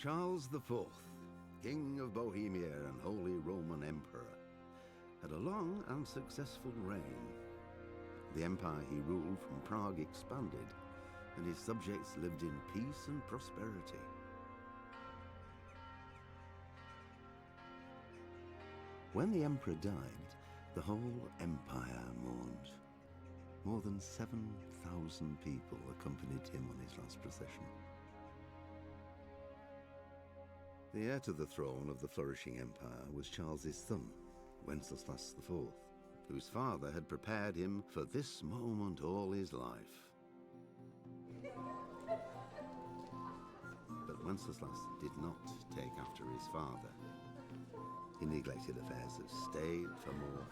Charles IV, King of Bohemia and Holy Roman Emperor, had a long and successful reign. The empire he ruled from Prague expanded, and his subjects lived in peace and prosperity. When the emperor died, the whole empire mourned. More than 7,000 people accompanied him on his last procession. The heir to the throne of the flourishing empire was Charles's son, Wenceslas IV, whose father had prepared him for this moment all his life. But Wenceslas did not take after his father. He neglected affairs of state for more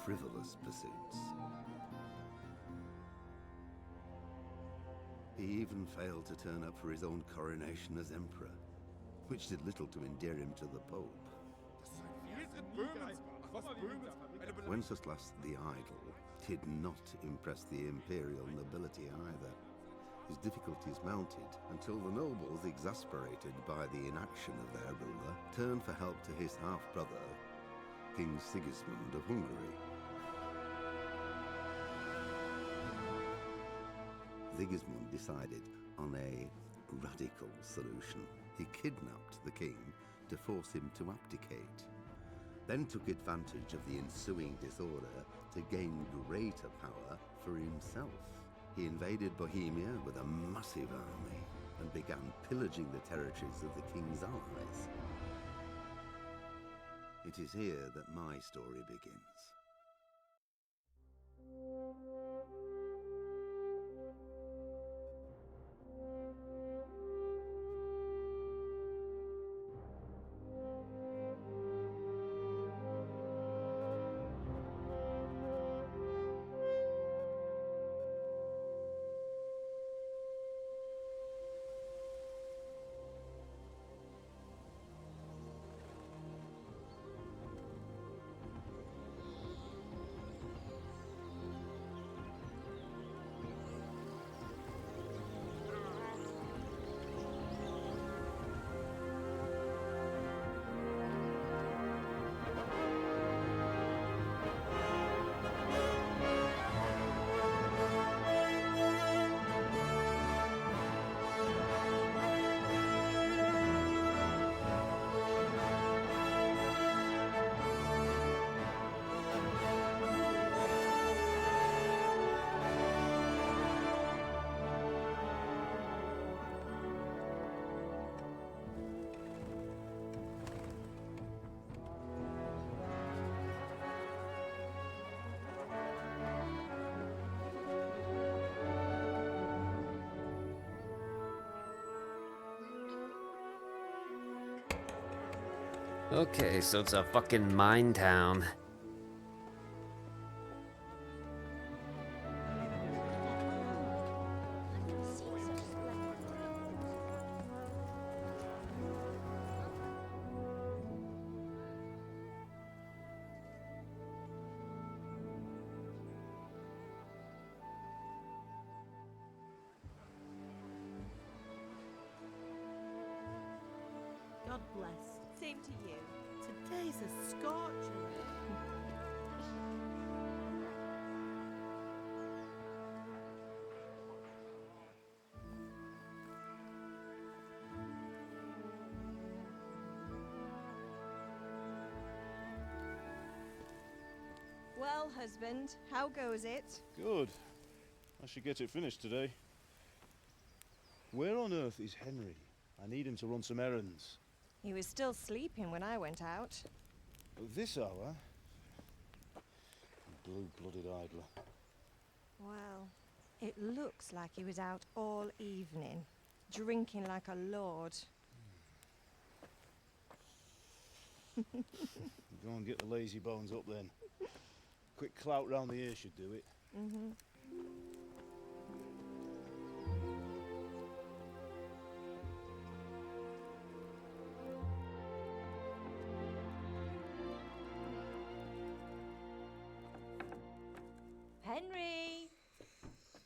frivolous pursuits. He even failed to turn up for his own coronation as emperor, which did little to endear him to the Pope. Wenceslas the Idle did not impress the imperial nobility either. His difficulties mounted until the nobles, exasperated by the inaction of their ruler, turned for help to his half-brother, King Sigismund of Hungary. Sigismund decided on a radical solution. He kidnapped the king to force him to abdicate, then took advantage of the ensuing disorder to gain greater power for himself. He invaded Bohemia with a massive army and began pillaging the territories of the king's allies. It is here that my story begins. Okay, so it's a fucking mine town. God bless. Same to you. Today's a scorcher. Well, husband, how goes it? Good. I should get it finished today. Where on earth is Henry? I need him to run some errands. He was still sleeping when I went out. At this hour? Blue-blooded idler. Well, it looks like he was out all evening, drinking like a lord. Go and get the lazy bones up then. Quick clout round the ear should do it. Mm-hmm. Henry!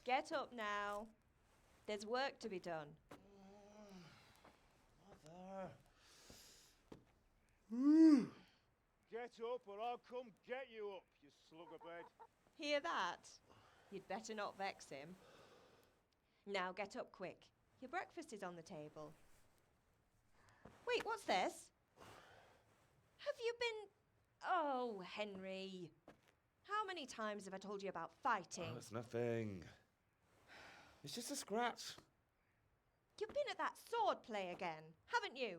Get up now. There's work to be done. Mother. Get up or I'll come get you up, you slugabed. Hear that? You'd better not vex him. Now get up quick. Your breakfast is on the table. Wait, what's this? Have you been... Oh, Henry. How many times have I told you about fighting? Oh, it's nothing. It's just a scratch. You've been at that sword play again, haven't you?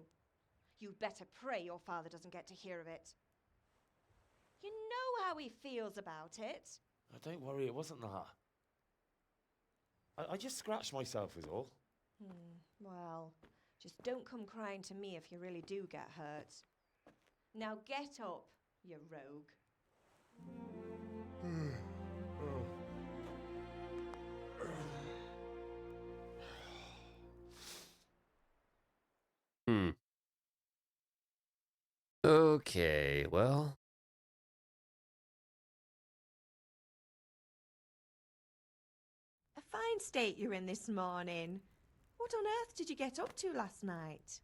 You'd better pray your father doesn't get to hear of it. You know how he feels about it. Oh, don't worry, it wasn't that. I just scratched myself is all. Well, just don't come crying to me if you really do get hurt. Now get up, you rogue. Okay, well. A fine state you're in this morning. What on earth did you get up to last night?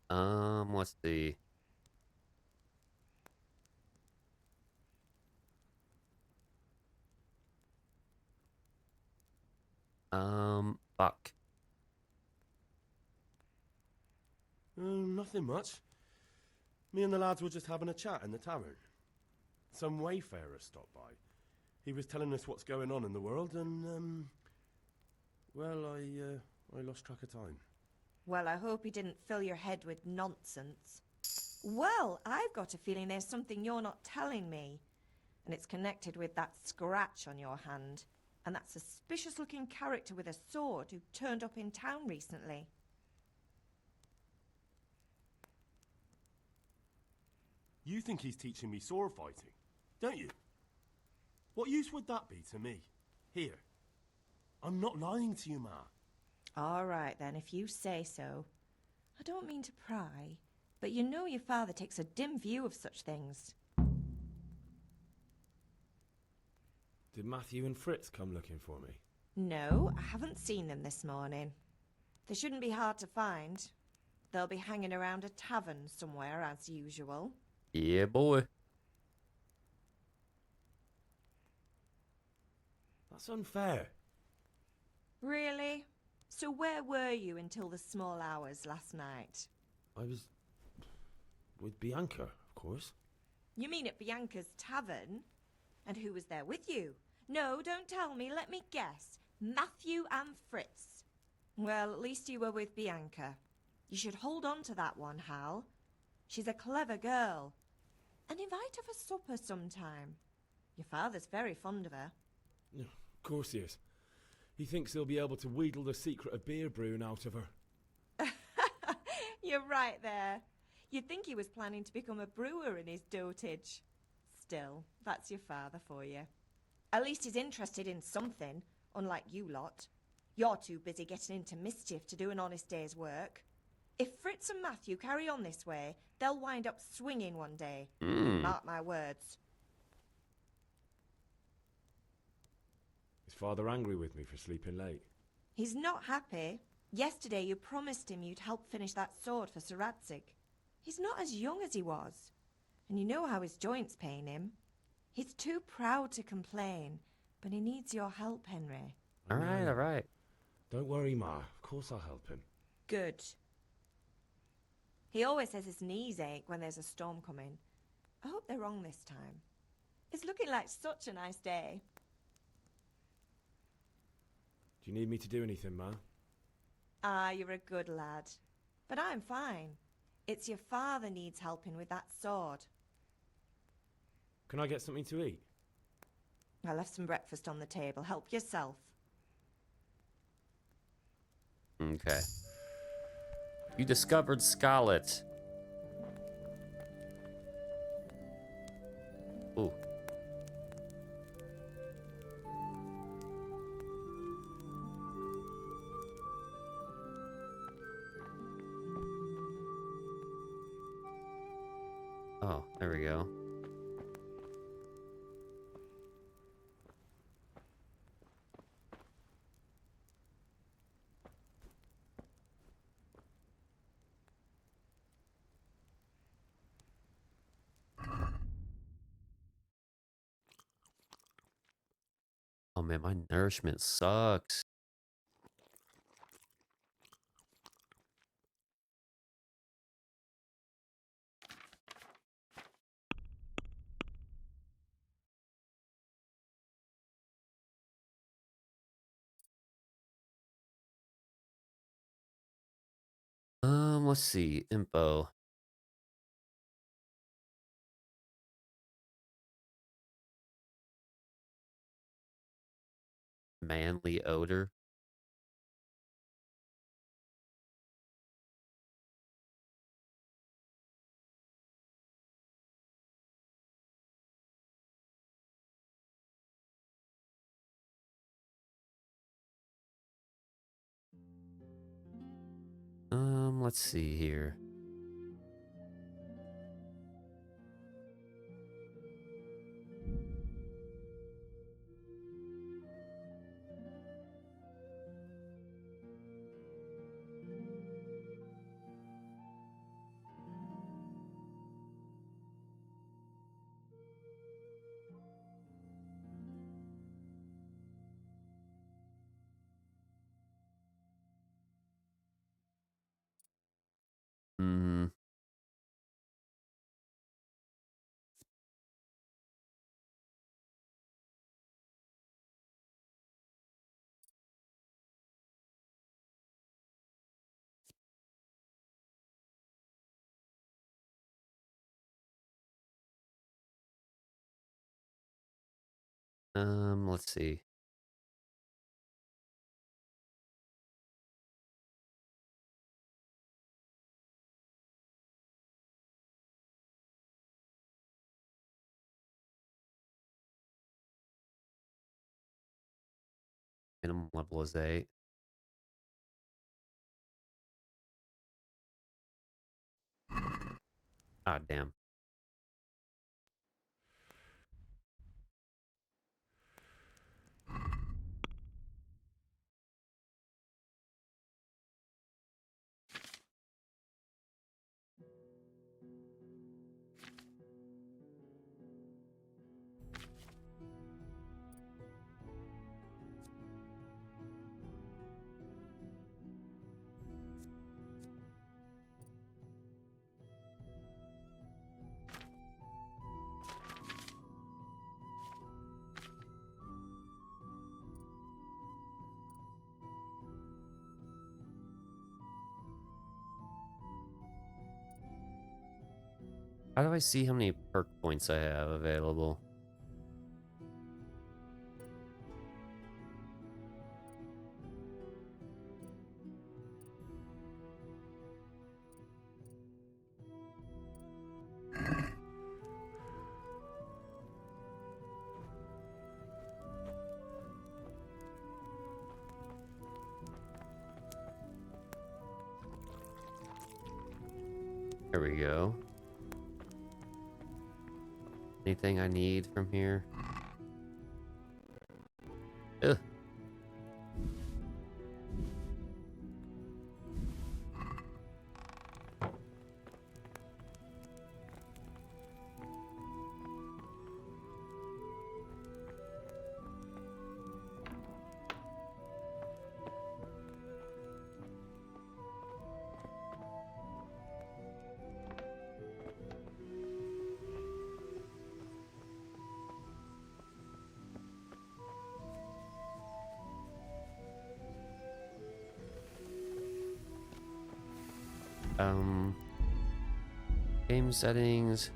What's the... fuck. Nothing much. Me and the lads were just having a chat in the tavern. Some wayfarer stopped by. He was telling us what's going on in the world and, well, I lost track of time. Well, I hope he didn't fill your head with nonsense. Well, I've got a feeling there's something you're not telling me. And it's connected with that scratch on your hand. And that suspicious-looking character with a sword who turned up in town recently. You think he's teaching me sword fighting, don't you? What use would that be to me? Here. I'm not lying to you, Ma. All right, then, if you say so. I don't mean to pry, but you know your father takes a dim view of such things. Did Matthew and Fritz come looking for me? No, I haven't seen them this morning. They shouldn't be hard to find. They'll be hanging around a tavern somewhere, as usual. Yeah, boy. That's unfair. Really? So where were you until the small hours last night? I was... with Bianca, of course. You mean at Bianca's tavern? And who was there with you? No, don't tell me, let me guess. Matthew and Fritz. Well, at least you were with Bianca. You should hold on to that one, Hal. She's a clever girl. And invite her for supper sometime. Your father's very fond of her. Of course he is. He thinks he'll be able to wheedle the secret of beer brewing out of her. You're right there. You'd think he was planning to become a brewer in his dotage. Still, that's your father for you. At least he's interested in something, unlike you lot. You're too busy getting into mischief to do an honest day's work. If Fritz and Matthew carry on this way, they'll wind up swinging one day. Mark my words. Is Father angry with me for sleeping late? He's not happy. Yesterday you promised him you'd help finish that sword for Sir Radzig. He's not as young as he was. And you know how his joints pain him. He's too proud to complain, but he needs your help, Henry. All right. Don't worry, Ma. Of course I'll help him. Good. He always says his knees ache when there's a storm coming. I hope they're wrong this time. It's looking like such a nice day. Do you need me to do anything, Ma? Ah, you're a good lad. But I'm fine. It's your father needs helping with that sword. Can I get something to eat? I left some breakfast on the table. Help yourself. Okay. You discovered Scarlet. Ooh. Oh, there we go. Oh man, my nourishment sucks. Let's see. Info. Manly odor. Let's see here. Hmm. Let's see. Minimum level is 8. Ah, damn. How do I see how many perk points I have available? There we go. Anything I need from here? Ugh. Game settings.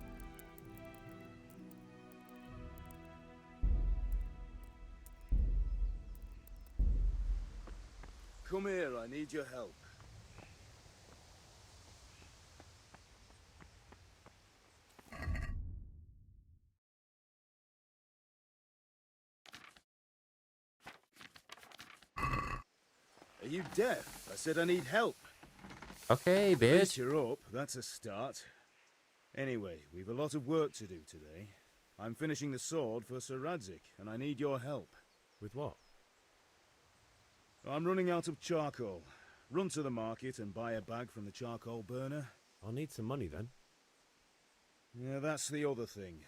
Come here, I need your help. Are you deaf? I said I need help. Okay, At least bitch. you're up, that's a start. Anyway, we've a lot of work to do today. I'm finishing the sword for Sir Radzik, and I need your help. With what? I'm running out of charcoal. Run to the market and buy a bag from the charcoal burner. I'll need some money then. Yeah, that's the other thing.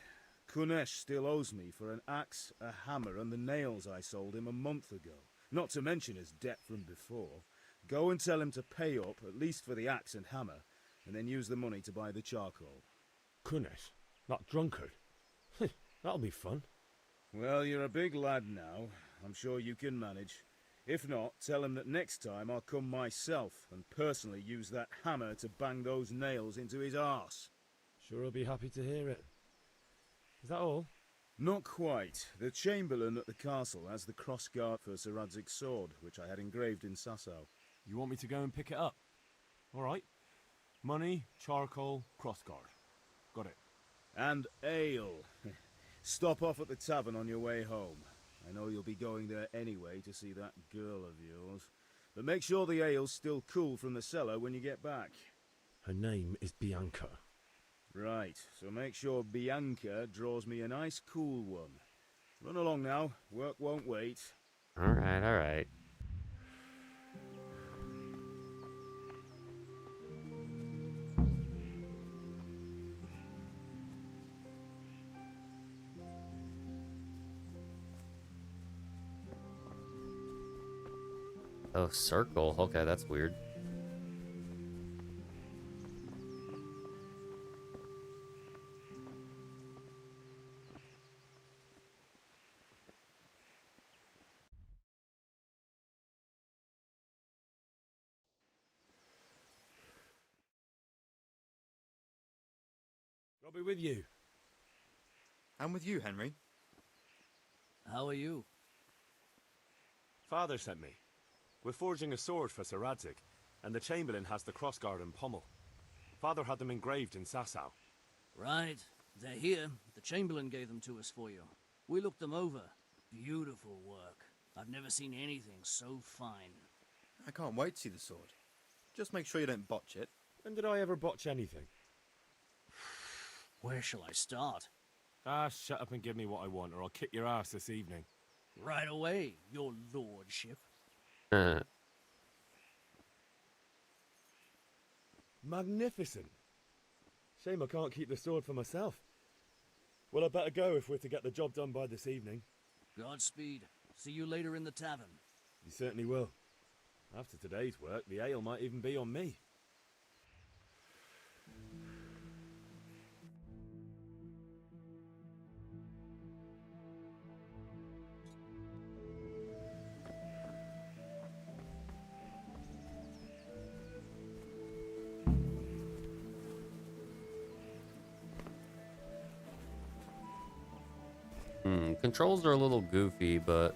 Kunesh still owes me for an axe, a hammer, and the nails I sold him a month ago. Not to mention his debt from before. Go and tell him to pay up, at least for the axe and hammer, and then use the money to buy the charcoal. Kunesh, not drunkard. That'll be fun. Well, you're a big lad now. I'm sure you can manage. If not, tell him that next time I'll come myself and personally use that hammer to bang those nails into his arse. Sure I'll be happy to hear it. Is that all? Not quite. The Chamberlain at the castle has the crossguard for Sir Radzig's sword, which I had engraved in Sasau. You want me to go and pick it up? All right. Money, charcoal, crossguard. Got it. And ale. Stop off at the tavern on your way home. I know you'll be going there anyway to see that girl of yours. But make sure the ale's still cool from the cellar when you get back. Her name is Bianca. Right, so make sure Bianca draws me a nice cool one. Run along now. Work won't wait. Alright, alright. Oh, circle. Okay, that's weird. I'll be with you. I'm with you, Henry. How are you? Father sent me. We're forging a sword for Sir Radzig, and the Chamberlain has the crossguard and pommel. Father had them engraved in Sasau. Right. They're here. The Chamberlain gave them to us for you. We looked them over. Beautiful work. I've never seen anything so fine. I can't wait to see the sword. Just make sure you don't botch it. When did I ever botch anything? Where shall I start? Ah, shut up and give me what I want, or I'll kick your ass this evening. Right away, your lordship. Magnificent. Shame I can't keep the sword for myself. Well, I better go if we're to get the job done by this evening. Godspeed. See you later in the tavern. You certainly will. After today's work, the ale might even be on me. Controls are a little goofy, but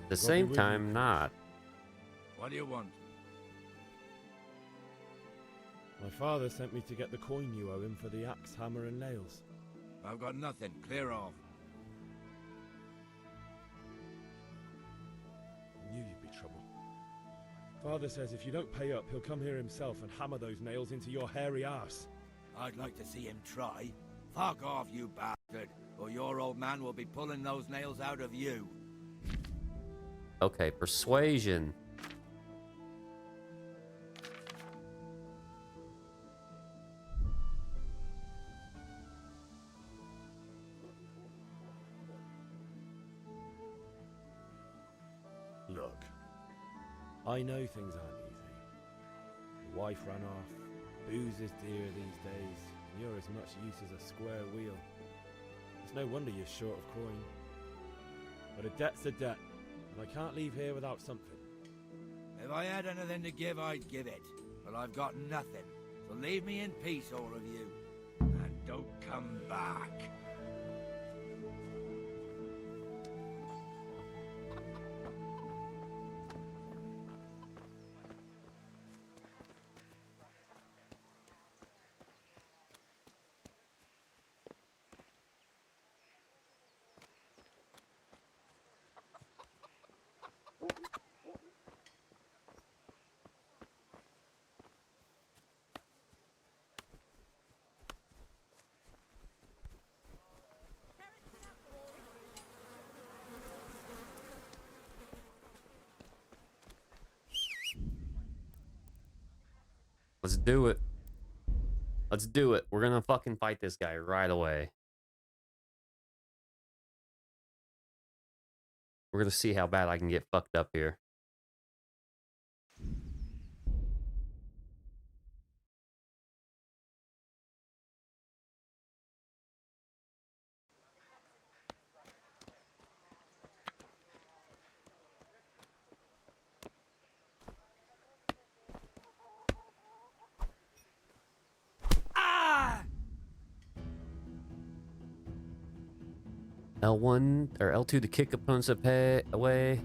at the same time, not. What do you want? My father sent me to get the coin you owe him for the axe, hammer, and nails. I've got nothing. Clear off. I knew you'd be trouble. Father says if you don't pay up, he'll come here himself and hammer those nails into your hairy arse. I'd like to see him try. Fuck off, you bastard, or your old man will be pulling those nails out of you. Okay, persuasion. Look, I know things aren't easy. Your wife ran off, booze is dear these days, and you're as much use as a square wheel. It's no wonder you're short of coin. But a debt's a debt, and I can't leave here without something. If I had anything to give, I'd give it. But I've got nothing. So leave me in peace, all of you. And don't come back. Let's do it. Let's do it. We're gonna fucking fight this guy right away. We're gonna see how bad I can get fucked up here. L1 or L2 to kick opponents away.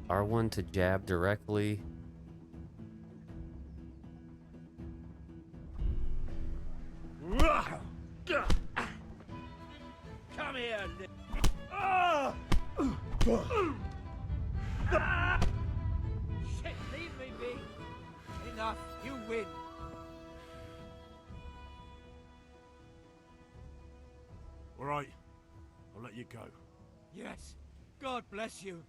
R1 to jab directly. Come here, shit, leave me be. Enough, you win. All right, I'll let you go. Yes, God bless you.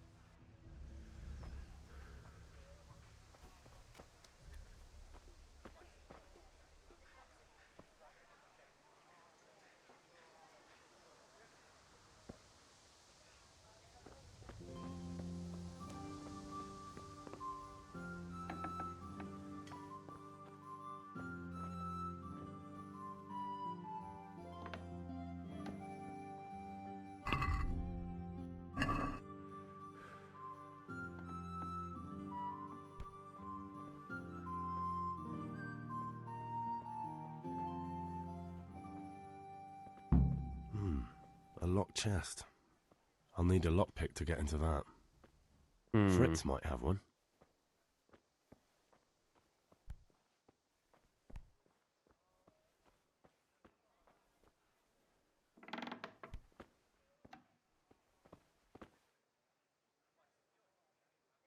A locked chest. I'll need a lockpick to get into that. Hmm. Fritz might have one.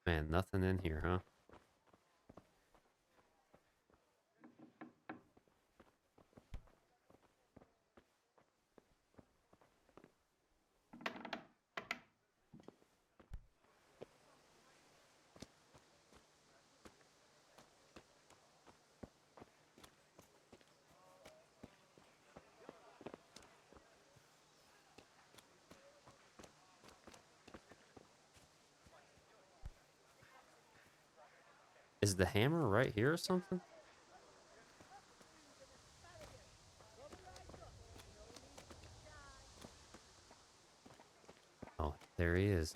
Man, nothing in here, huh? Is the hammer right here or something? Oh, there he is.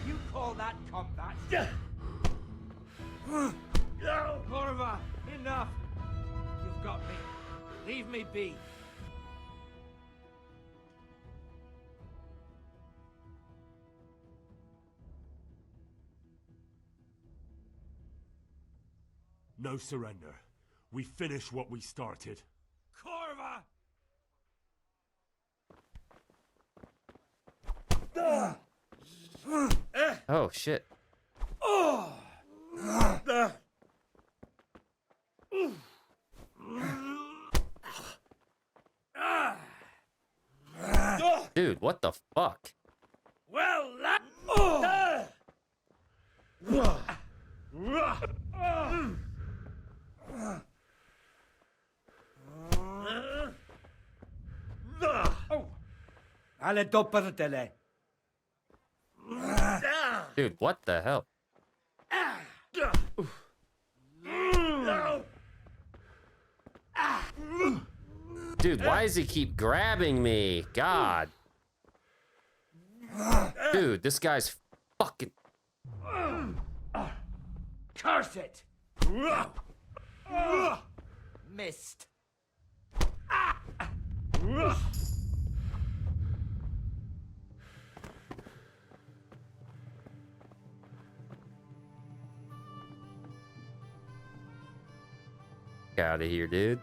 You call that combat? Corva, enough. You've got me. Leave me be. No surrender. We finish what we started. Corva! Oh, shit. Dude, what the fuck? Well, alle doppertele. Dude, what the hell? Dude, why does he keep grabbing me? God. Dude, this guy's fucking... Curse it! Missed. Get out of here, dude.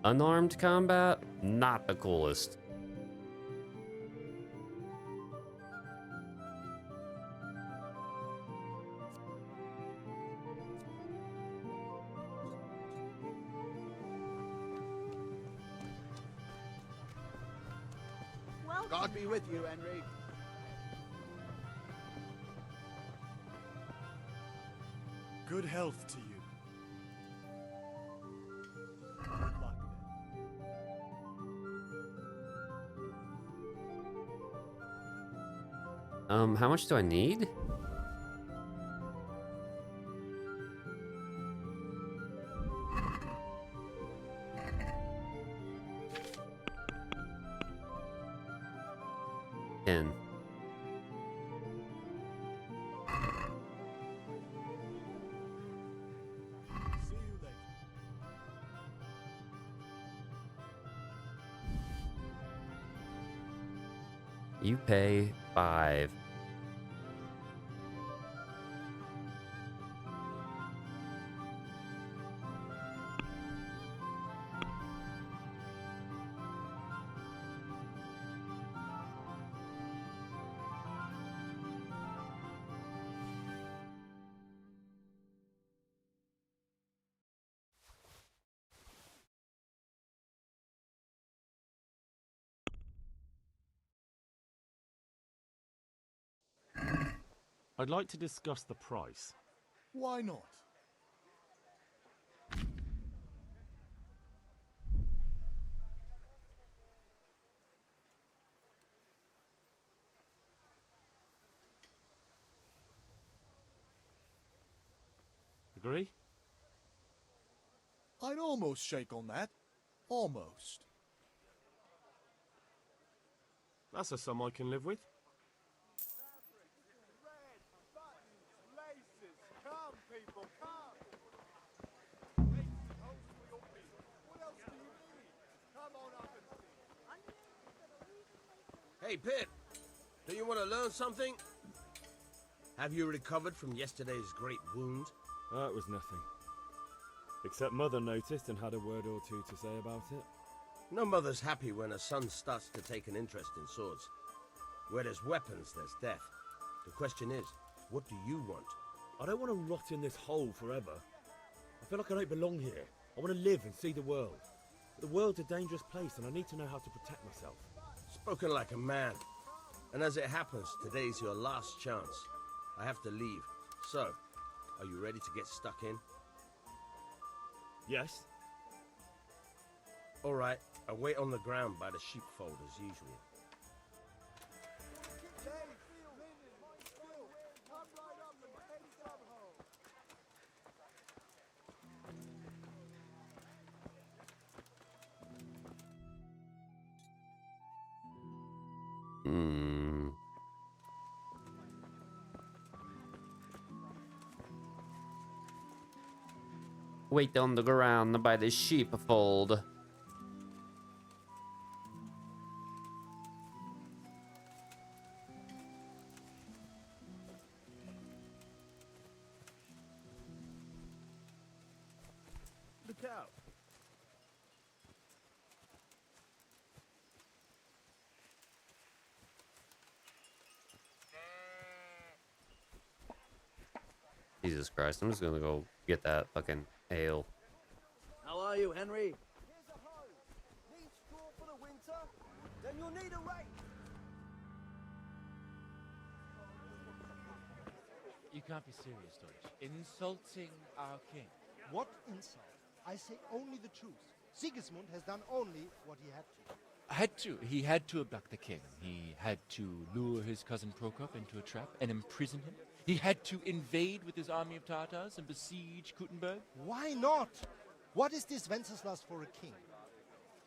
Unarmed combat, not the coolest. Welcome. God be with you, Henry. Good health to you. Good luck, then. How much do I need? Ten. See you later. You pay 5. I'd like to discuss the price. Why not? Agree? I'd almost shake on that. Almost. That's a sum I can live with. Hey, Pip, do you want to learn something? Have you recovered from yesterday's great wound? That was nothing. Except Mother noticed and had a word or two to say about it. No mother's happy when a son starts to take an interest in swords. Where there's weapons, there's death. The question is, what do you want? I don't want to rot in this hole forever. I feel like I don't belong here. I want to live and see the world. The world's a dangerous place and I need to know how to protect myself. Spoken like a man. And as it happens, today's your last chance. I have to leave. So, are you ready to get stuck in? Yes? All right, I'll wait on the ground by the sheepfold as usual. Wait on the ground by the sheepfold. Look out! Jesus Christ, I'm just gonna go get that fucking ale. How are you, Henry? Here's a hoe. Need straw for the winter? Then you'll need a rake. You can't be serious, Deutsch. Insulting our king. What insult? I say only the truth. Sigismund has done only what he had to. He had to abduct the king. He had to lure his cousin Prokop into a trap and imprison him. He had to invade with his army of Tartars and besiege Kuttenberg. Why not? What is this Wenceslas for a king?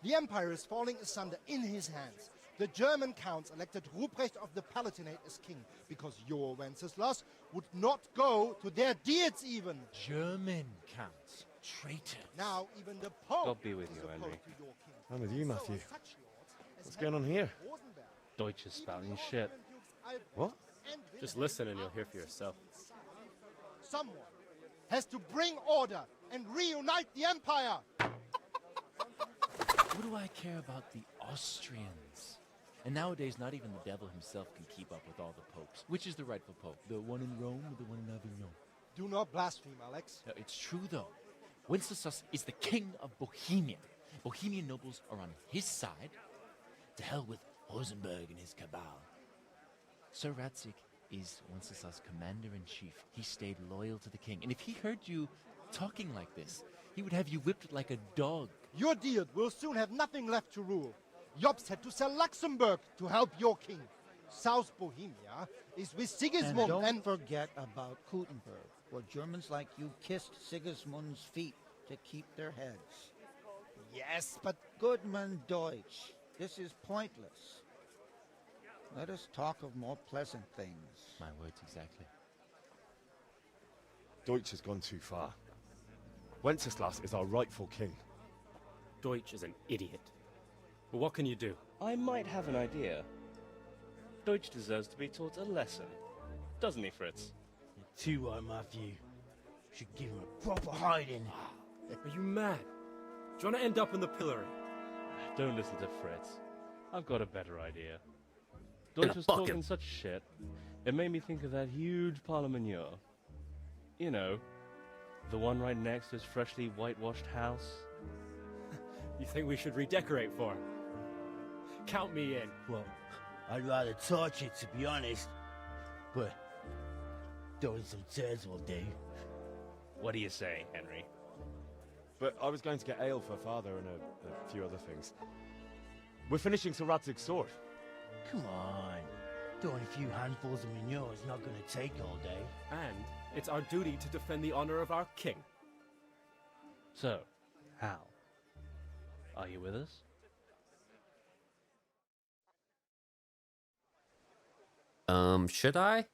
The empire is falling asunder in his hands. The German counts elected Ruprecht of the Palatinate as king because your Wenceslas would not go to their deeds even. German counts. Traitors. Now even the Pope God be with is you, opposed Henry. to your king. I'm with you, Matthew. So such lords as What's going on Henry here? Rosenberg, Deutsch is spouting shit. What? and Just Wilhelm listen and you'll hear for yourself. Someone has to bring order and reunite the empire. What do I care about the Austrians? And nowadays, not even the devil himself can keep up with all the popes. Which is the rightful pope? The one in Rome or the one in Avignon? Do not blaspheme, Alex. No, it's true, though. Wenceslas is the king of Bohemia. Bohemian nobles are on his side. To hell with Rosenberg and his cabal. Sir Radzik is Wenceslas' commander-in-chief. He stayed loyal to the king. And if he heard you talking like this, he would have you whipped like a dog. Your dear will soon have nothing left to rule. Jobst had to sell Luxembourg to help your king. South Bohemia is with Sigismund and don't forget about Kuttenberg, where Germans like you kissed Sigismund's feet to keep their heads. Yes, but... Goodman Deutsch, this is pointless. Let us talk of more pleasant things. My words exactly. Deutsch has gone too far. Wenceslas is our rightful king. Deutsch is an idiot. But what can you do? I might have an idea. Deutsch deserves to be taught a lesson. Doesn't he, Fritz? You're too right, Matthew. Should give him a proper hiding. Are you mad? Do you want to end up in the pillory? Don't listen to Fritz. I've got a better idea. Deutsch was talking such shit, it made me think of that huge parliament. You know, the one right next to his freshly whitewashed house. You think we should redecorate for him? Count me in. Well, I'd rather torch it, to be honest. But throwing some tears will do. What do you say, Henry? But I was going to get ale for father and a few other things. We're finishing Sir Radzig's sword. Come on. Throwing a few handfuls of manure is not going to take all day. And it's our duty to defend the honor of our king. So, Hal, are you with us? Should I?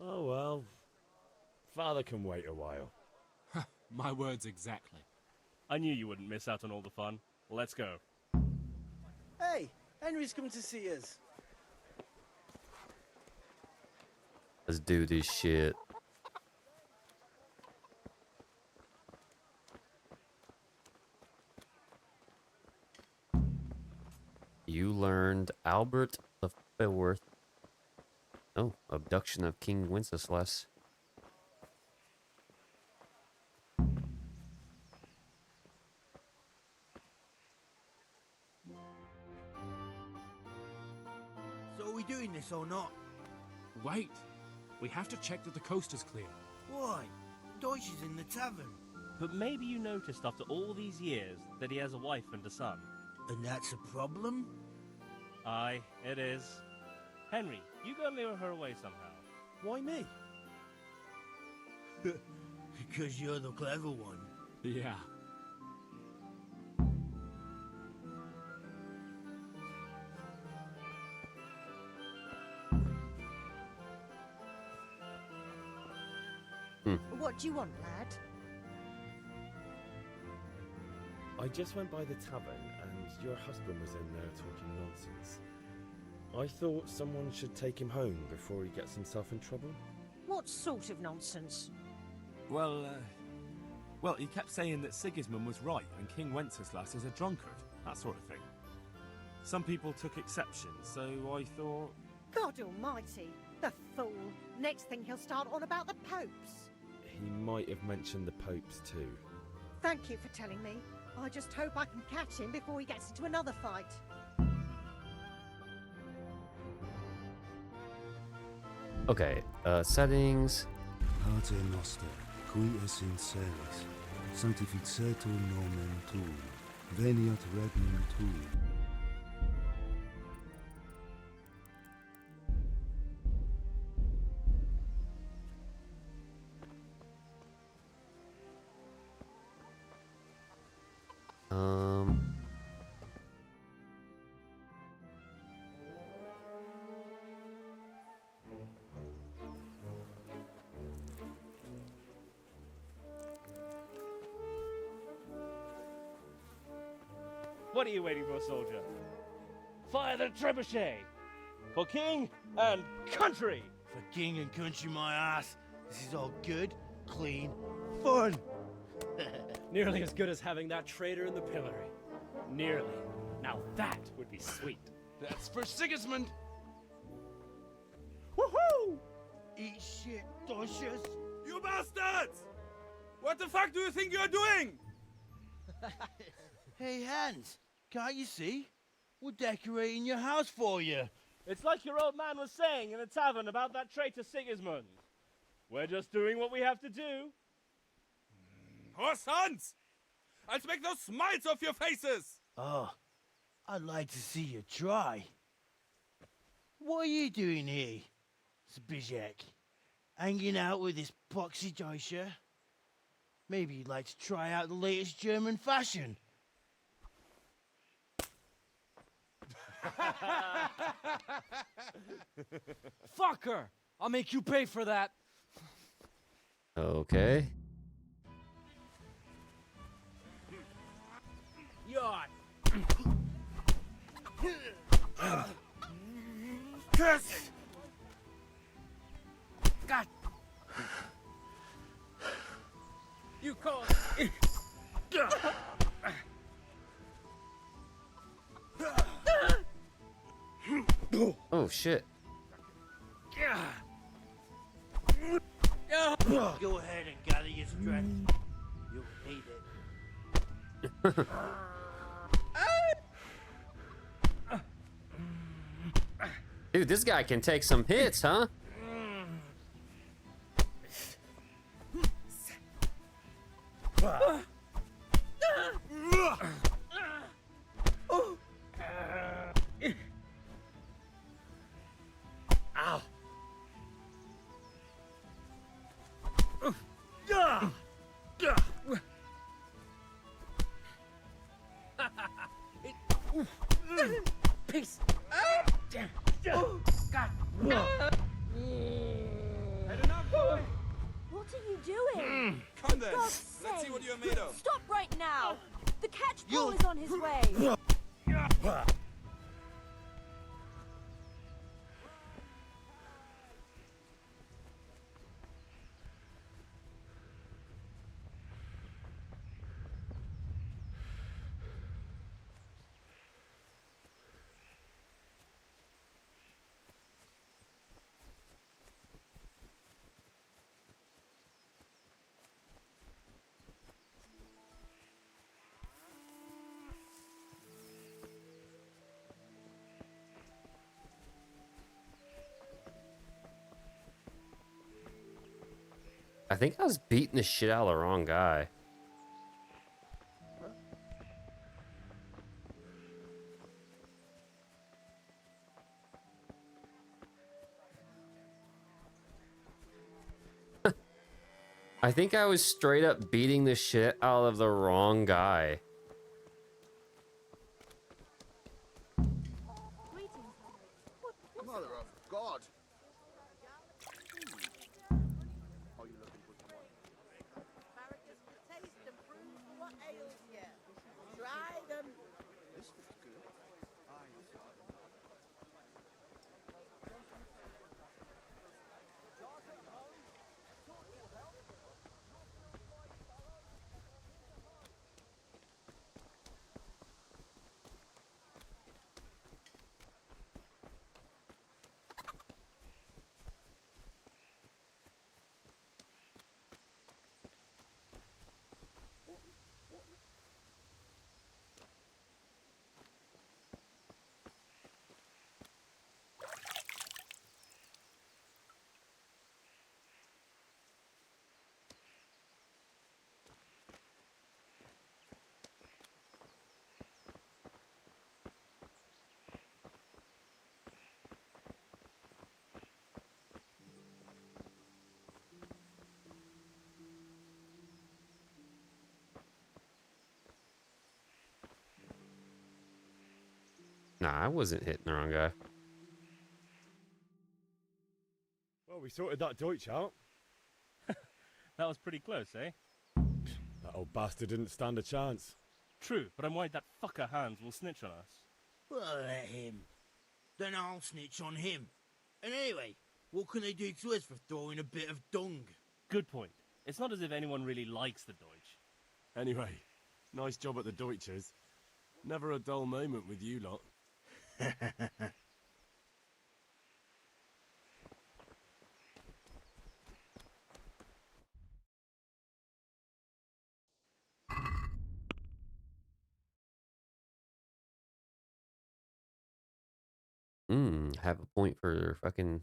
Oh well. Father can wait a while. My words exactly. I knew you wouldn't miss out on all the fun. Let's go. Hey, Henry's coming to see us. Let's do this shit. You learned Albert the Fourth. Oh, abduction of King Wenceslas. So are we doing this or not? Wait. We have to check that the coast is clear. Why? Deutsch is in the tavern. But maybe you noticed after all these years that he has a wife and a son. And that's a problem? Aye, it is. Henry, you gotta lure her away somehow. Why me? Because you're the clever one. Yeah. What do you want, lad? I just went by the tavern and your husband was in there talking nonsense. I thought someone should take him home before he gets himself in trouble. What sort of nonsense? Well, he kept saying that Sigismund was right and King Wenceslas is a drunkard, that sort of thing. Some people took exception, so I thought... God almighty, the fool. Next thing he'll start on about the popes. He might have mentioned the popes too. Thank you for telling me. I just hope I can catch him before he gets into another fight. Okay, settings. Pater noster, qui es in celis, sanctificetur nomen tuum, veniat regnum tuum. What are you waiting for, soldier? Fire the trebuchet! For king and country! For king and country, my ass. This is all good, clean, fun. Nearly as good as having that traitor in the pillory. Nearly. Now that would be sweet. That's for Sigismund. Woohoo! Eat shit, Docious. You bastards! What the fuck do you think you're doing? Hey, Hans, can't you see? We're decorating your house for you. It's like your old man was saying in the tavern about that traitor Sigismund. We're just doing what we have to do. Oh, sons! I'll make those smiles off your faces! Oh, I'd like to see you try. What are you doing here, Zbigniew? Hanging out with this poxy Deutscher? Maybe you'd like to try out the latest German fashion. Fucker! I'll make you pay for that. Okay. Yacht. Curse it! God. You call. Oh shit. Go ahead and gather your strength. You'll need it. Dude, this guy can take some hits, huh? Ow! Peace. God. Had enough, boy. What are you doing? Come then. God's Let's see sake. what you're made of. Stop right now. The catch pole is on his way. I think I was beating the shit out of the wrong guy. I think I was straight up beating the shit out of the wrong guy. Mother of God! Are you looking for someone? Asparagus for taste and prove what ails you. Try them. This looks good. Nah, I wasn't hitting the wrong guy. Well, we sorted that Deutsch out. That was pretty close, eh? That old bastard didn't stand a chance. True, but I'm worried that fucker Hans will snitch on us. Well, let him. Then I'll snitch on him. And anyway, what can they do to us for throwing a bit of dung? Good point. It's not as if anyone really likes the Deutsch. Anyway, nice job at the Deutschers. Never a dull moment with you lot. Have a point for fucking.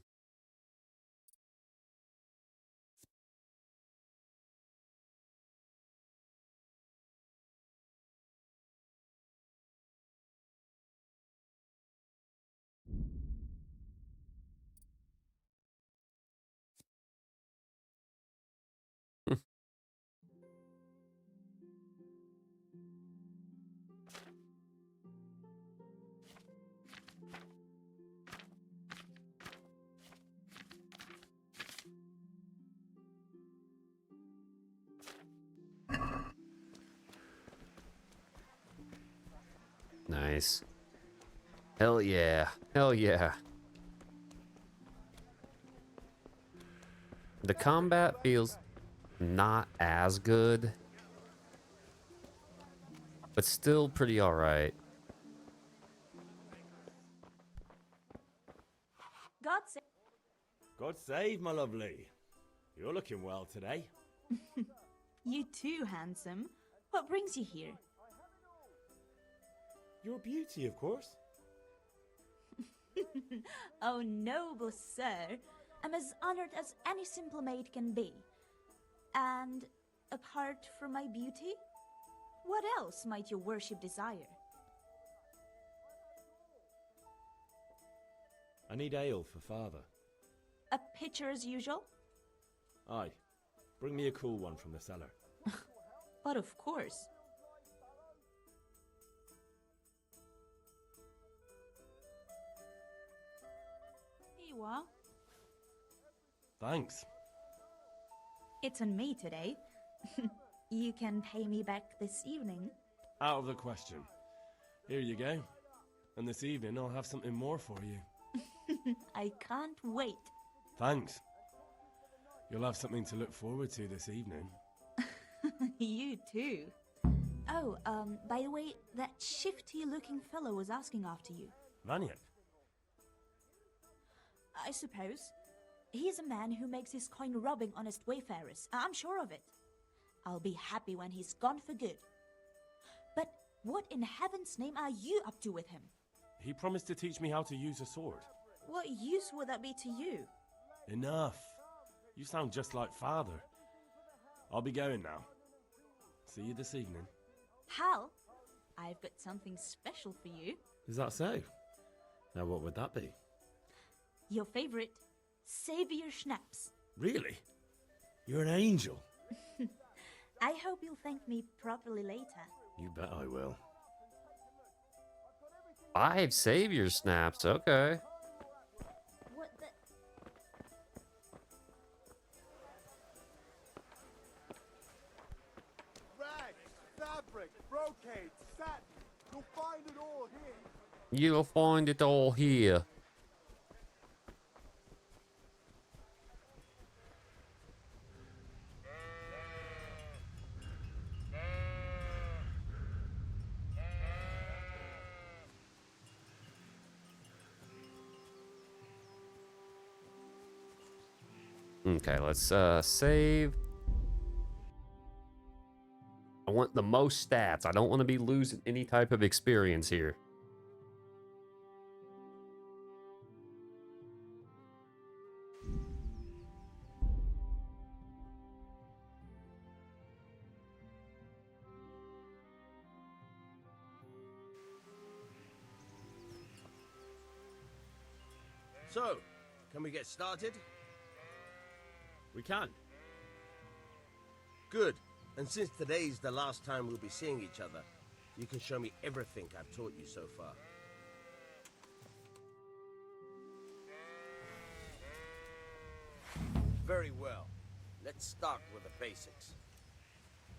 Nice. Hell yeah. Hell yeah. The combat feels not as good, but still pretty alright. God save. God save, my lovely. You're looking well today. You too, handsome. What brings you here? Your beauty, of course. Oh, noble sir. I'm as honored as any simple maid can be. And apart from my beauty, what else might your worship desire? I need ale for father. A pitcher as usual? Aye. Bring me a cool one from the cellar. But of course. Here you are. Thanks. It's on me today. You can pay me back this evening. Out of the question. Here you go. And this evening I'll have something more for you. I can't wait. Thanks. You'll have something to look forward to this evening. You too. Oh, by the way, that shifty-looking fellow was asking after you. Vaniak? I suppose. He's a man who makes his coin robbing honest wayfarers. I'm sure of it. I'll be happy when he's gone for good. But what in heaven's name are you up to with him? He promised to teach me how to use a sword. What use would that be to you? Enough. You sound just like father. I'll be going now. See you this evening. Hal, I've got something special for you. Is that so? Now what would that be? Your favorite, Savior Schnapps. Really? You're an angel. I hope you'll thank me properly later. You bet I will. 5 savior snaps, okay. What the... Rags, fabric, brocade, satin. You'll find it all here. You'll find it all here. Okay, let's save. I want the most stats. I don't want to be losing any type of experience here. So, can we get started? We can. Good. And since today's the last time we'll be seeing each other, you can show me everything I've taught you so far. Very well. Let's start with the basics.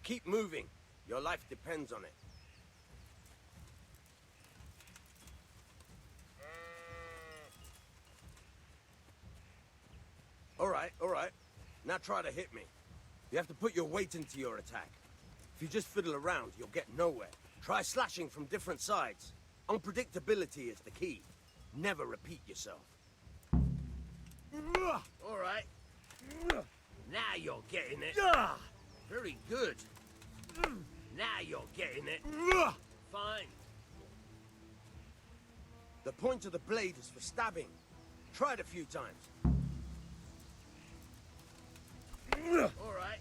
Keep moving. Your life depends on it. Now try to hit me. You have to put your weight into your attack. If you just fiddle around, you'll get nowhere. Try slashing from different sides. Unpredictability is the key. Never repeat yourself. All right. Now you're getting it. Very good. Now you're getting it. Fine. The point of the blade is for stabbing. Try it a few times. All right.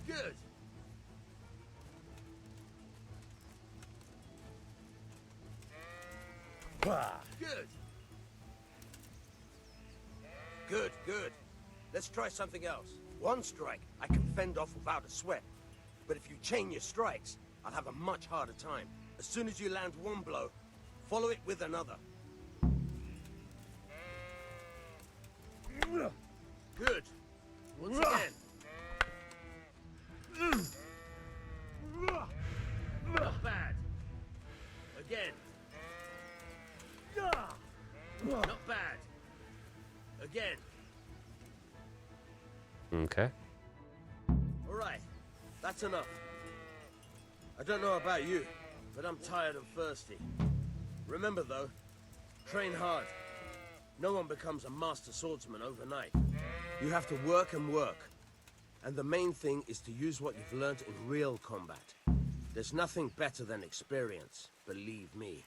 Good. Good. Good, good. Let's try something else. One strike, I can fend off without a sweat. But if you chain your strikes, I'll have a much harder time. As soon as you land one blow, follow it with another. Good. Once again. Not bad. Again. Not bad. Again. Okay. All right. That's enough. I don't know about you, but I'm tired and thirsty. Remember, though, train hard. No one becomes a master swordsman overnight. You have to work and work. And the main thing is to use what you've learned in real combat. There's nothing better than experience, believe me.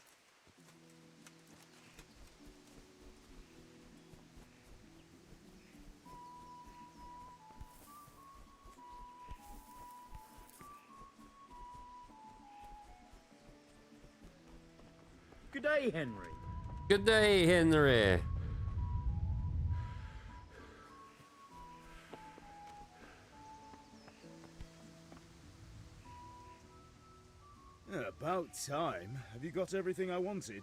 Good day, Henry. Good day, Henry. About time. Have you got everything I wanted?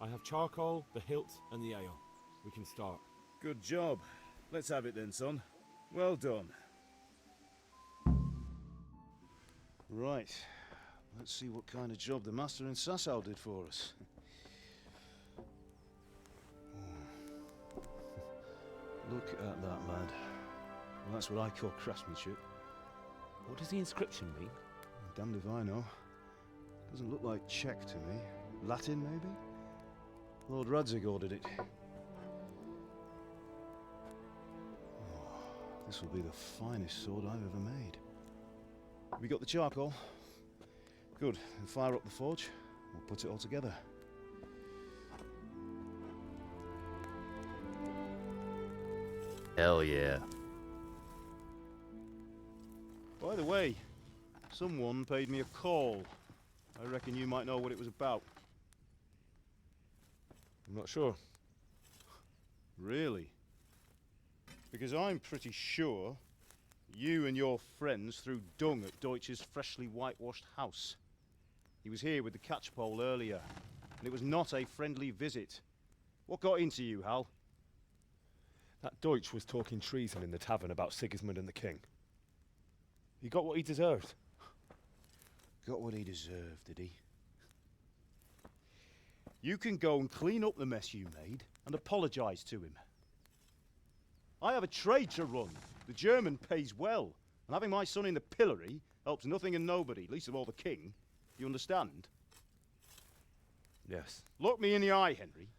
I have charcoal, the hilt, and the ale. We can start. Good job. Let's have it then, son. Well done. Right. Let's see what kind of job the master in Sasau did for us. Look at that, lad. Well, that's what I call craftsmanship. What does the inscription mean? Damned if I know. Doesn't look like Czech to me. Latin, maybe? Lord Radzig ordered it. Oh, this will be the finest sword I've ever made. We got the charcoal? Good. Then fire up the forge. We'll put it all together. Hell yeah. By the way, someone paid me a call. I reckon you might know what it was about. I'm not sure. Really? Because I'm pretty sure you and your friends threw dung at Deutsch's freshly whitewashed house. He was here with the catchpole earlier, and it was not a friendly visit. What got into you, Hal? That Deutsch was talking treason in the tavern about Sigismund and the king. He got what he deserved. Got what he deserved, did he? You can go and clean up the mess you made and apologise to him. I have a trade to run. The German pays well, and having my son in the pillory helps nothing and nobody, least of all the king. You understand? Yes. Look me in the eye, Henry.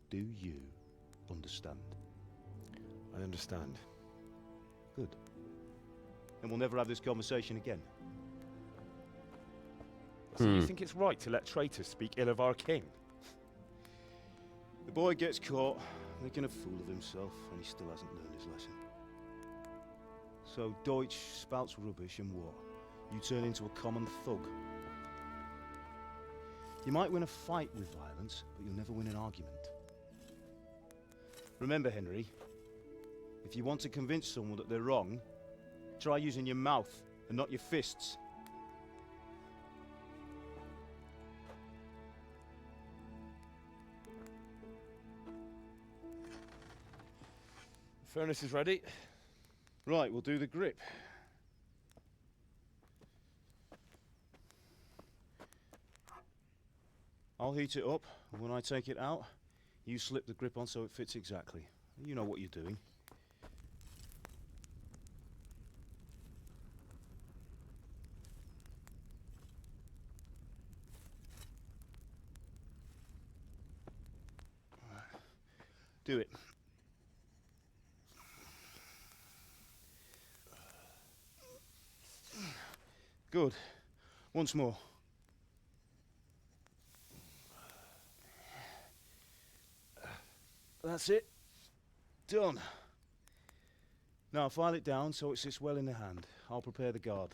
Do you understand? I understand. Good. Then we'll never have this conversation again. So you think it's right to let traitors speak ill of our king? The boy gets caught making a fool of himself, and he still hasn't learned his lesson. So Deutsch spouts rubbish, and what? You turn into a common thug. You might win a fight with violence, but you'll never win an argument. Remember, Henry, if you want to convince someone that they're wrong, try using your mouth and not your fists. The furnace is ready. Right, we'll do the grip. I'll heat it up, and when I take it out, you slip the grip on so it fits exactly. You know what you're doing. Do it. Good. Once more. That's it. Done. Now file it down so it sits well in the hand. I'll prepare the guard.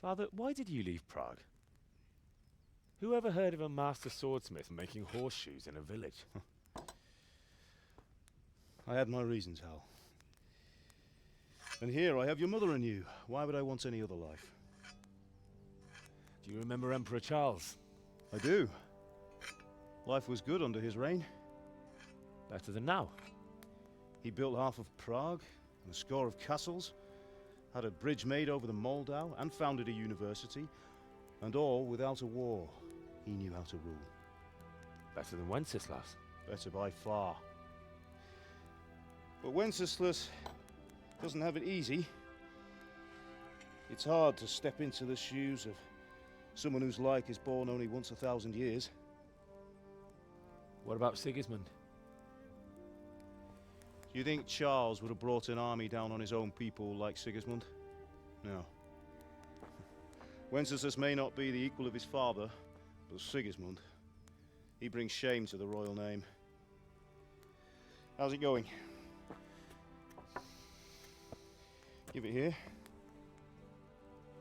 Father, why did you leave Prague? Who ever heard of a master swordsmith making horseshoes in a village? I had my reasons, Hal. And here I have your mother and you. Why would I want any other life? Do you remember Emperor Charles? I do. Life was good under his reign. Better than now. He built half of Prague and a score of castles, had a bridge made over the Moldau, and founded a university, and all without a war. He knew how to rule. Better than Wenceslas. Better by far. But Wenceslas doesn't have it easy. It's hard to step into the shoes of someone whose like is born only once 1,000 years. What about Sigismund? Do you think Charles would have brought an army down on his own people like Sigismund? No. Wenceslas may not be the equal of his father, but Sigismund, he brings shame to the royal name. How's it going? Give it here,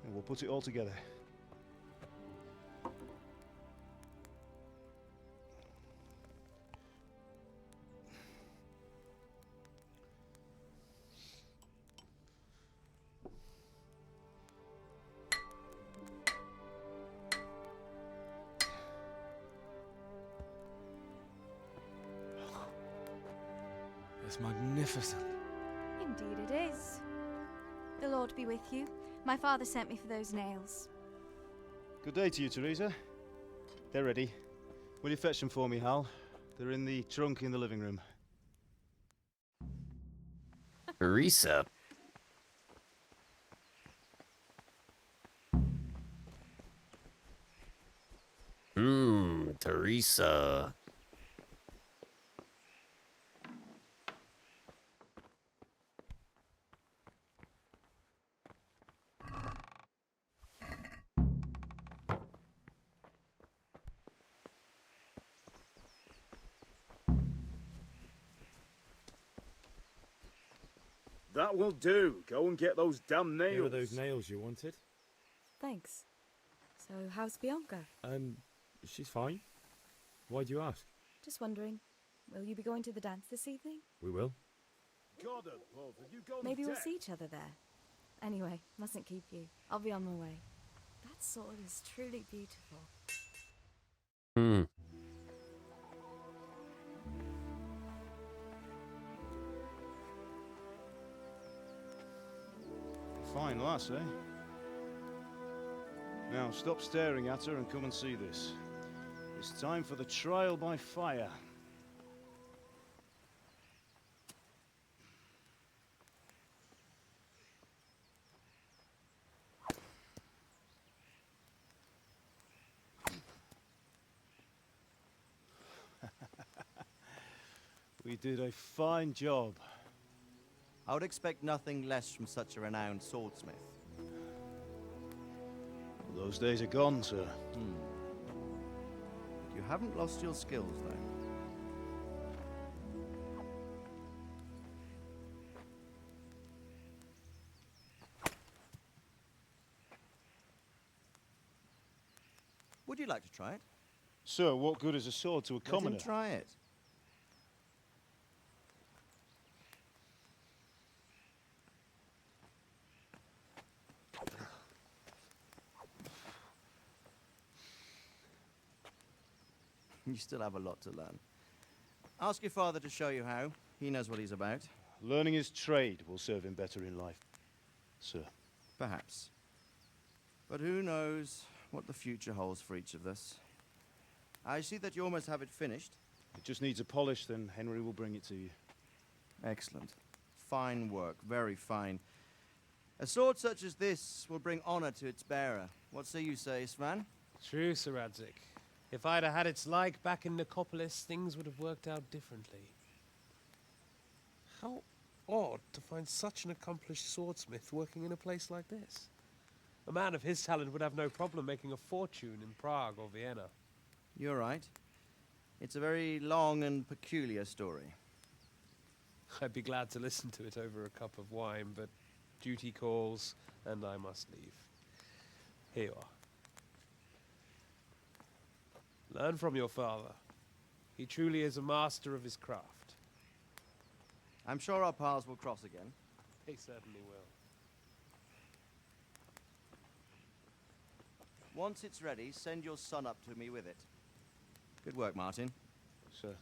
and we'll put it all together. It's magnificent. Indeed it is. The Lord be with you. My father sent me for those nails. Good day to you, Teresa. They're ready. Will you fetch them for me, Hal? They're in the trunk in the living room. Teresa. Teresa. That will do. Go and get those damn nails. Here are those nails you wanted. Thanks. So, how's Bianca? She's fine. Why do you ask? Just wondering, will you be going to the dance this evening? We will. God above, have you gone Maybe we'll deaf? see each other there. Anyway, mustn't keep you. I'll be on my way. That sword is truly beautiful. Fine lass, eh? Now stop staring at her and come and see this. It's time for the trial by fire. We did a fine job. I would expect nothing less from such a renowned swordsmith. Those days are gone, sir. You haven't lost your skills, though. Would you like to try it? Sir, what good is a sword to a commoner? Let him try it. You still have a lot to learn. Ask your father to show you how. He knows what he's about. Learning his trade will serve him better in life, sir. Perhaps. But who knows what the future holds for each of us. I see that you almost have it finished. It just needs a polish, then Henry will bring it to you. Excellent. Fine work, very fine. A sword such as this will bring honor to its bearer. What say you, Svan? True, Sir Radzik. If I'd have had its like back in Nicopolis, things would have worked out differently. How odd to find such an accomplished swordsmith working in a place like this. A man of his talent would have no problem making a fortune in Prague or Vienna. You're right. It's a very long and peculiar story. I'd be glad to listen to it over a cup of wine, but duty calls, and I must leave. Here you are. Learn from your father. He truly is a master of his craft. I'm sure our paths will cross again. They certainly will. Once it's ready, send your son up to me with it. Good work, Martin. Sir.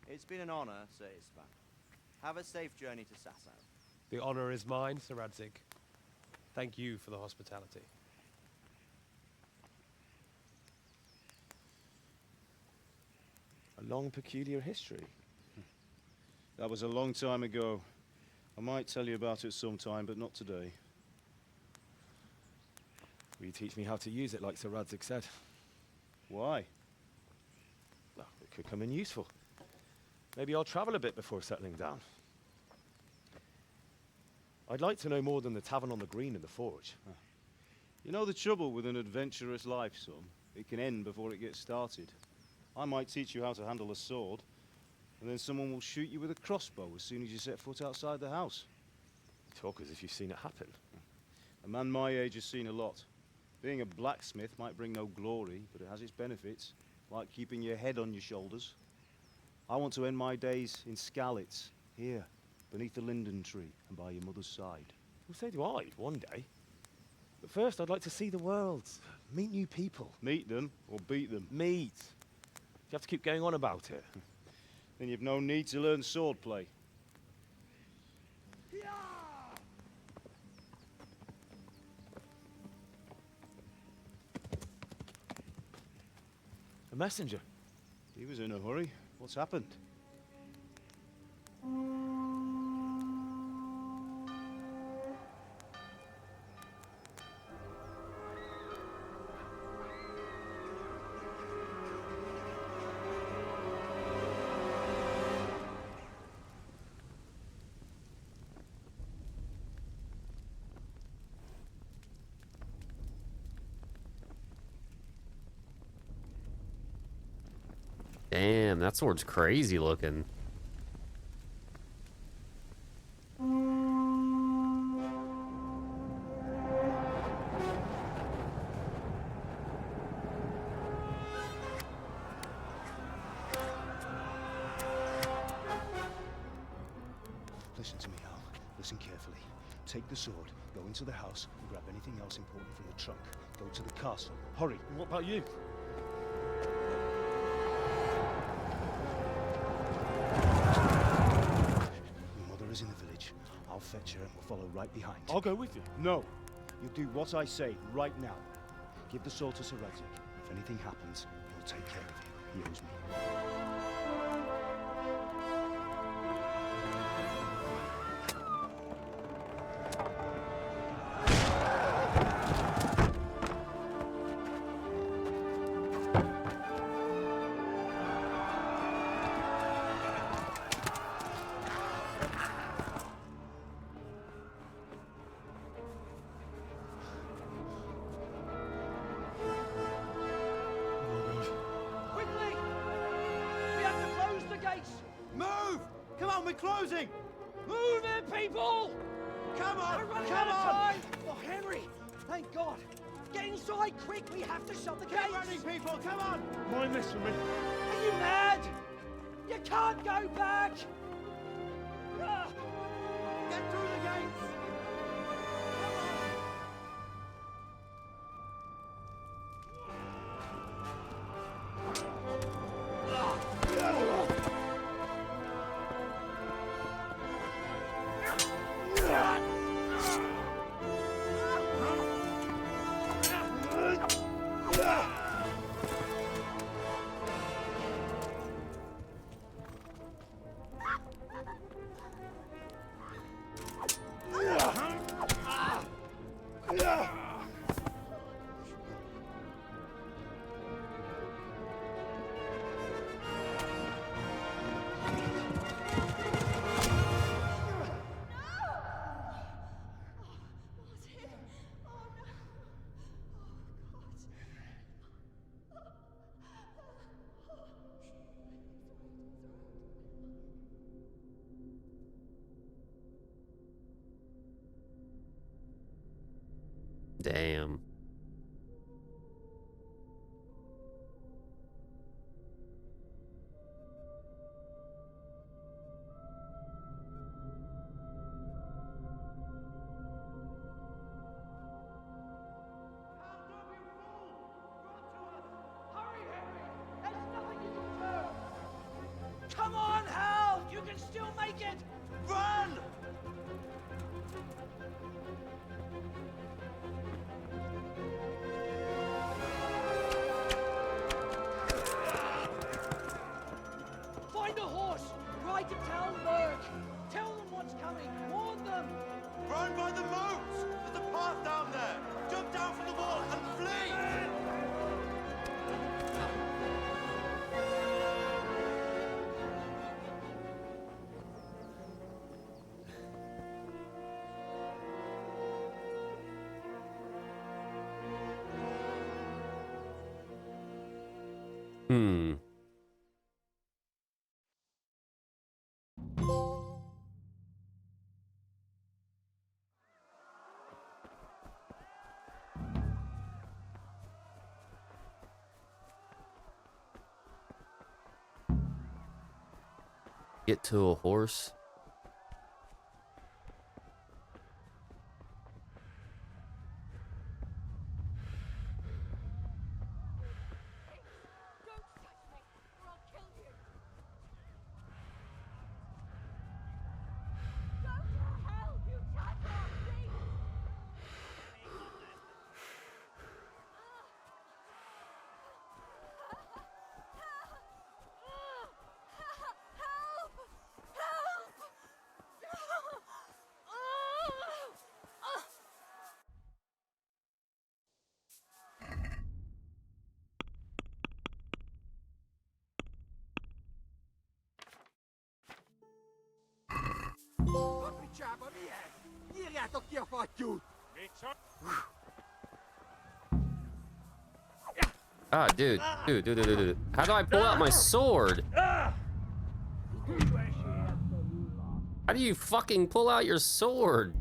It's been an honor, Sir Isvan. Have a safe journey to Sasau. The honor is mine, Sir Radzik. Thank you for the hospitality. A long, peculiar history. That was a long time ago. I might tell you about it sometime, but not today. Will you teach me how to use it like Sir Radzik said? Why? Well, it could come in useful. Maybe I'll travel a bit before settling down. I'd like to know more than the tavern on the green and the forge. You know the trouble with an adventurous life, son? It can end before it gets started. I might teach you how to handle a sword, and then someone will shoot you with a crossbow as soon as you set foot outside the house. You talk as if you've seen it happen. A man my age has seen a lot. Being a blacksmith might bring no glory, but it has its benefits, like keeping your head on your shoulders. I want to end my days in Skalitz, here, beneath the linden tree and by your mother's side. Well, so do I, one day. But first, I'd like to see the world, meet new people. Meet them or beat them? Meet. You have to keep going on about it. Then you've no need to learn swordplay. A messenger. He was in a hurry. What's happened? Damn, that sword's crazy looking. Listen to me, Al. Listen carefully. Take the sword, go into the house, and grab anything else important from the trunk. Go to the castle. Hurry. What about you? Your mother is in the village. I'll fetch her and we'll follow right behind. I'll go with you. No. You'll do what I say right now. Give the sword to Sir Radzik. If anything happens, he'll take care of you. He owes me. Move! Come on, we're closing! Move it, people! Come on! We're running Come out of on! time! Oh, Henry! Thank God! Get inside quick! We have to shut the gates! Keep running, people! Come on! Mind this for me. Are you mad? You can't go back! Get through the gates! Damn. Come on, Hal! You can still make it! Run! Find a horse! Ride to town, Merc! Tell them what's coming! Warn them! Run by the moats! There's a path down there! Jump down from the wall and flee! Hmm. Get to a horse. Picsába mi ez? Írjátok ki a fattyút! Ah, dude. How do I pull out my sword? How do you fucking pull out your sword?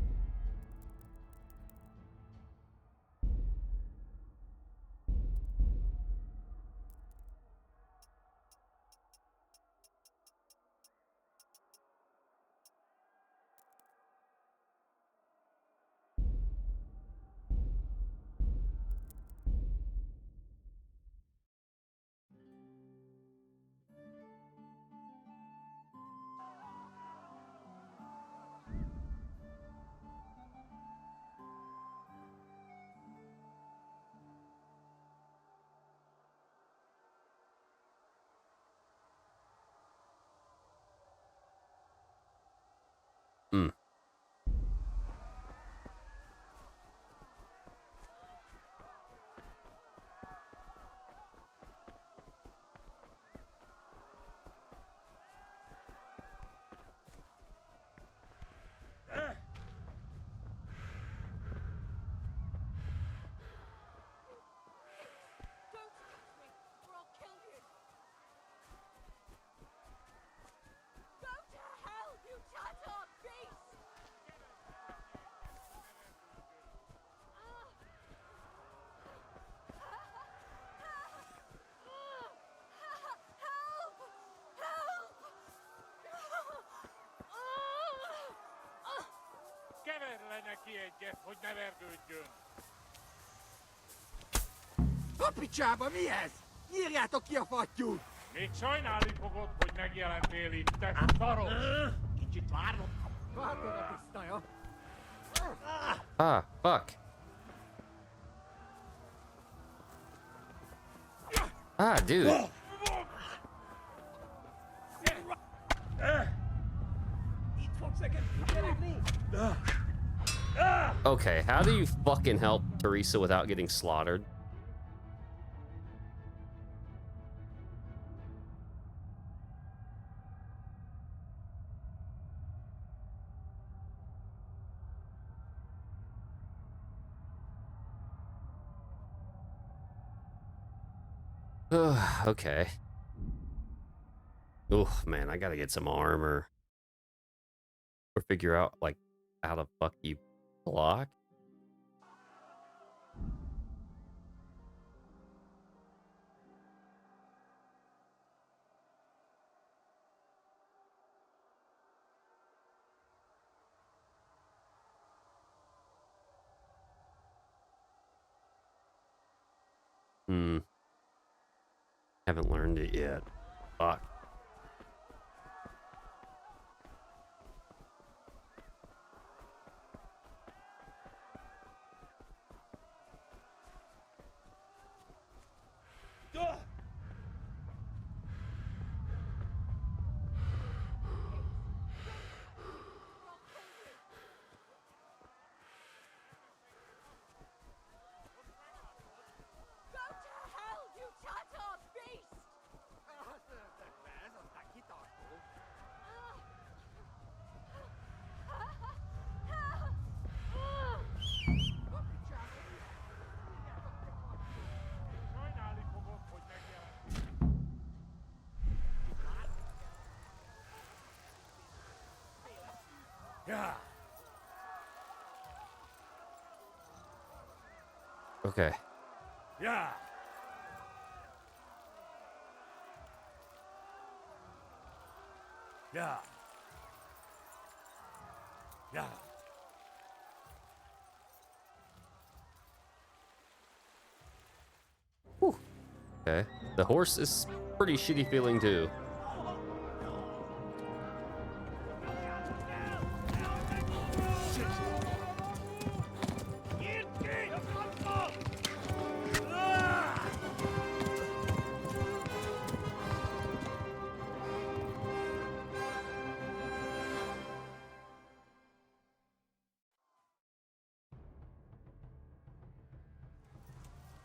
Hmm. Kever le neki egyet, hogy ne vergődjön! A picsába mi ez? Írjátok ki a fattyút! Még sajnálni fogod, hogy megjelentél itt, te szarok! Kicsit várnom. Várnom a tisztaja! Ah, fuck. Ah, dude. Itt fogsz neked kiderülni! Okay, how do you fucking help Teresa without getting slaughtered? Okay. Oh man, I gotta get some armor. Or figure out like how the fuck you block. Haven't learned it yet. Fuck. Yeah. Okay. Yeah. Yeah. Yeah. Okay. The horse is pretty shitty feeling too.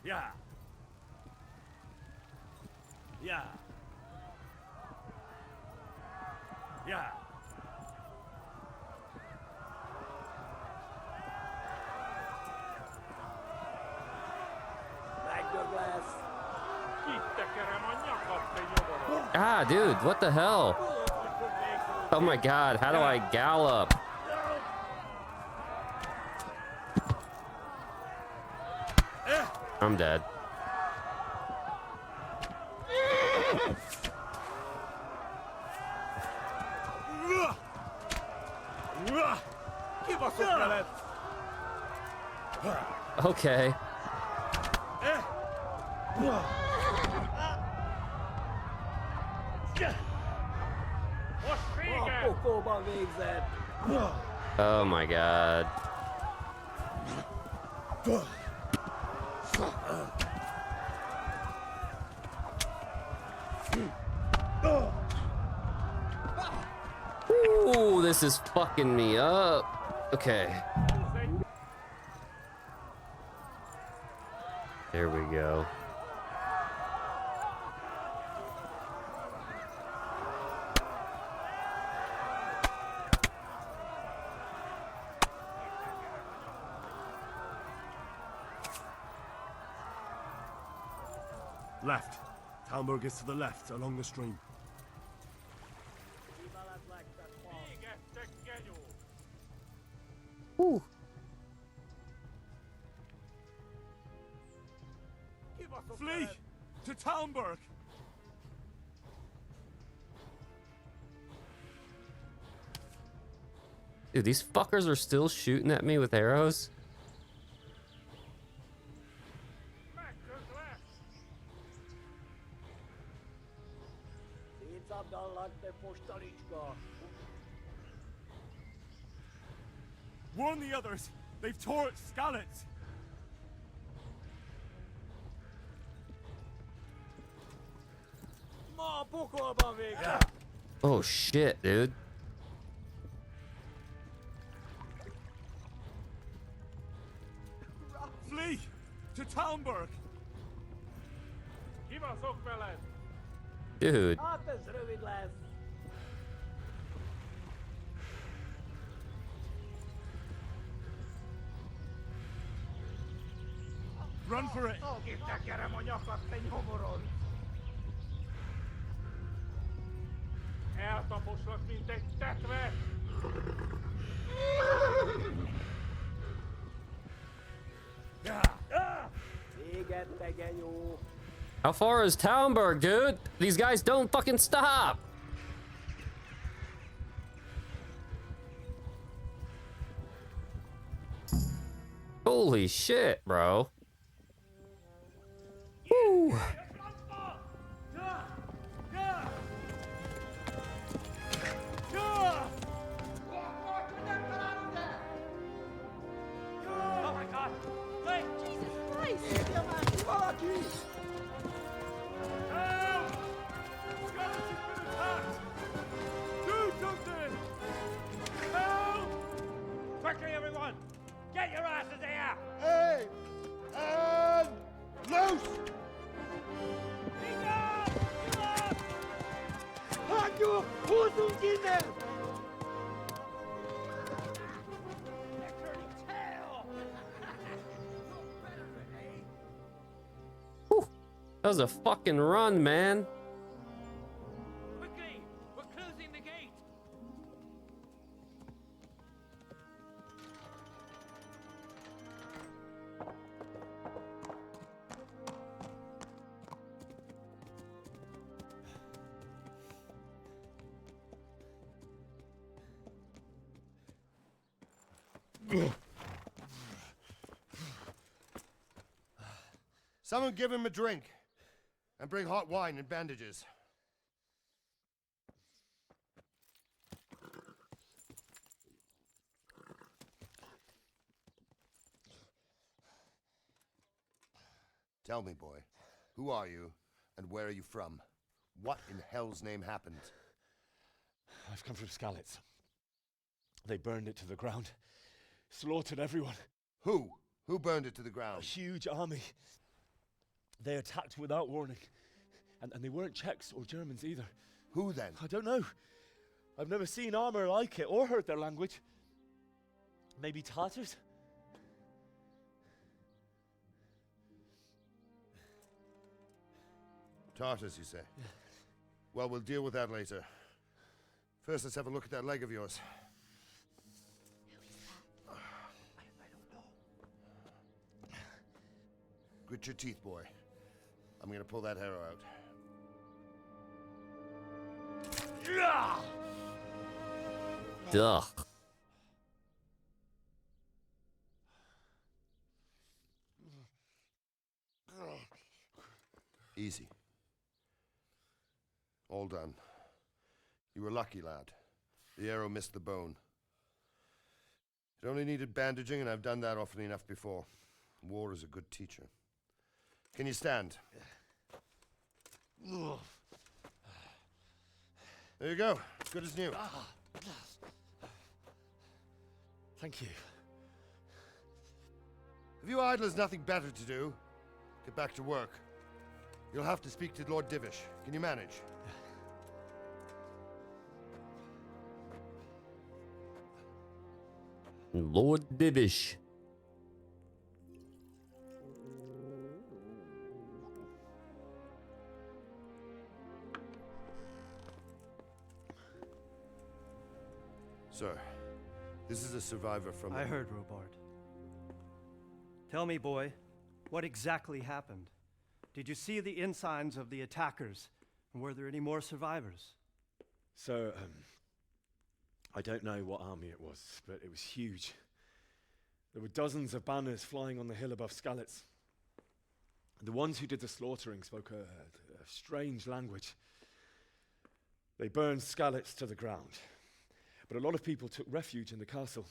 Yeah. Yeah. Yeah. Ah, dude, what the hell? Oh my god, how do I gallop? I'm dead. Okay. Oh my god. Ooh, this is fucking me up. Okay. There we go. Left. Talmberg is to the left, along the stream. Ooh. Flee to Talmberg. Dude, these fuckers are still shooting at me with arrows. Warn the others. They've tore at Skalitz. Oh shit, dude. Flee to Talmberg. Dude. Run for it. Eltaposlak, mint egy tetve! How far is Talmberg, dude? These guys don't fucking stop. Holy shit, bro. Help! Scarlet has been attacked! Do something! Help! Quickly, everyone! Get your asses here! Hey! Loose! Haku, who's in there? That was a fucking run, man. Quickly! We're closing the gate! Someone give him a drink. And bring hot wine and bandages. Tell me, boy, who are you and where are you from? What in hell's name happened? I've come from Skalitz. They burned it to the ground. Slaughtered everyone. Who? Who burned it to the ground? A huge army. They attacked without warning. And they weren't Czechs or Germans either. Who then? I don't know. I've never seen armor like it or heard their language. Maybe Tatars? Tartars, you say? Yeah. Well, we'll deal with that later. First, let's have a look at that leg of yours. I don't know. Grit your teeth, boy. I'm gonna pull that arrow out. Duh. Easy. All done. You were lucky, lad. The arrow missed the bone. It only needed bandaging, and I've done that often enough before. War is a good teacher. Can you stand? There you go. Good as new. Thank you. If you idlers nothing better to do, get back to work. You'll have to speak to Lord Divish. Can you manage? Lord Divish. Sir, this is a survivor from... I heard, Robard. Tell me, boy, what exactly happened? Did you see the ensigns of the attackers? And were there any more survivors? So, I don't know what army it was, but it was huge. There were dozens of banners flying on the hill above Skalitz. The ones who did the slaughtering spoke a strange language. They burned Skalitz to the ground. But a lot of people took refuge in the castle.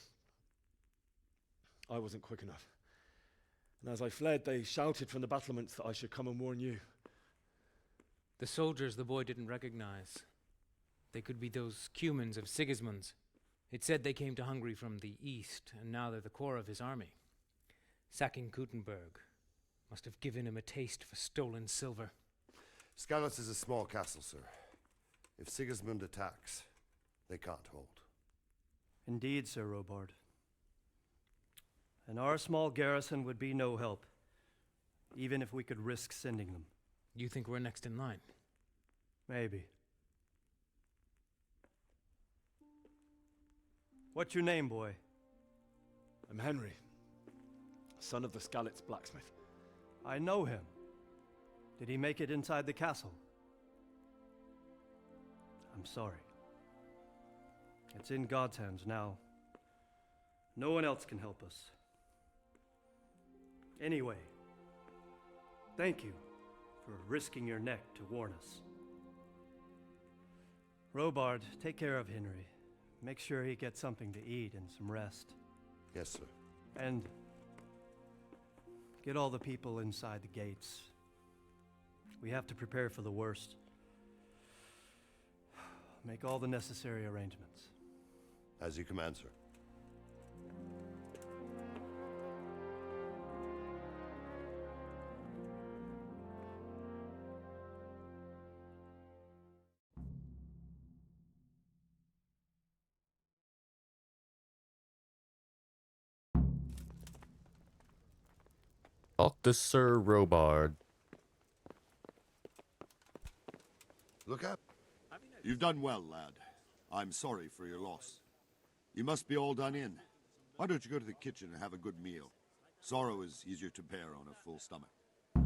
I wasn't quick enough. And as I fled, they shouted from the battlements that I should come and warn you. The soldiers the boy didn't recognize. They could be those Cumans of Sigismund's. It said they came to Hungary from the east, and now they're the core of his army. Sacking Gutenberg must have given him a taste for stolen silver. Skalitz is a small castle, sir. If Sigismund attacks, they can't hold. Indeed, Sir Robard. And our small garrison would be no help, even if we could risk sending them. You think we're next in line? Maybe. What's your name, boy? I'm Henry, son of the Skalitz blacksmith. I know him. Did he make it inside the castle? I'm sorry. It's in God's hands now. No one else can help us. Anyway, thank you for risking your neck to warn us. Robard, take care of Henry. Make sure he gets something to eat and some rest. Yes, sir. And get all the people inside the gates We have to prepare for the worst. Make all the necessary arrangements. As you command, sir. Talk to Sir Robard. Look up. You've done well, lad. I'm sorry for your loss. You must be all done in. Why don't you go to the kitchen and have a good meal? Sorrow is easier to bear on a full stomach. I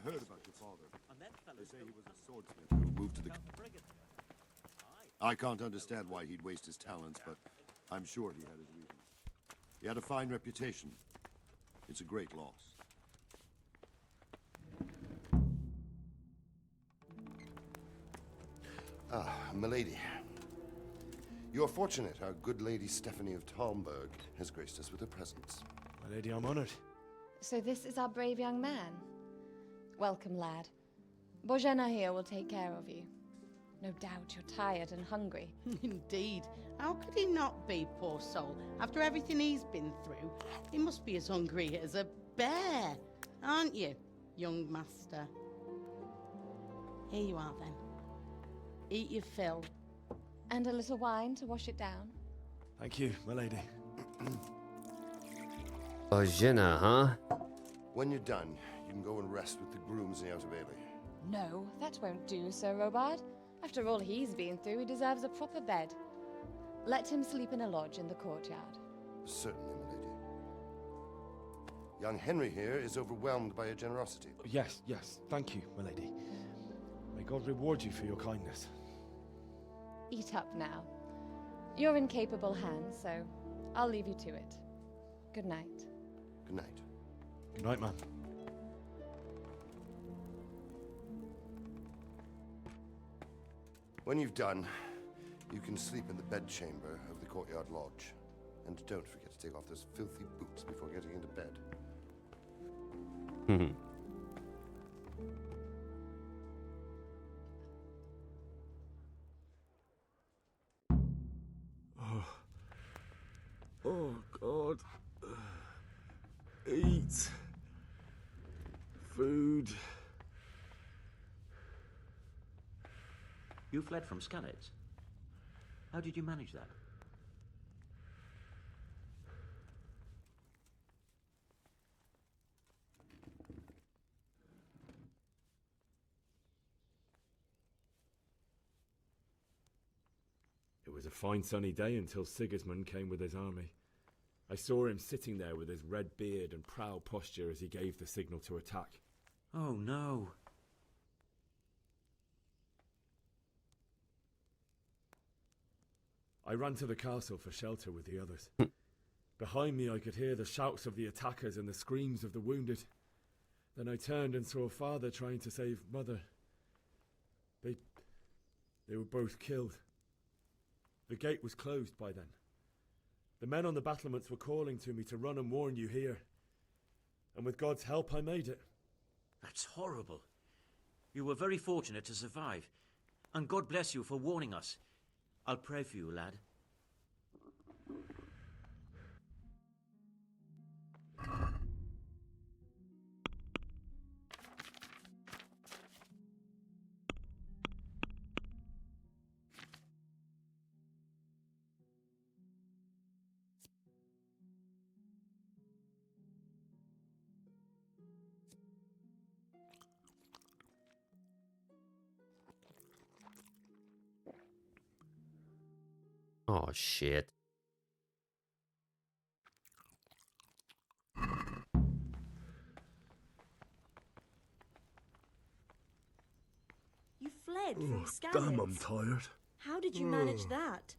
heard about your father. They say he was a swordsmith who moved to the... I can't understand why he'd waste his talents, but I'm sure he had his reasons. He had a fine reputation. It's a great loss. Ah, milady. You're fortunate our good lady Stephanie of Talmberg has graced us with her presence. My lady, I'm honored. So this is our brave young man. Welcome, lad. Bohemia here will take care of you. No doubt you're tired and hungry. Indeed. How could he not be, poor soul? After everything he's been through, he must be as hungry as a bear, aren't you, young master? Here you are, then. Eat your fill. And a little wine to wash it down. Thank you, my lady. Bohemia, huh? When you're done, you can go and rest with the grooms in the Outer Bailey. No, that won't do, Sir Robard. After all he's been through, he deserves a proper bed. Let him sleep in a lodge in the courtyard. Certainly, milady. Young Henry here is overwhelmed by your generosity. Yes, thank you, my lady. May God reward you for your kindness. Eat up now. You're in capable hands, so I'll leave you to it. Good night. Good night. Good night, ma'am. When you've done, you can sleep in the bedchamber of the courtyard lodge. And don't forget to take off those filthy boots before getting into bed. Oh, God. Eat. Food. You fled from Skalitz. How did you manage that? It was a fine sunny day until Sigismund came with his army. I saw him sitting there with his red beard and proud posture as he gave the signal to attack. Oh, no. I ran to the castle for shelter with the others. Behind me I could hear the shouts of the attackers and the screams of the wounded. Then I turned and saw father trying to save mother. They were both killed. The gate was closed by then. The men on the battlements were calling to me to run and warn you here. And with God's help I made it. That's horrible. You were very fortunate to survive. And God bless you for warning us. I'll pray for you, lad. Oh, shit. You fled from Skalitz. Damn, I'm tired. How did you manage that?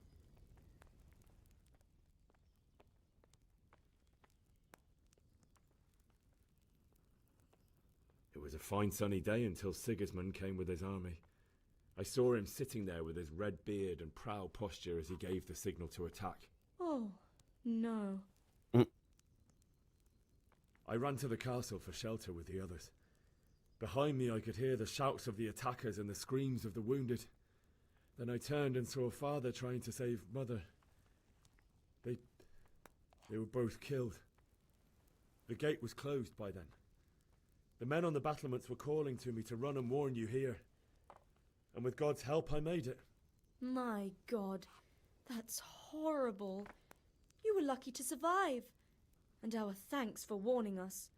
It was a fine sunny day until Sigismund came with his army. I saw him sitting there with his red beard and proud posture as he gave the signal to attack. Oh, no. I ran to the castle for shelter with the others. Behind me I could hear the shouts of the attackers and the screams of the wounded. Then I turned and saw Father trying to save Mother. They were both killed. The gate was closed by then. The men on the battlements were calling to me to run and warn you here. And with God's help I made it. My God, that's horrible. You were lucky to survive. And our thanks for warning us.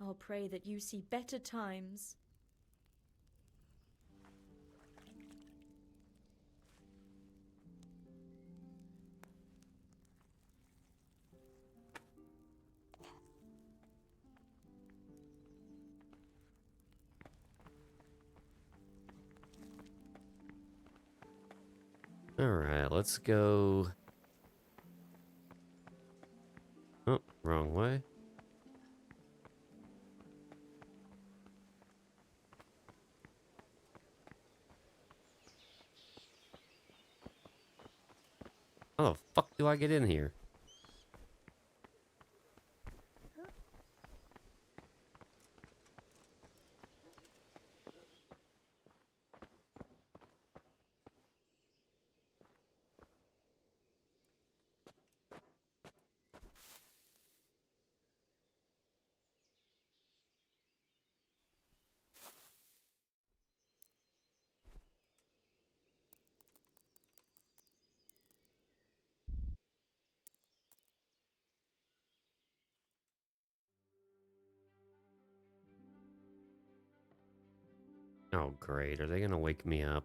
I'll pray that you see better times. Alright, let's go. Oh, wrong way. How the fuck do I get in here? Oh, great. Are they gonna wake me up?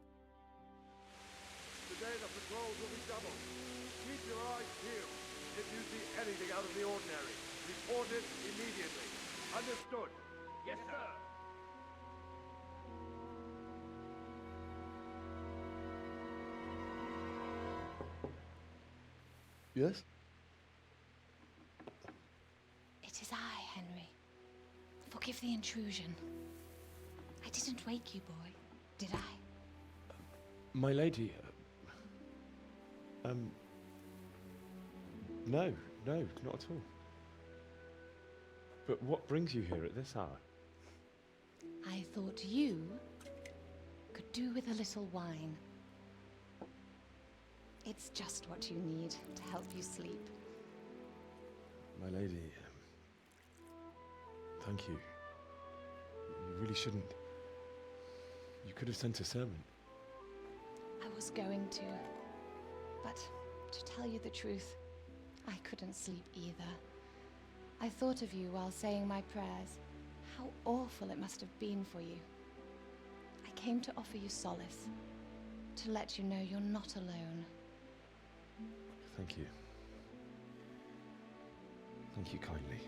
Today the patrols will be doubled. Keep your eyes peeled. If you see anything out of the ordinary, report it immediately. Understood? Yes, sir. Yes? It is I, Henry. Forgive the intrusion. I didn't wake you, boy, did I? My lady, no, not at all. But what brings you here at this hour? I thought you could do with a little wine. It's just what you need to help you sleep. My lady, thank you. You really shouldn't. You could have sent a servant. I was going to, but to tell you the truth, I couldn't sleep either. I thought of you while saying my prayers. How awful it must have been for you. I came to offer you solace, to let you know you're not alone. Thank you. Thank you kindly.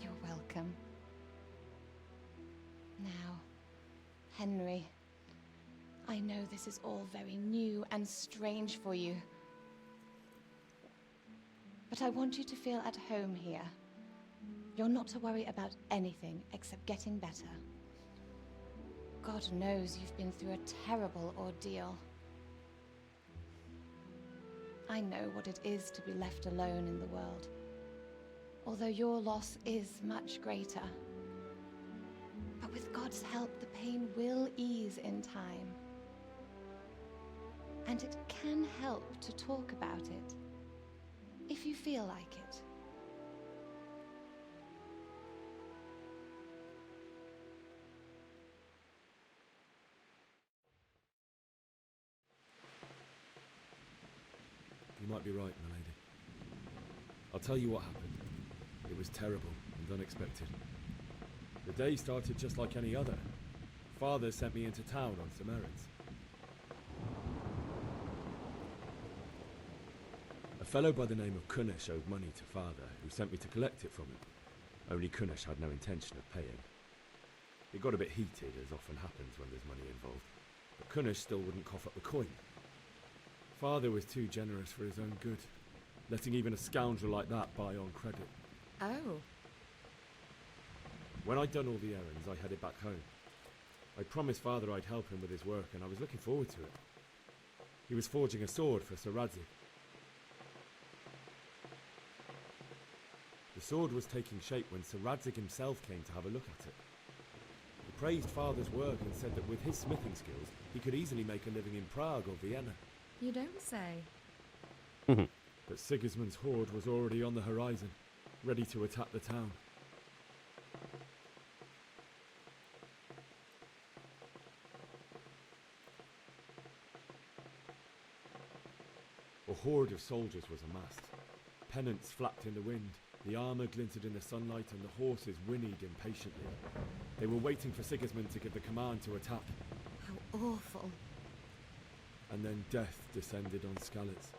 You're welcome. Now, Henry, I know this is all very new and strange for you. But I want you to feel at home here. You're not to worry about anything except getting better. God knows you've been through a terrible ordeal. I know what it is to be left alone in the world, although your loss is much greater. But with God's help, the pain will ease in time. And it can help to talk about it, if you feel like it. You might be right, my lady. I'll tell you what happened. It was terrible and unexpected. The day started just like any other. Father sent me into town on some errands. A fellow by the name of Kunnish owed money to Father, who sent me to collect it from him. Only Kunnish had no intention of paying. It got a bit heated, as often happens when there's money involved, but Kunnish still wouldn't cough up the coin. Father was too generous for his own good, letting even a scoundrel like that buy on credit. Oh. When I'd done all the errands, I headed back home. I promised Father I'd help him with his work, and I was looking forward to it. He was forging a sword for Sir Radzik. The The sword was taking shape when Sir Radzig himself came to have a look at it. He praised Father's work and said that with his smithing skills, he could easily make a living in Prague or Vienna. You don't say. But Sigismund's horde was already on the horizon, ready to attack the town. A horde of soldiers was amassed. Pennants flapped in the wind, the armour glinted in the sunlight, and the horses whinnied impatiently. They were waiting for Sigismund to give the command to attack. How awful. And then death descended on Skalitz.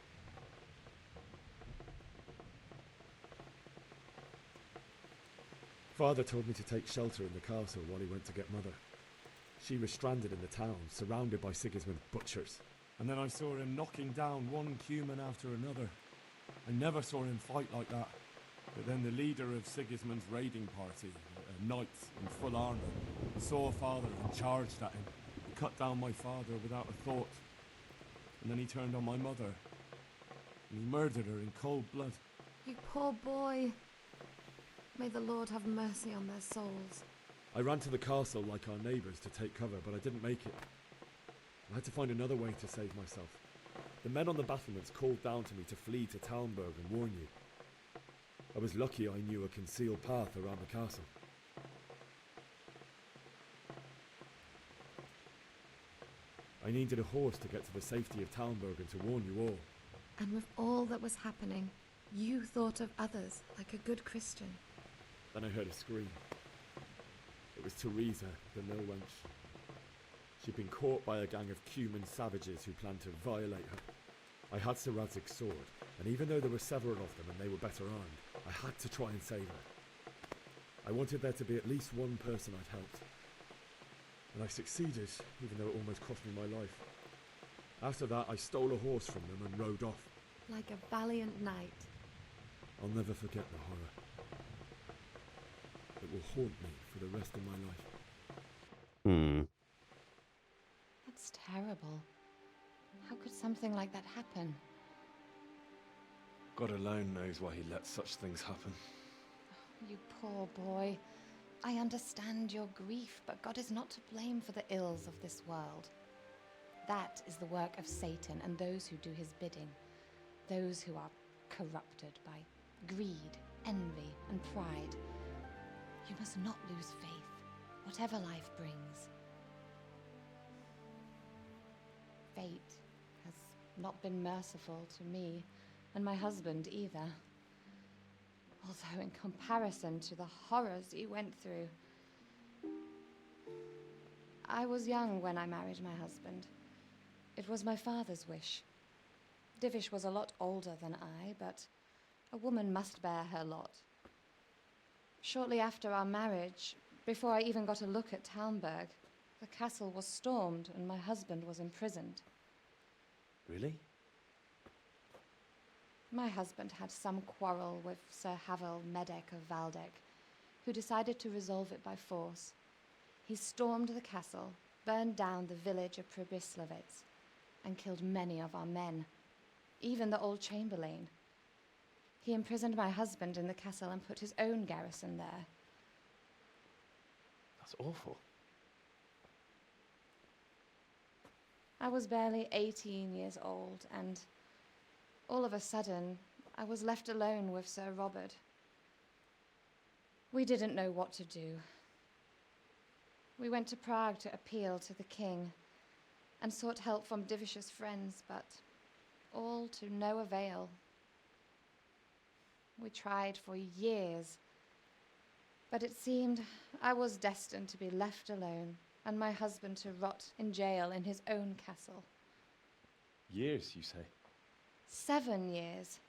Father told me to take shelter in the castle while he went to get Mother. She was stranded in the town, surrounded by Sigismund's butchers. And then I saw him knocking down one Cuman after another. I never saw him fight like that. But then the leader of Sigismund's raiding party, a knight in full armour, saw Father and charged at him. He cut down my father without a thought. And then he turned on my mother. And he murdered her in cold blood. You poor boy. May the Lord have mercy on their souls. I ran to the castle like our neighbours to take cover, but I didn't make it. I had to find another way to save myself. The men on the battlements called down to me to flee to Talmberg and warn you. I was lucky I knew a concealed path around the castle. I needed a horse to get to the safety of Talmberg and to warn you all. And with all that was happening, you thought of others like a good Christian. Then I heard a scream. It was Teresa, the mill wench. She'd been caught by a gang of Cuman savages who planned to violate her. I had Sir Radzig's sword, and even though there were several of them and they were better armed, I had to try and save her. I wanted there to be at least one person I'd helped. And I succeeded, even though it almost cost me my life. After that, I stole a horse from them and rode off. Like a valiant knight. I'll never forget the horror. It will haunt me for the rest of my life. That's terrible. How could something like that happen? God alone knows why he lets such things happen. You poor boy. I understand your grief, but God is not to blame for the ills of this world. That is the work of Satan and those who do his bidding. Those who are corrupted by greed, envy, and pride. You must not lose faith, whatever life brings. Fate has not been merciful to me, and my husband either. Although in comparison to the horrors he went through. I was young when I married my husband. It was my father's wish. Divish was a lot older than I, but a woman must bear her lot. Shortly after our marriage, before I even got a look at Talmberg, the castle was stormed and my husband was imprisoned. Really? My husband had some quarrel with Sir Havel Medek of Valdek, who decided to resolve it by force. He stormed the castle, burned down the village of Pribyslavitz, and killed many of our men, even the old chamberlain. He imprisoned my husband in the castle and put his own garrison there. That's awful. I was barely 18 years old, and all of a sudden, I was left alone with Sir Robert. We didn't know what to do. We went to Prague to appeal to the king and sought help from Divish's friends, but all to no avail. We tried for years, but it seemed I was destined to be left alone and my husband to rot in jail in his own castle. Years, you say? 7 years.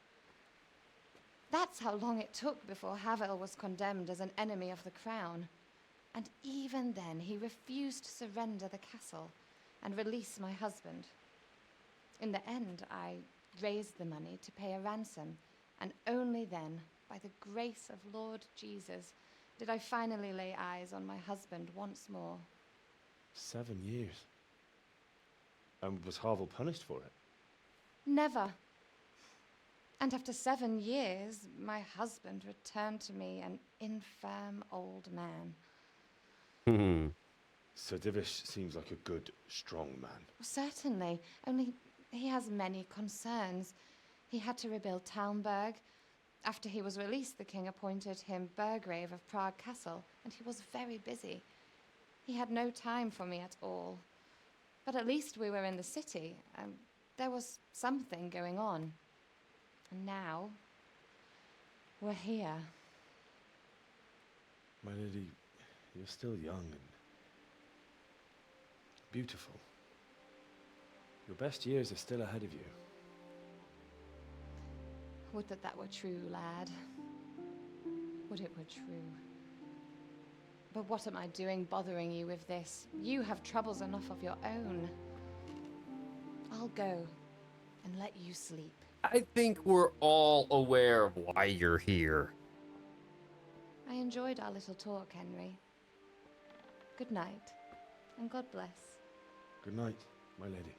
That's how long it took before Havel was condemned as an enemy of the crown. And even then, he refused to surrender the castle and release my husband. In the end, I raised the money to pay a ransom, and only then, by the grace of Lord Jesus, did I finally lay eyes on my husband once more. 7 years. And was Havel punished for it? Never. And after 7 years, my husband returned to me an infirm old man. Sir Divish seems like a good, strong man. Certainly, only he has many concerns. He had to rebuild Talmberg. After he was released, the king appointed him Burgrave of Prague Castle, and he was very busy. He had no time for me at all. But at least we were in the city, and there was something going on. And now, we're here. My lady, you're still young and beautiful. Your best years are still ahead of you. Would that that were true, lad. Would it were true. But what am I doing bothering you with this? You have troubles enough of your own. I'll go and let you sleep. I think we're all aware of why you're here. I enjoyed our little talk, Henry. Good night, and God bless. Good night, my lady.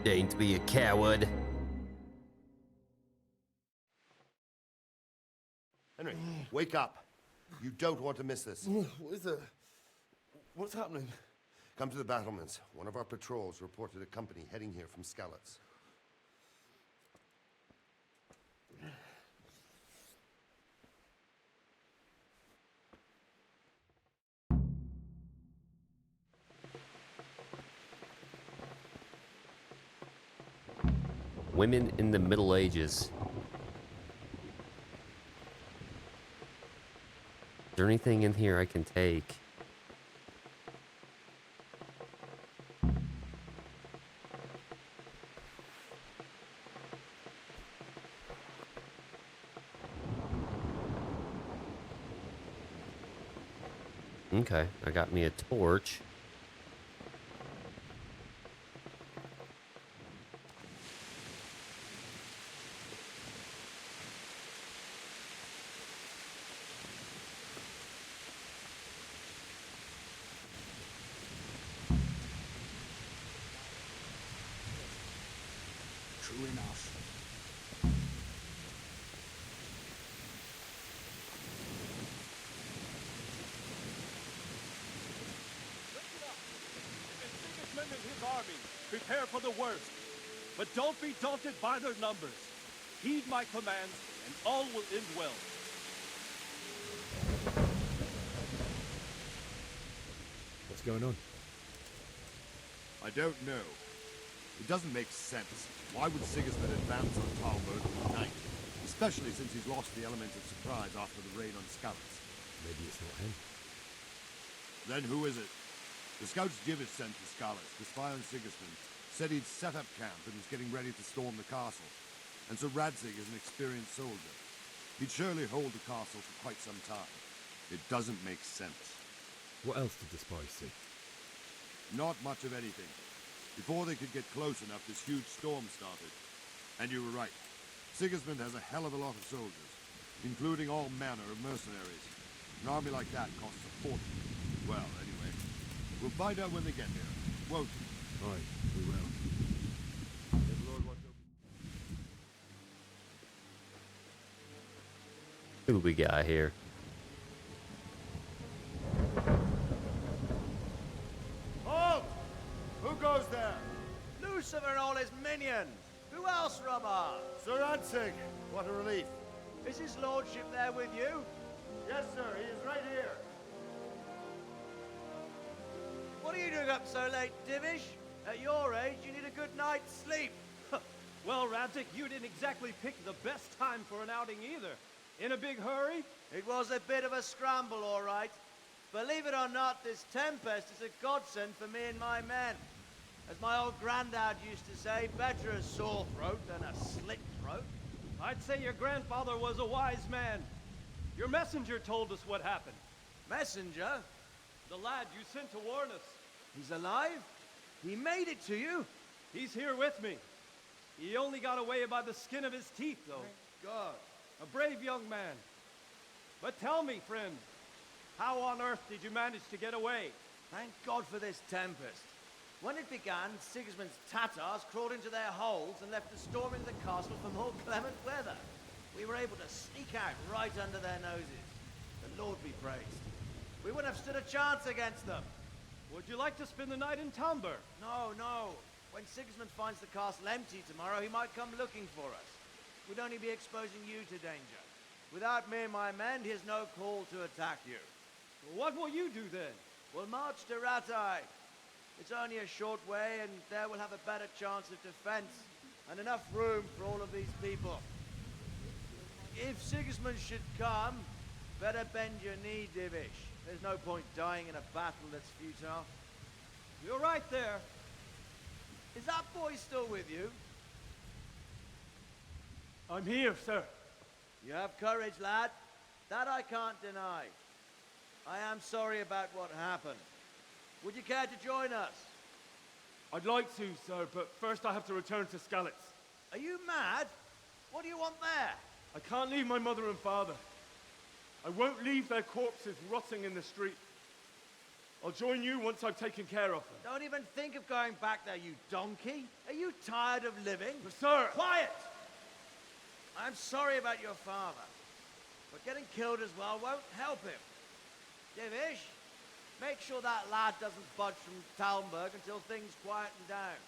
Don't be a coward. Henry, wake up. You don't want to miss this. What is it? What's happening? Come to the battlements. One of our patrols reported a company heading here from Skalitz. Women in the Middle Ages. Is there anything in here I can take? Okay, I got me a torch. True enough. Sigismund and his army prepare for the worst, but don't be daunted by their numbers. Heed my commands, and all will end well. What's going on? I don't know. It doesn't make sense. Why would Sigismund advance on Talmberg tonight? Especially since he's lost the element of surprise after the raid on Skalitz. Maybe it's not him. Then who is it? The scouts Jivish sent to Skalitz to spy on Sigismund said he'd set up camp and was getting ready to storm the castle. And so Radzig is an experienced soldier. He'd surely hold the castle for quite some time. It doesn't make sense. What else did the spies see? Not much of anything. Before they could get close enough, this huge storm started. And you were right. Sigismund has a hell of a lot of soldiers, including all manner of mercenaries. An army like that costs a fortune. Well, anyway, we'll find out when they get here, won't we? Aye, we will. May the Lord watch over. Who we got here? Halt! Who goes there? Lucifer and all his minions. Who else, Robber? Sir Ansig, what a relief. Is his lordship there with you? Yes, sir. He is right here. What are you doing up so late, Divish? At your age, you need a good night's sleep. Well, Radzik, you didn't exactly pick the best time for an outing either. In a big hurry? It was a bit of a scramble, all right. Believe it or not, this tempest is a godsend for me and my men. As my old granddad used to say, better a sore throat than a slit throat. I'd say your grandfather was a wise man. Your messenger told us what happened. Messenger? The lad you sent to warn us. He's alive? He made it to you? He's here with me. He only got away by the skin of his teeth, though. Thank God. A brave young man. But tell me, friend, how on earth did you manage to get away? Thank God for this tempest. When it began, Sigismund's Tatars crawled into their holes and left a storm in the castle for more clement weather. We were able to sneak out right under their noses. The Lord be praised. We wouldn't have stood a chance against them. Would you like to spend the night in Tamber? No, no. When Sigismund finds the castle empty tomorrow, he might come looking for us. We'd only be exposing you to danger. Without me and my men, he has no call to attack you. What will you do then? We'll march to Ratai. It's only a short way, and there we'll have a better chance of defense and enough room for all of these people. If Sigismund should come, better bend your knee, Divish. There's no point dying in a battle that's futile. You're right there. Is that boy still with you? I'm here, sir. You have courage, lad. That I can't deny. I am sorry about what happened. Would you care to join us? I'd like to, sir, but first I have to return to Skalitz. Are you mad? What do you want there? I can't leave my mother and father. I won't leave their corpses rotting in the street. I'll join you once I've taken care of them. Don't even think of going back there, you donkey. Are you tired of living? But sir! Quiet! I'm sorry about your father, but getting killed as well won't help him. Divish, make sure that lad doesn't budge from Talmberg until things quieten down.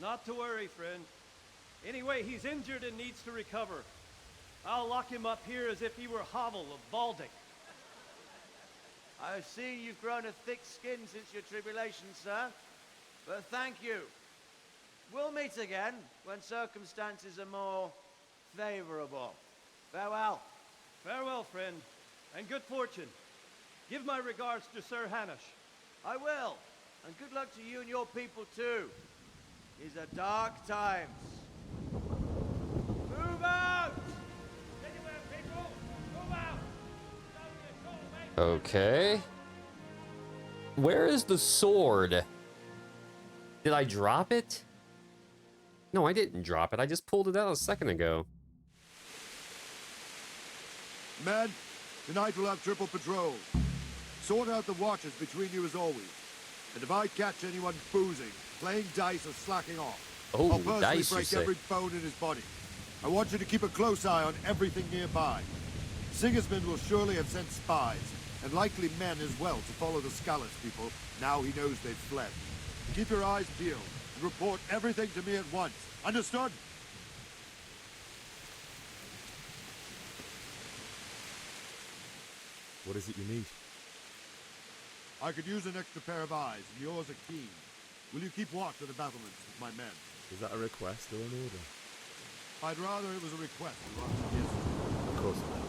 Not to worry, friend. Anyway, he's injured and needs to recover. I'll lock him up here as if he were Havel of Baldic. I've seen you've grown a thick skin since your tribulation, sir. But thank you. We'll meet again when circumstances are more favorable. Farewell. Farewell, friend, and good fortune. Give my regards to Sir Hanush. I will. And good luck to you and your people, too. These are dark times. Move out! Anywhere, people! Move out! Okay. Where is the sword? Did I drop it? No, I didn't drop it. I just pulled it out a second ago. Men, tonight we'll have triple patrols. Sort out the watches between you as always. And if I catch anyone boozing, playing dice, or slacking off, Oh, I'll personally dice, you break say. every bone in his body. I want you to keep a close eye on everything nearby. Sigismund will surely have sent spies, and likely men as well, to follow the Skalitz people, now he knows they've fled. Keep your eyes peeled, and report everything to me at once. Understood? What is it you need? I could use an extra pair of eyes, and yours are keen. Will you keep watch at the battlements with my men? Is that a request or an order? I'd rather it was a request rather than yes. Of course not.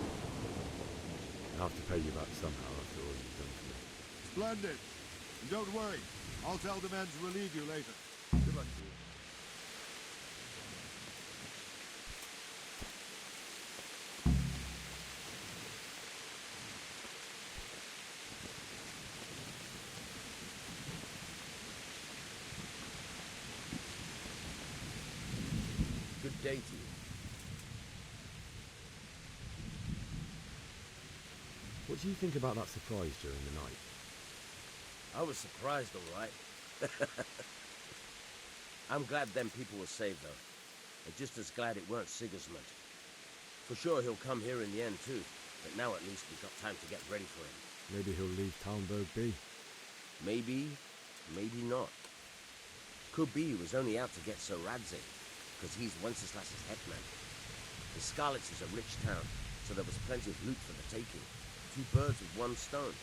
I'll have to pay you back somehow after all you've done for me. Splendid. And don't worry, I'll tell the men to relieve you later. Good luck to you. Good day to you. What do you think about that surprise during the night? I was surprised, all right. I'm glad them people were saved, though. I'm just as glad it weren't Sigismund. For sure he'll come here in the end, too. But now at least we've got time to get ready for him. Maybe he'll leave Talmberg be. Maybe, maybe not. Could be he was only out to get Sir Radzik, because he's Wenceslas's headman. The Scarlets is a rich town, so there was plenty of loot for the taking. 2 birds with 1 stone.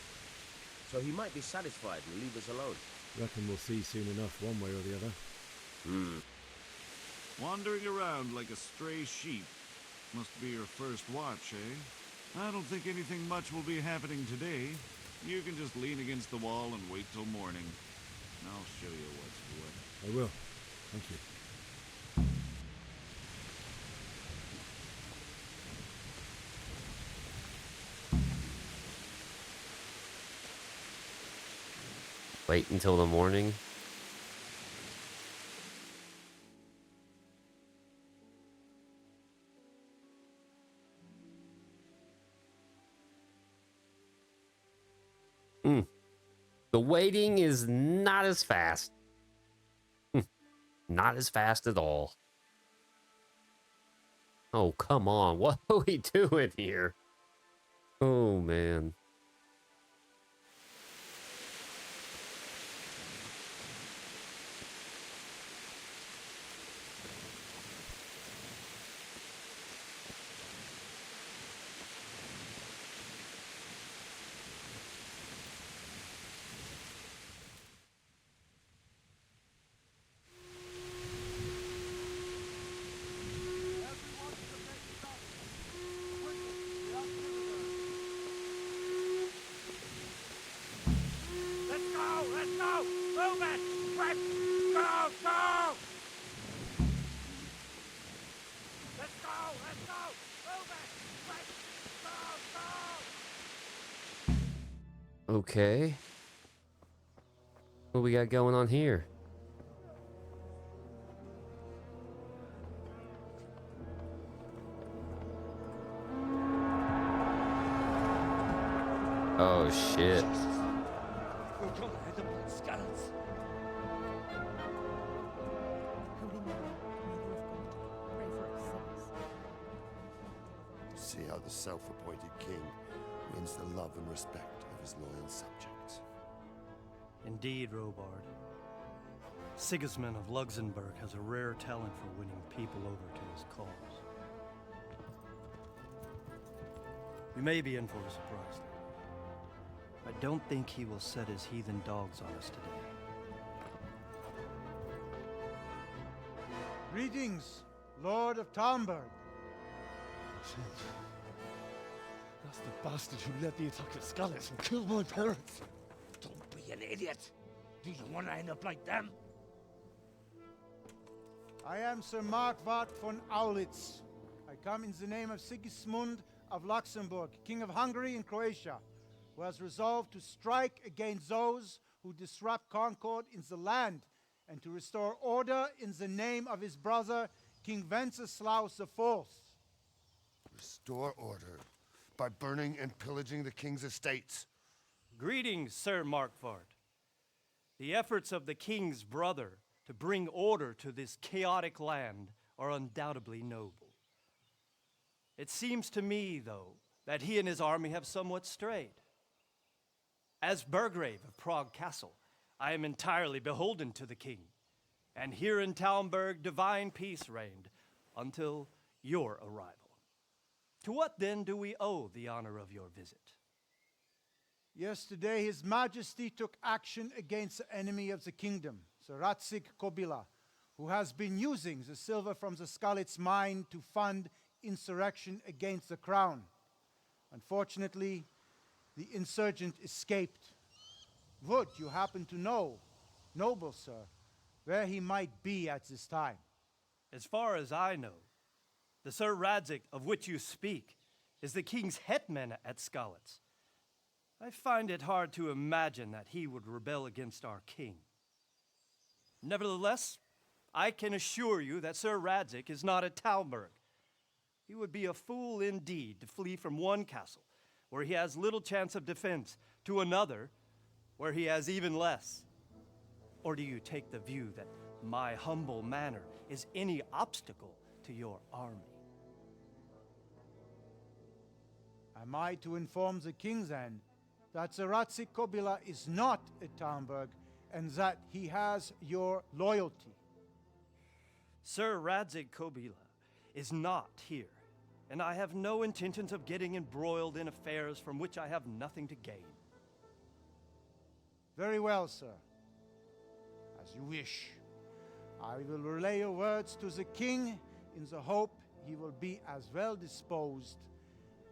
So he might be satisfied and leave us alone. Reckon we'll see soon enough, one way or the other. Wandering around like a stray sheep. Must be your first watch, eh? I don't think anything much will be happening today. You can just lean against the wall and wait till morning. I'll show you what's what. I will. Thank you. Wait until the morning. The waiting is not as fast. Not as fast at all. Oh, come on. What are we doing here? Oh, man. Okay. What we got going on here? Oh shit. See how the self-appointed king wins the love and respect of his loyal subjects. Indeed, Robard. Sigismund of Luxembourg has a rare talent for winning people over to his cause. We may be in for a surprise, though. I don't think he will set his heathen dogs on us today. Greetings, Lord of Talmberg. That's the bastard who led the attack at Scarlets and killed my parents. Don't be an idiot. Do you want to end up like them? I am Sir Markwart von Aulitz. I come in the name of Sigismund of Luxembourg, King of Hungary and Croatia, who has resolved to strike against those who disrupt concord in the land and to restore order in the name of his brother, King Wenceslaus IV. Restore order by burning and pillaging the king's estates. Greetings, Sir Markwart. The efforts of the king's brother to bring order to this chaotic land are undoubtedly noble. It seems to me, though, that he and his army have somewhat strayed. As Burgrave of Prague Castle, I am entirely beholden to the king, and here in Talmberg divine peace reigned until your arrival. To what then do we owe the honor of your visit? Yesterday, His Majesty took action against the enemy of the kingdom, Sir Radzik Kobila, who has been using the silver from the Scarlet's mine to fund insurrection against the crown. Unfortunately, the insurgent escaped. Would you happen to know, noble sir, where he might be at this time? As far as I know, the Sir Radzik of which you speak is the king's hetman at Scarlets. I find it hard to imagine that he would rebel against our king. Nevertheless, I can assure you that Sir Radzik is not at Talmberg. He would be a fool indeed to flee from one castle, where he has little chance of defense, to another, where he has even less. Or do you take the view that my humble manner is any obstacle to your army? Am I to inform the king then that Sir Radzik Kobila is not at Talmberg and that he has your loyalty. Sir Radzig Kobyla is not here, and I have no intentions of getting embroiled in affairs from which I have nothing to gain. Very well, sir. As you wish. I will relay your words to the king in the hope he will be as well disposed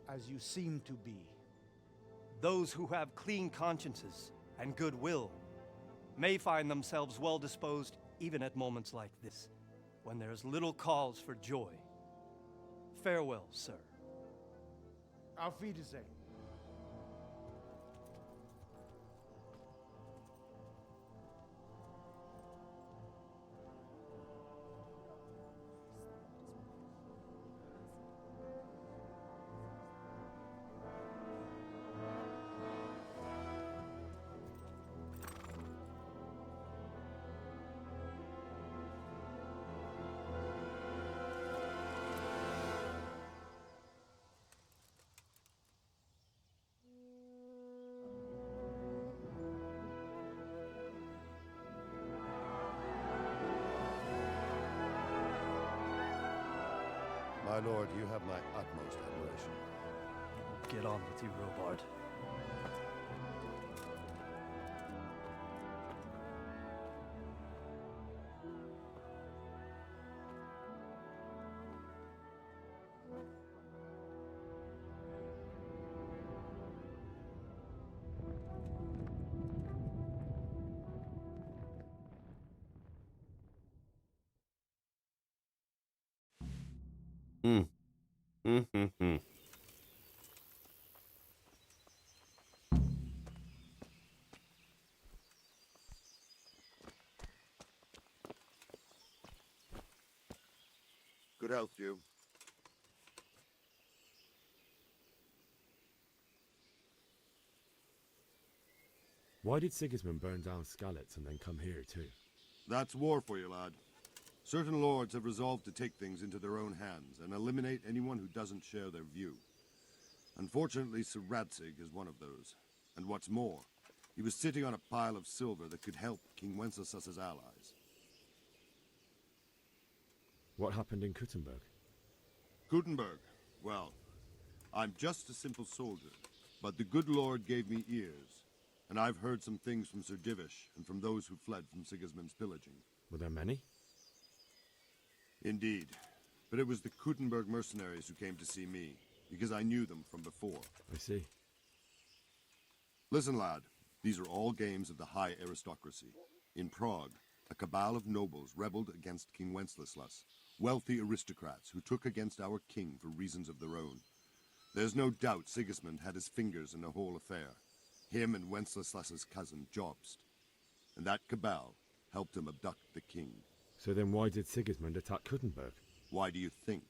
as you seem to be. Those who have clean consciences and goodwill may find themselves well disposed even at moments like this, when there is little cause for joy. Farewell, sir. Auf Wiedersehen. My lord, you have my utmost admiration. Get on with you, Robard. Good health to you. Why did Sigismund burn down Skalitz and then come here too? That's war for you, lad. Certain lords have resolved to take things into their own hands and eliminate anyone who doesn't share their view. Unfortunately, Sir Radzig is one of those. And what's more, he was sitting on a pile of silver that could help King Wenceslas's allies. What happened in Kuttenberg? Kuttenberg? Well, I'm just a simple soldier, but the good Lord gave me ears, and I've heard some things from Sir Divish and from those who fled from Sigismund's pillaging. Were there many? Indeed, but it was the Kuttenberg mercenaries who came to see me, because I knew them from before. I see. Listen, lad, these are all games of the high aristocracy. In Prague, a cabal of nobles rebelled against King Wenceslas, wealthy aristocrats who took against our king for reasons of their own. There's no doubt Sigismund had his fingers in the whole affair. Him and Wenceslas's cousin, Jobst. And that cabal helped him abduct the king. So then why did Sigismund attack Kuttenberg? Why do you think?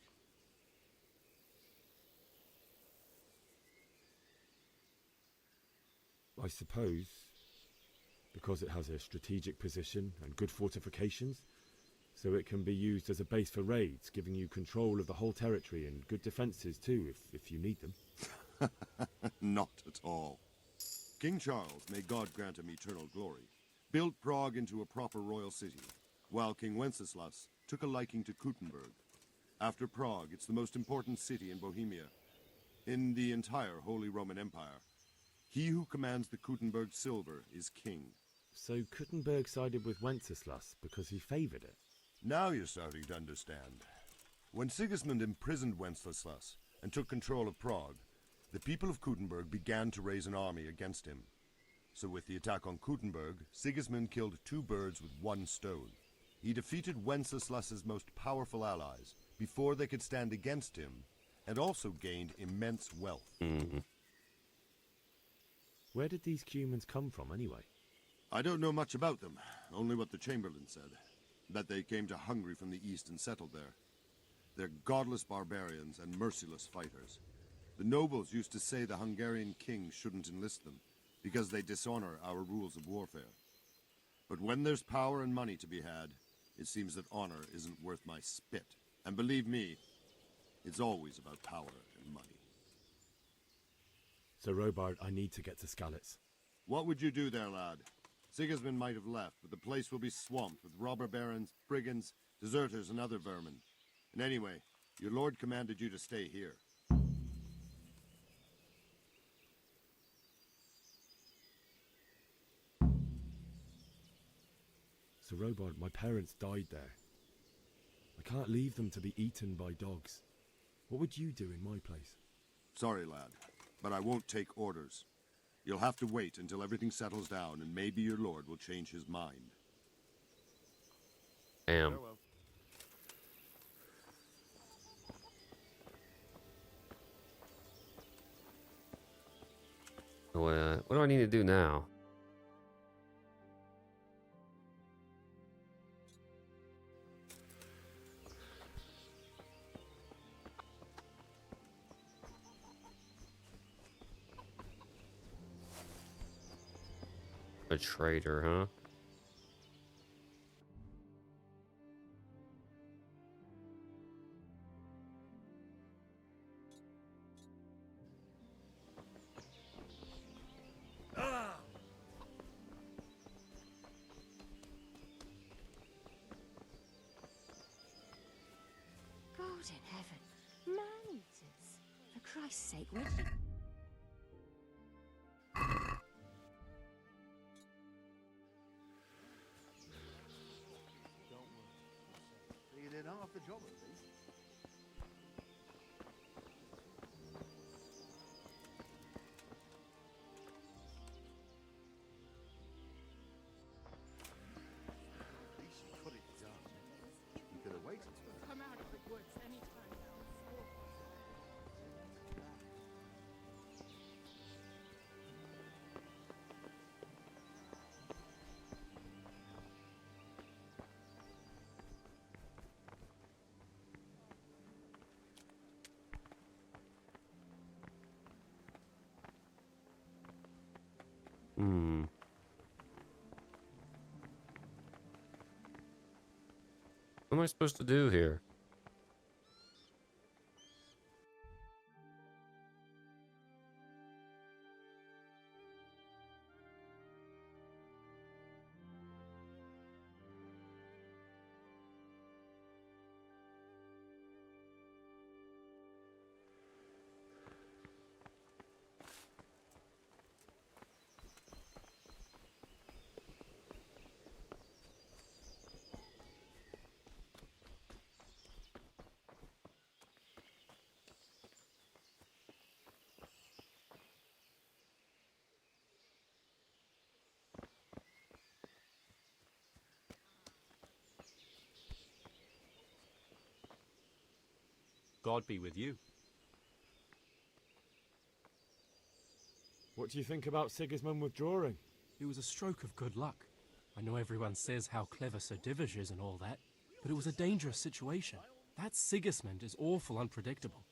I suppose because it has a strategic position and good fortifications, so it can be used as a base for raids, giving you control of the whole territory and good defences too, if you need them. Not at all. King Charles, may God grant him eternal glory, built Prague into a proper royal city, while King Wenceslas took a liking to Kuttenberg. After Prague, it's the most important city in Bohemia, in the entire Holy Roman Empire. He who commands the Kuttenberg silver is king. So Kuttenberg sided with Wenceslas because he favoured it? Now you're starting to understand. When Sigismund imprisoned Wenceslas and took control of Prague, the people of Kuttenberg began to raise an army against him. So with the attack on Kuttenberg, Sigismund killed two birds with one stone. He defeated Wenceslas's most powerful allies before they could stand against him, and also gained immense wealth. Where did these humans come from anyway? I don't know much about them, only what the Chamberlain said. That they came to Hungary from the east and settled there. They're godless barbarians and merciless fighters. The nobles used to say the Hungarian king shouldn't enlist them, because they dishonor our rules of warfare. But when there's power and money to be had, it seems that honor isn't worth my spit. And believe me, it's always about power and money. So Robard, I need to get to Skalitz. What would you do there, lad? Sigismund might have left, but the place will be swamped with robber barons, brigands, deserters, and other vermin. And anyway, your lord commanded you to stay here. Sir Robard, my parents died there. I can't leave them to be eaten by dogs. What would you do in my place? Sorry, lad, but I won't take orders. You'll have to wait until everything settles down, and maybe your lord will change his mind. Damn. Farewell. What do I need to do now? A traitor, huh? God in heaven, man-eaters! For Christ's sake, where did you... So you did half the job, at least. At least you could have done. You could have waited for it. Come out of the woods anytime now. What am I supposed to do here? God be with you. What do you think about Sigismund withdrawing? It was a stroke of good luck. I know everyone says how clever Sir Divish is and all that, but it was a dangerous situation. That Sigismund is awful unpredictable.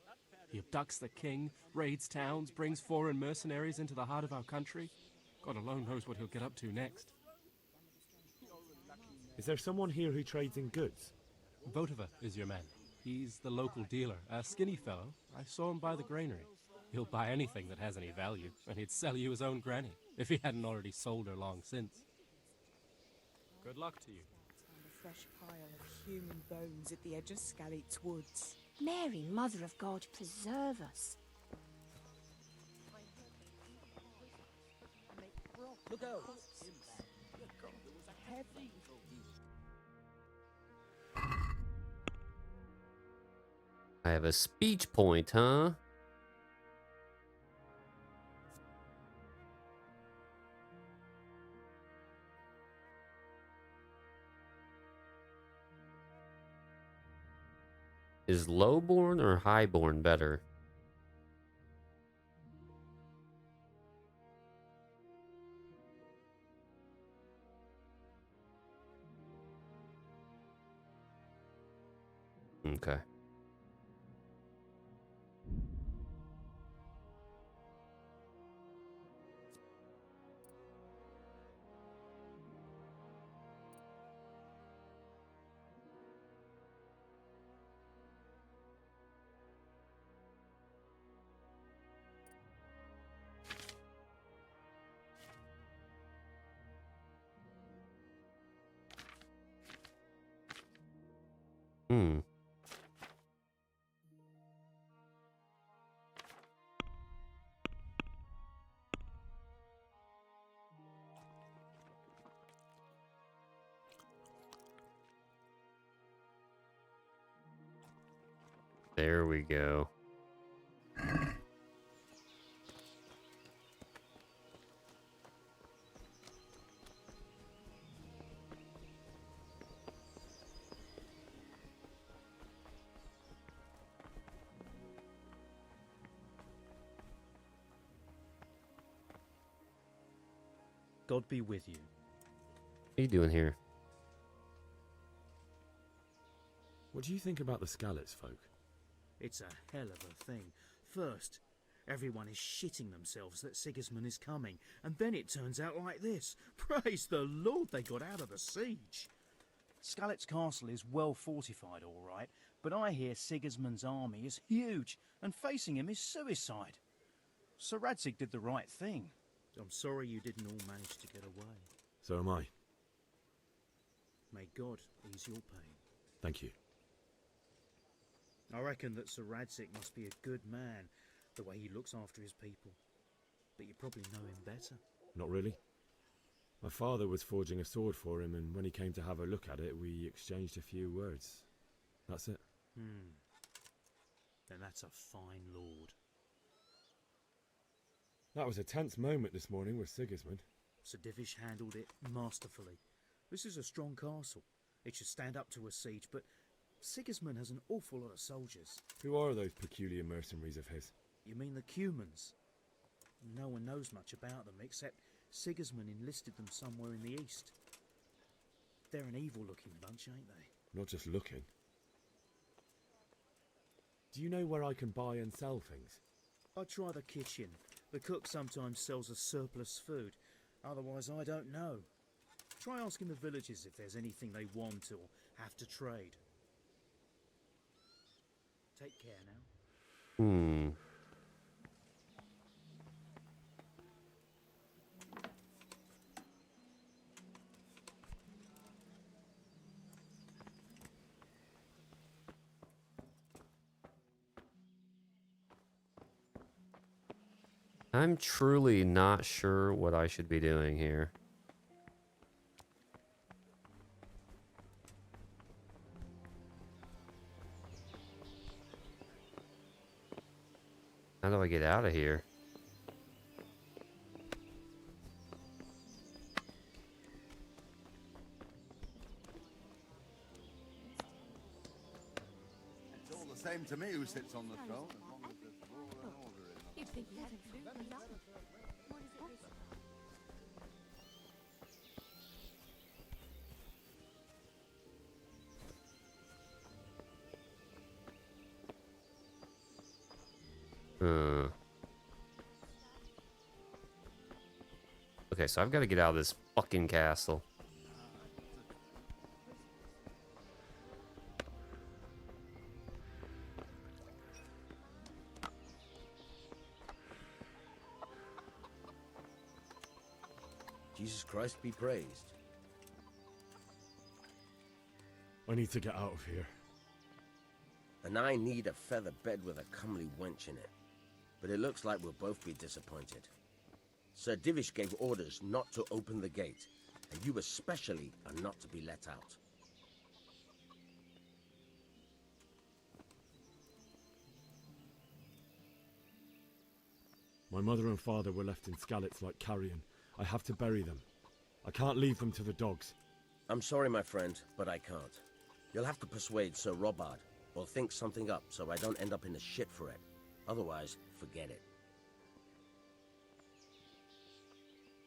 He abducts the king, raids towns, brings foreign mercenaries into the heart of our country. God alone knows what he'll get up to next. Is there someone here who trades in goods? Votiver is your man. He's the local dealer, a skinny fellow. I saw him by the granary. He'll buy anything that has any value, and he'd sell you his own granny, if he hadn't already sold her long since. Good luck to you. Found a fresh pile of human bones at the edge of Scalit's woods. Mary, Mother of God, preserve us. Look out! I have a speech point, huh? Is lowborn or highborn better? Okay. Hmm. There we go. God be with you. What are you doing here? What do you think about the Skalitz folk? It's a hell of a thing. First, everyone is shitting themselves that Sigismund is coming, and then it turns out like this. Praise the Lord they got out of the siege. Skalitz Castle is well fortified, all right, but I hear Sigismund's army is huge, and facing him is suicide. Sir Radzig did the right thing. I'm sorry you didn't all manage to get away. So am I. May God ease your pain. Thank you. I reckon that Sir Radzig must be a good man, the way he looks after his people. But you probably know him better. Not really. My father was forging a sword for him, and when he came to have a look at it, we exchanged a few words. That's it. Then that's a fine lord. That was a tense moment this morning with Sigismund. Sir Divish handled it masterfully. This is a strong castle. It should stand up to a siege, but Sigismund has an awful lot of soldiers. Who are those peculiar mercenaries of his? You mean the Cumans? No one knows much about them, except Sigismund enlisted them somewhere in the east. They're an evil-looking bunch, ain't they? Not just looking. Do you know where I can buy and sell things? I try the kitchen. The cook sometimes sells us surplus food. Otherwise, I don't know. Try asking the villagers if there's anything they want or have to trade. Take care now. I'm truly not sure what I should be doing here. How do I get out of here? It's all the same to me who sits on the throne, as long as there's rule and order in the You'd think you had a flute and love. What is it this? Okay, so I've got to get out of this fucking castle. Jesus Christ be praised. I need to get out of here. And I need a feather bed with a comely wench in it. But it looks like we'll both be disappointed. Sir Divish gave orders not to open the gate, and you especially are not to be let out. My mother and father were left in Skalitz like carrion. I have to bury them. I can't leave them to the dogs. I'm sorry, my friend, but I can't. You'll have to persuade Sir Robard, or think something up so I don't end up in the shit for it. Otherwise, forget it.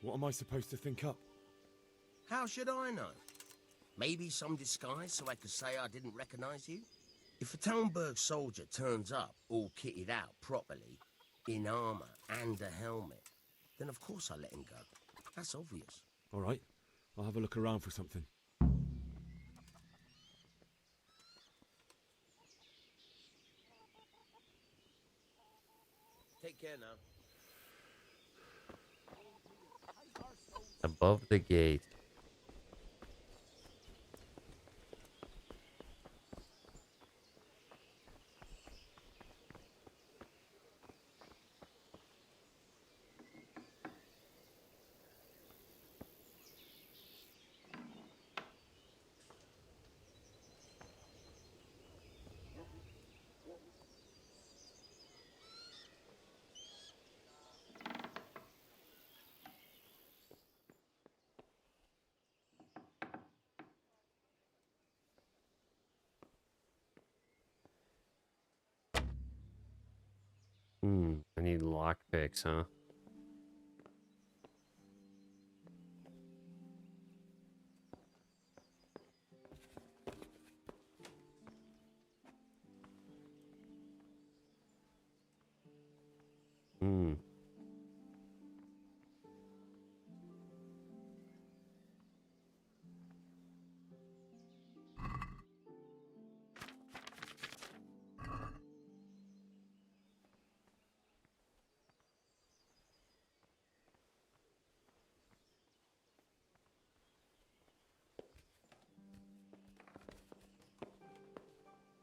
What am I supposed to think up? How should I know? Maybe some disguise so I could say I didn't recognize you? If a Talmberg soldier turns up all kitted out properly, in armor and a helmet, then of course I let him go. That's obvious. All right, I'll have a look around for something. Take care now. Above the gate. I need lockpicks, huh?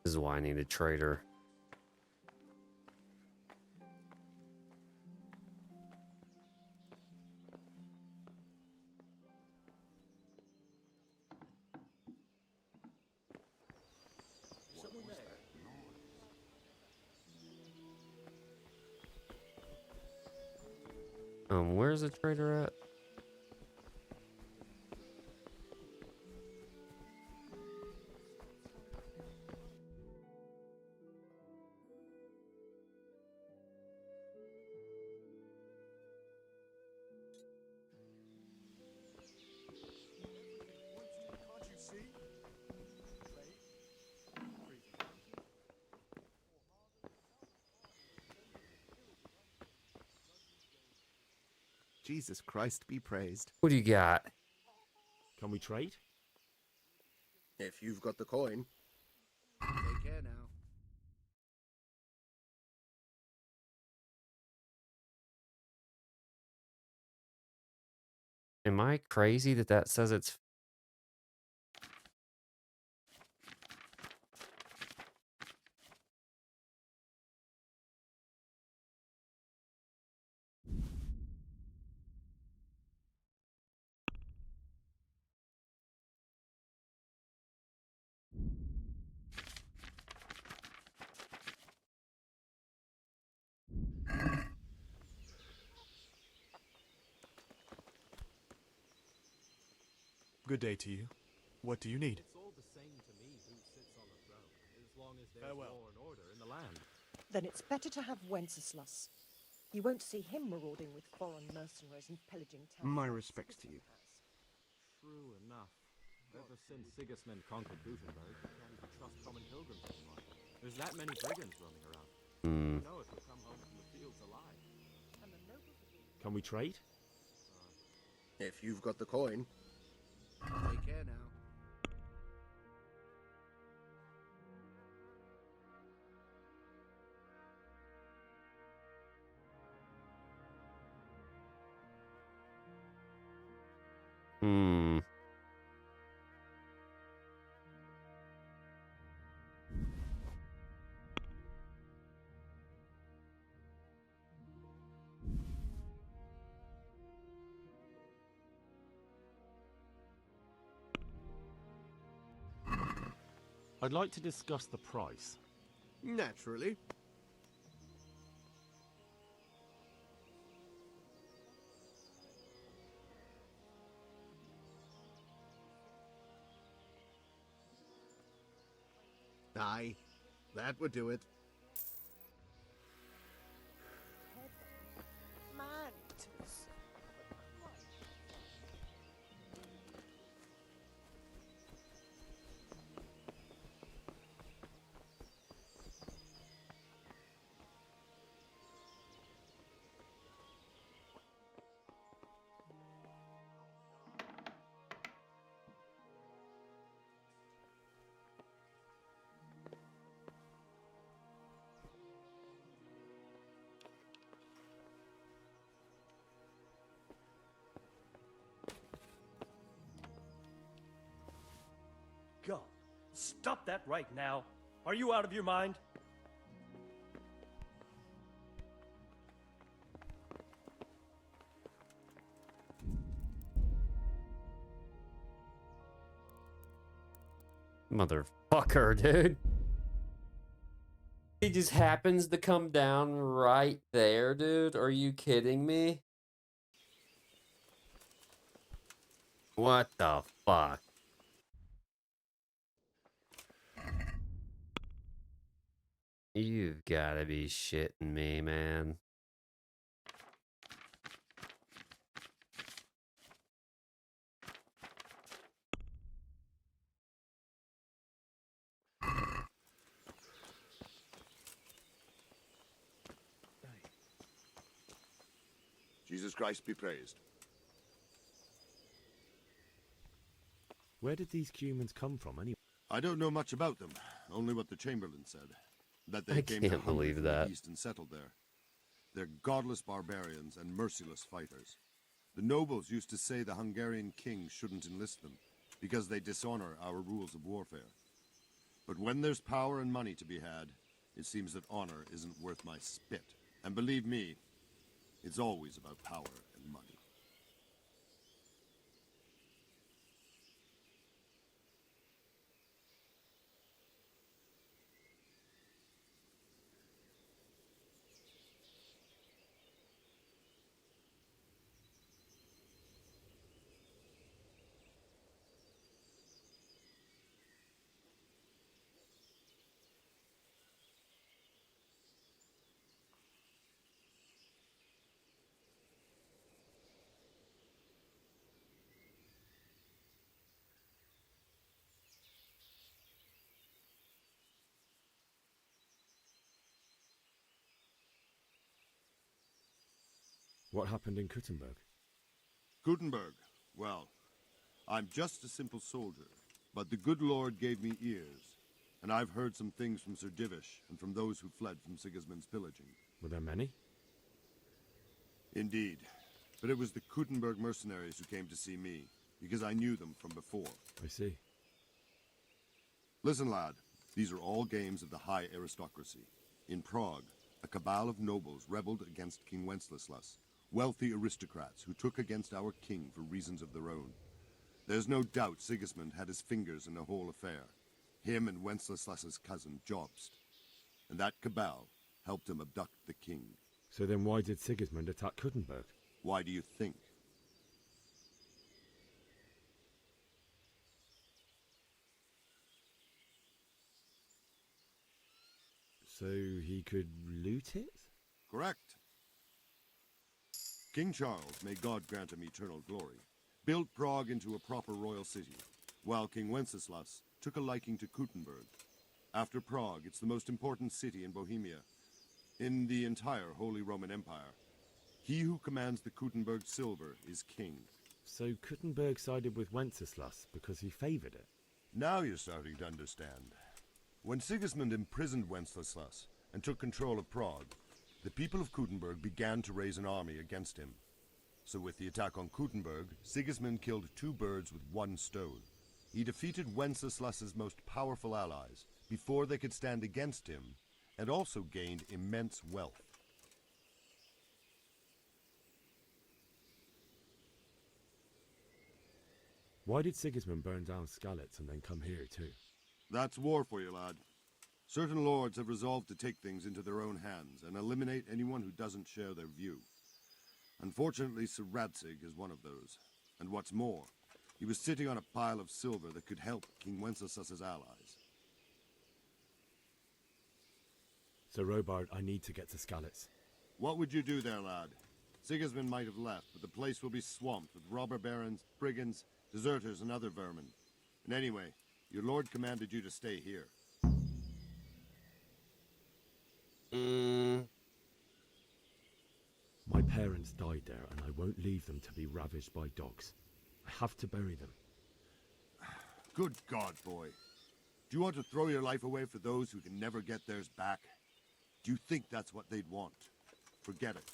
This is why I need a trader. Where's the trader at? Can't you see? Jesus Christ be praised. What do you got? Can we trade? If you've got the coin. Take care now. Am I crazy that says it's... Good day to you. What do you need? It's all the same to me who sits on the throne, as long as there's Farewell. law and order in the land. Then it's better to have Wenceslas. You won't see him marauding with foreign mercenaries and pillaging towns. My respects to you. True enough. Ever since Sigismund conquered Gutenberg, you can't even trust common pilgrims anymore. There's that many brigands roaming around. You know if you'll come home from the fields alive. Can we trade? If you've got the coin. Take care now. I'd like to discuss the price. Naturally. Aye, that would do it. Mantis. God, stop that right now. Are you out of your mind? Motherfucker, dude. He just happens to come down right there, dude. Are you kidding me? What the fuck? You've got to be shitting me, man. Jesus Christ be praised. Where did these humans come from, anyway? I don't know much about them, only what the Chamberlain said. That they I came to can't Hungary believe from that. the east and settled there. They're godless barbarians and merciless fighters. The nobles used to say the Hungarian king shouldn't enlist them, because they dishonor our rules of warfare. But when there's power and money to be had, it seems that honor isn't worth my spit. And believe me, it's always about power and money. What happened in Kuttenberg? Gutenberg, well, I'm just a simple soldier, but the good Lord gave me ears, and I've heard some things from Sir Divish and from those who fled from Sigismund's pillaging. Were there many? Indeed, but it was the Kuttenberg mercenaries who came to see me, because I knew them from before. I see. Listen, lad, these are all games of the high aristocracy. In Prague, a cabal of nobles rebelled against King Wenceslas, wealthy aristocrats who took against our king for reasons of their own. There's no doubt Sigismund had his fingers in the whole affair. Him and Wenceslas's cousin, Jobst. And that cabal helped him abduct the king. So then why did Sigismund attack Kuttenberg? Why do you think? So he could loot it? Correct. King Charles, may God grant him eternal glory, built Prague into a proper royal city, while King Wenceslas took a liking to Kuttenberg. After Prague, it's the most important city in Bohemia, in the entire Holy Roman Empire. He who commands the Kuttenberg silver is king. So Kuttenberg sided with Wenceslas because he favoured it? Now you're starting to understand. When Sigismund imprisoned Wenceslas and took control of Prague, the people of Kuttenberg began to raise an army against him. So with the attack on Kuttenberg, Sigismund killed two birds with one stone. He defeated Wenceslas's most powerful allies before they could stand against him, and also gained immense wealth. Why did Sigismund burn down Skalitz and then come here too? That's war for you, lad. Certain lords have resolved to take things into their own hands and eliminate anyone who doesn't share their view. Unfortunately, Sir Radzig is one of those. And what's more, he was sitting on a pile of silver that could help King Wenceslas's allies. Sir Robard, I need to get to Skalitz. What would you do there, lad? Sigismund might have left, but the place will be swamped with robber barons, brigands, deserters, and other vermin. And anyway, your lord commanded you to stay here. My parents died there, and I won't leave them to be ravaged by dogs. I have to bury them. Good God, boy. Do you want to throw your life away for those who can never get theirs back? Do you think that's what they'd want? Forget it.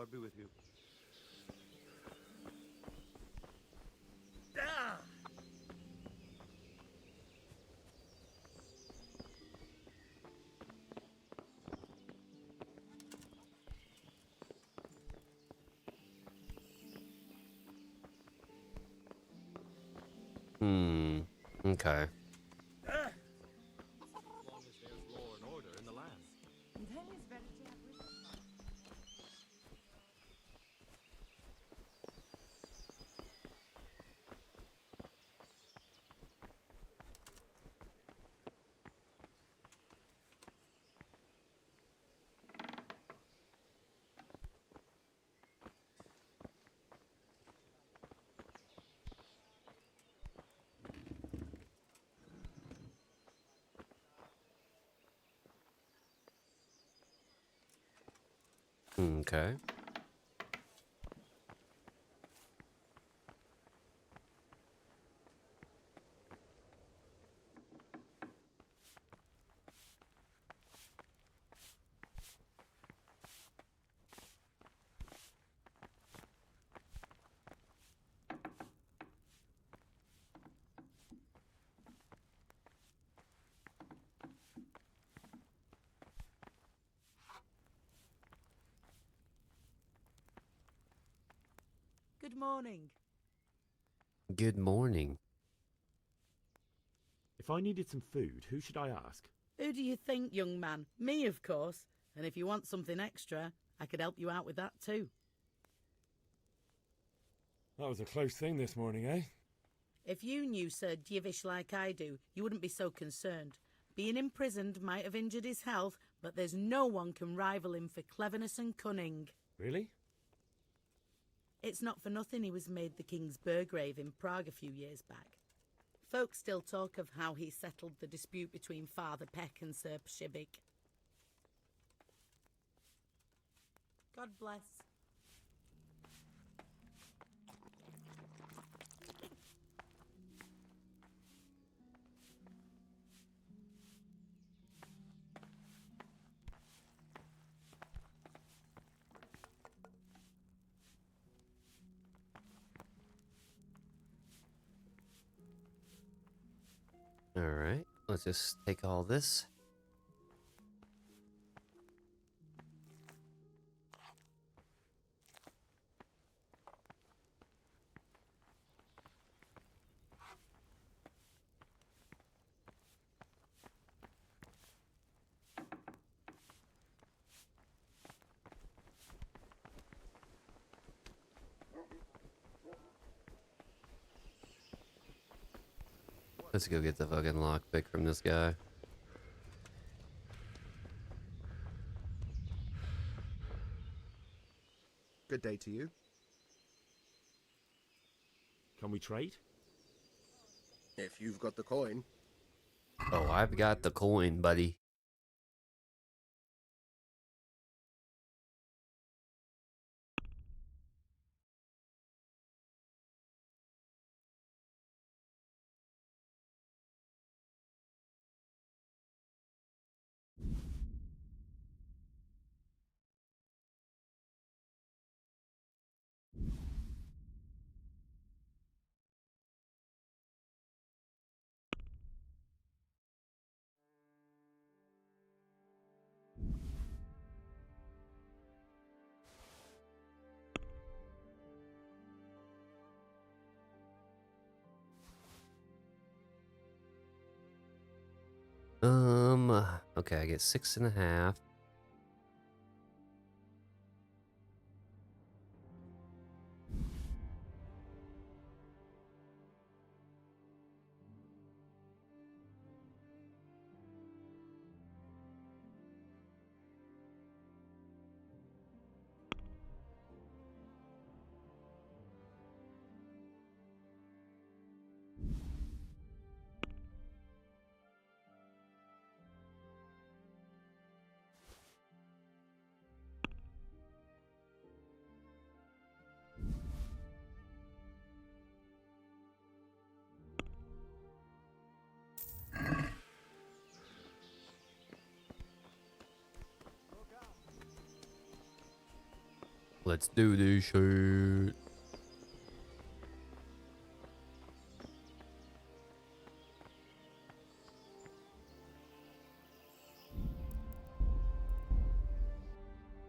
God be with you. Okay. As long as there's law and order in the land. Then it's better to have written. Okay. Good morning. Good morning. If I needed some food, who should I ask? Who do you think, young man? Me, of course. And if you want something extra, I could help you out with that too. That was a close thing this morning, eh? If you knew Sir Divish like I do, you wouldn't be so concerned. Being imprisoned might have injured his health, but there's no one can rival him for cleverness and cunning. Really? It's not for nothing he was made the King's Burgrave in Prague a few years back. Folk still talk of how he settled the dispute between Father Peck and Sir Pshibik. God bless. All right. Let's just take all this. Let's go get the fucking lockpick from this guy. Good day to you. Can we trade? If you've got the coin. Oh, I've got the coin, buddy. Okay, I get 6.5. Let's do this shit.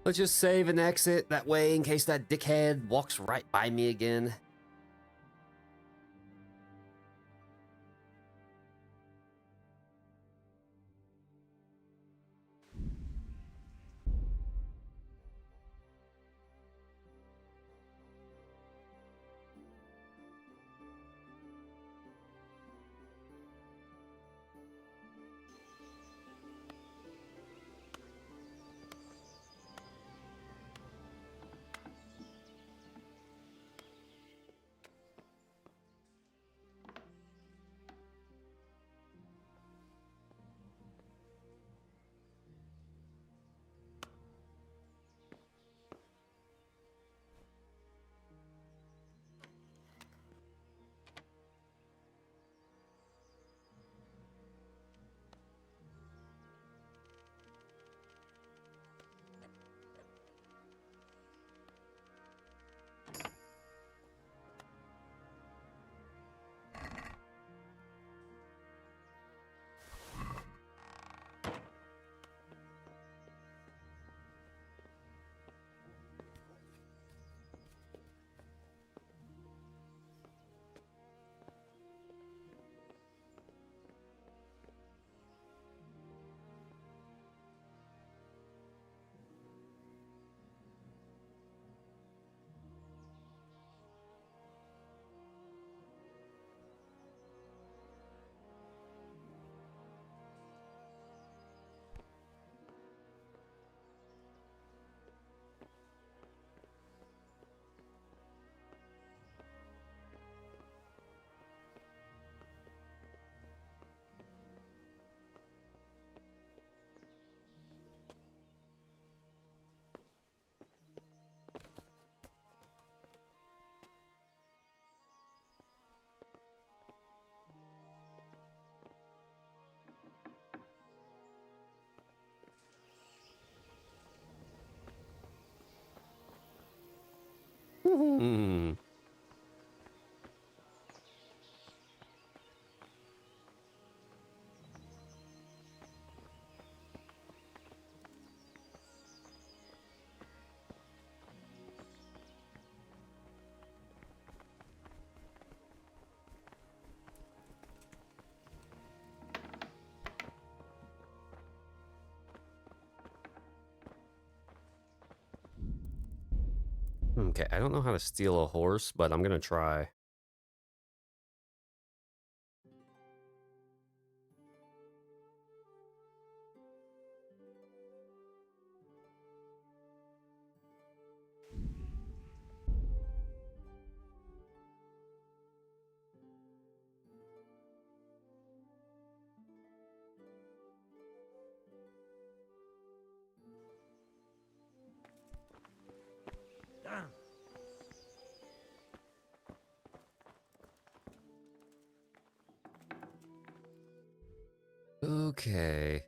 Let's just save and exit that way in case that dickhead walks right by me again. Hmm. Okay, I don't know how to steal a horse, but I'm gonna try. Damn. Okay.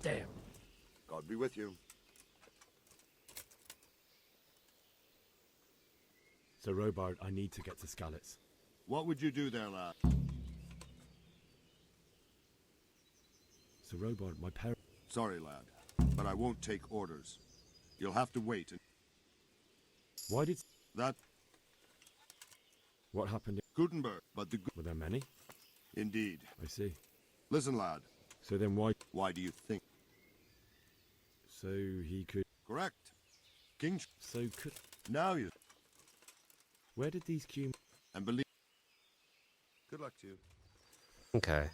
Damn. God be with you. Sir Robard, I need to get to Skalitz. What would you do there, lad? Sir Robard, my parents... Sorry, lad, but I won't take orders. You'll have to wait. Why did... That... What happened? Gutenberg, but the... Were there many? Indeed. I see. Listen, lad. So then why... Why do you think? So he could... Correct. King... So could... Now you... Where did these Q... And believe... Good luck to you. Okay.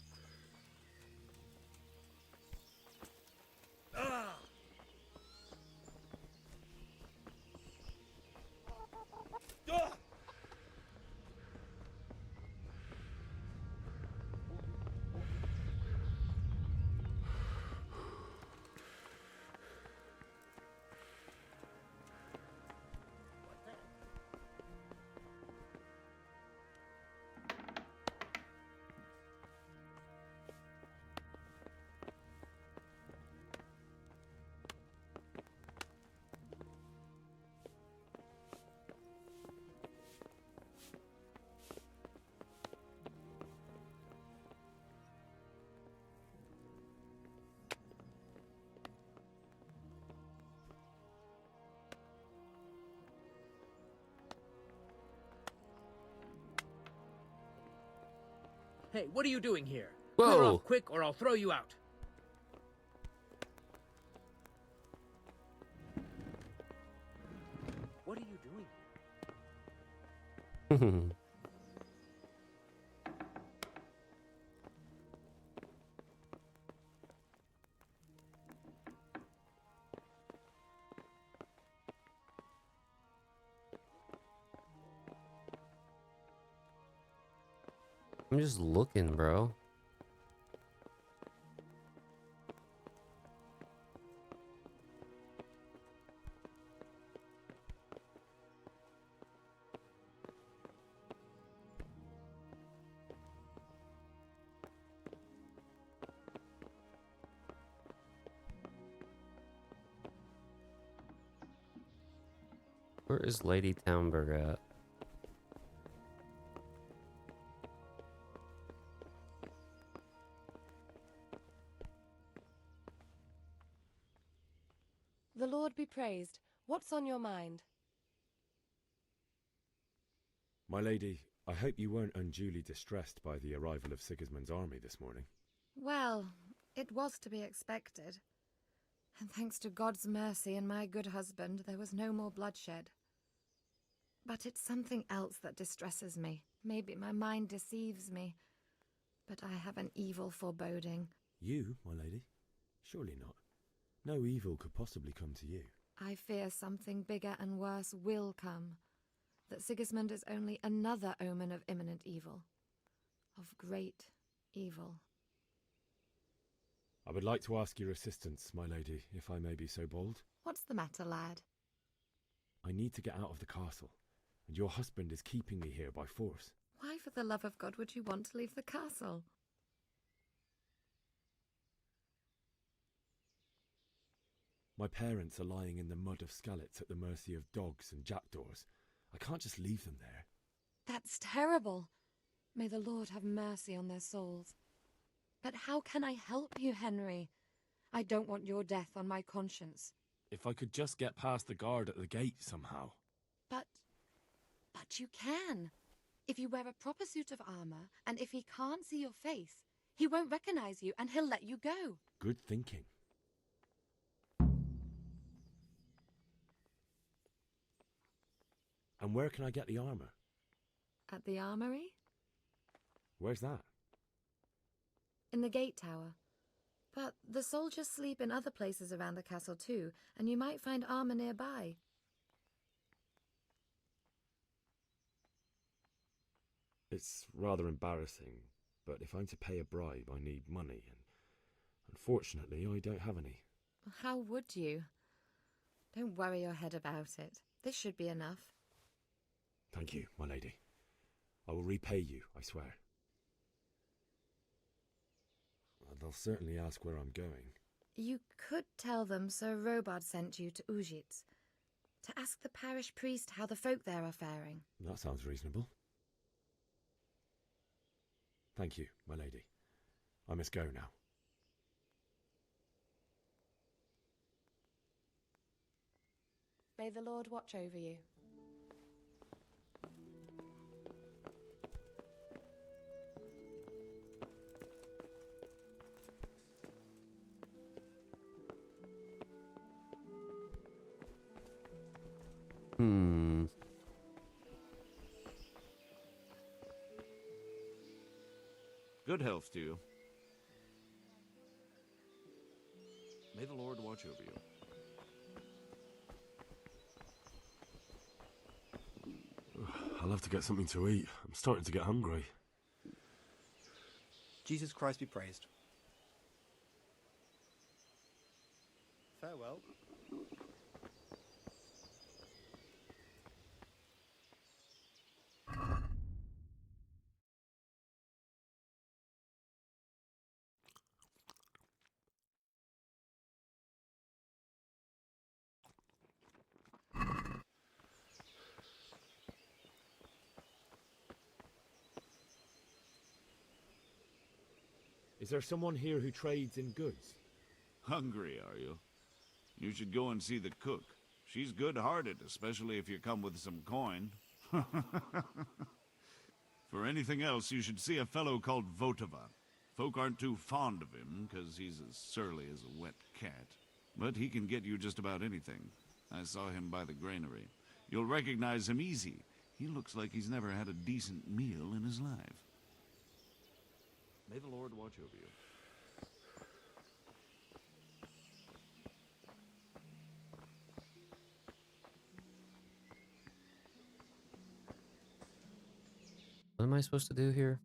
Hey, what are you doing here? Whoa. Clear off quick or I'll throw you out. What are you doing? I'm just looking, bro. Where is Lady Townberg at? The Lord be praised. What's on your mind? My lady, I hope you weren't unduly distressed by the arrival of Sigismund's army this morning. Well, it was to be expected. And thanks to God's mercy and my good husband, there was no more bloodshed. But it's something else that distresses me. Maybe my mind deceives me. But I have an evil foreboding. You, my lady? Surely not. No evil could possibly come to you. I fear something bigger and worse will come. That Sigismund is only another omen of imminent evil. Of great evil. I would like to ask your assistance, my lady, if I may be so bold. What's the matter, lad? I need to get out of the castle, and your husband is keeping me here by force. Why, for the love of God, would you want to leave the castle? My parents are lying in the mud of Skalitz at the mercy of dogs and jackdaws. I can't just leave them there. That's terrible. May the Lord have mercy on their souls. But how can I help you, Henry? I don't want your death on my conscience. If I could just get past the guard at the gate somehow. But you can. If you wear a proper suit of armor, and if he can't see your face, he won't recognize you and he'll let you go. Good thinking. And where can I get the armor? At the armory? Where's that? In the gate tower. But the soldiers sleep in other places around the castle too, and you might find armor nearby. It's rather embarrassing, but if I'm to pay a bribe, I need money, and unfortunately, I don't have any. How would you? Don't worry your head about it. This should be enough. Thank you, my lady. I will repay you, I swear. They'll certainly ask where I'm going. You could tell them Sir Robard sent you to Ujitz, to ask the parish priest how the folk there are faring. That sounds reasonable. Thank you, my lady. I must go now. May the Lord watch over you. Good health to you. May the Lord watch over you. I'll have to get something to eat. I'm starting to get hungry. Jesus Christ be praised. Farewell. Is there someone here who trades in goods? Hungry, are you? You should go and see the cook. She's good-hearted, especially if you come with some coin. For anything else, you should see a fellow called Votava. Folk aren't too fond of him, because he's as surly as a wet cat. But he can get you just about anything. I saw him by the granary. You'll recognize him easy. He looks like he's never had a decent meal in his life. May the Lord watch over you. What am I supposed to do here?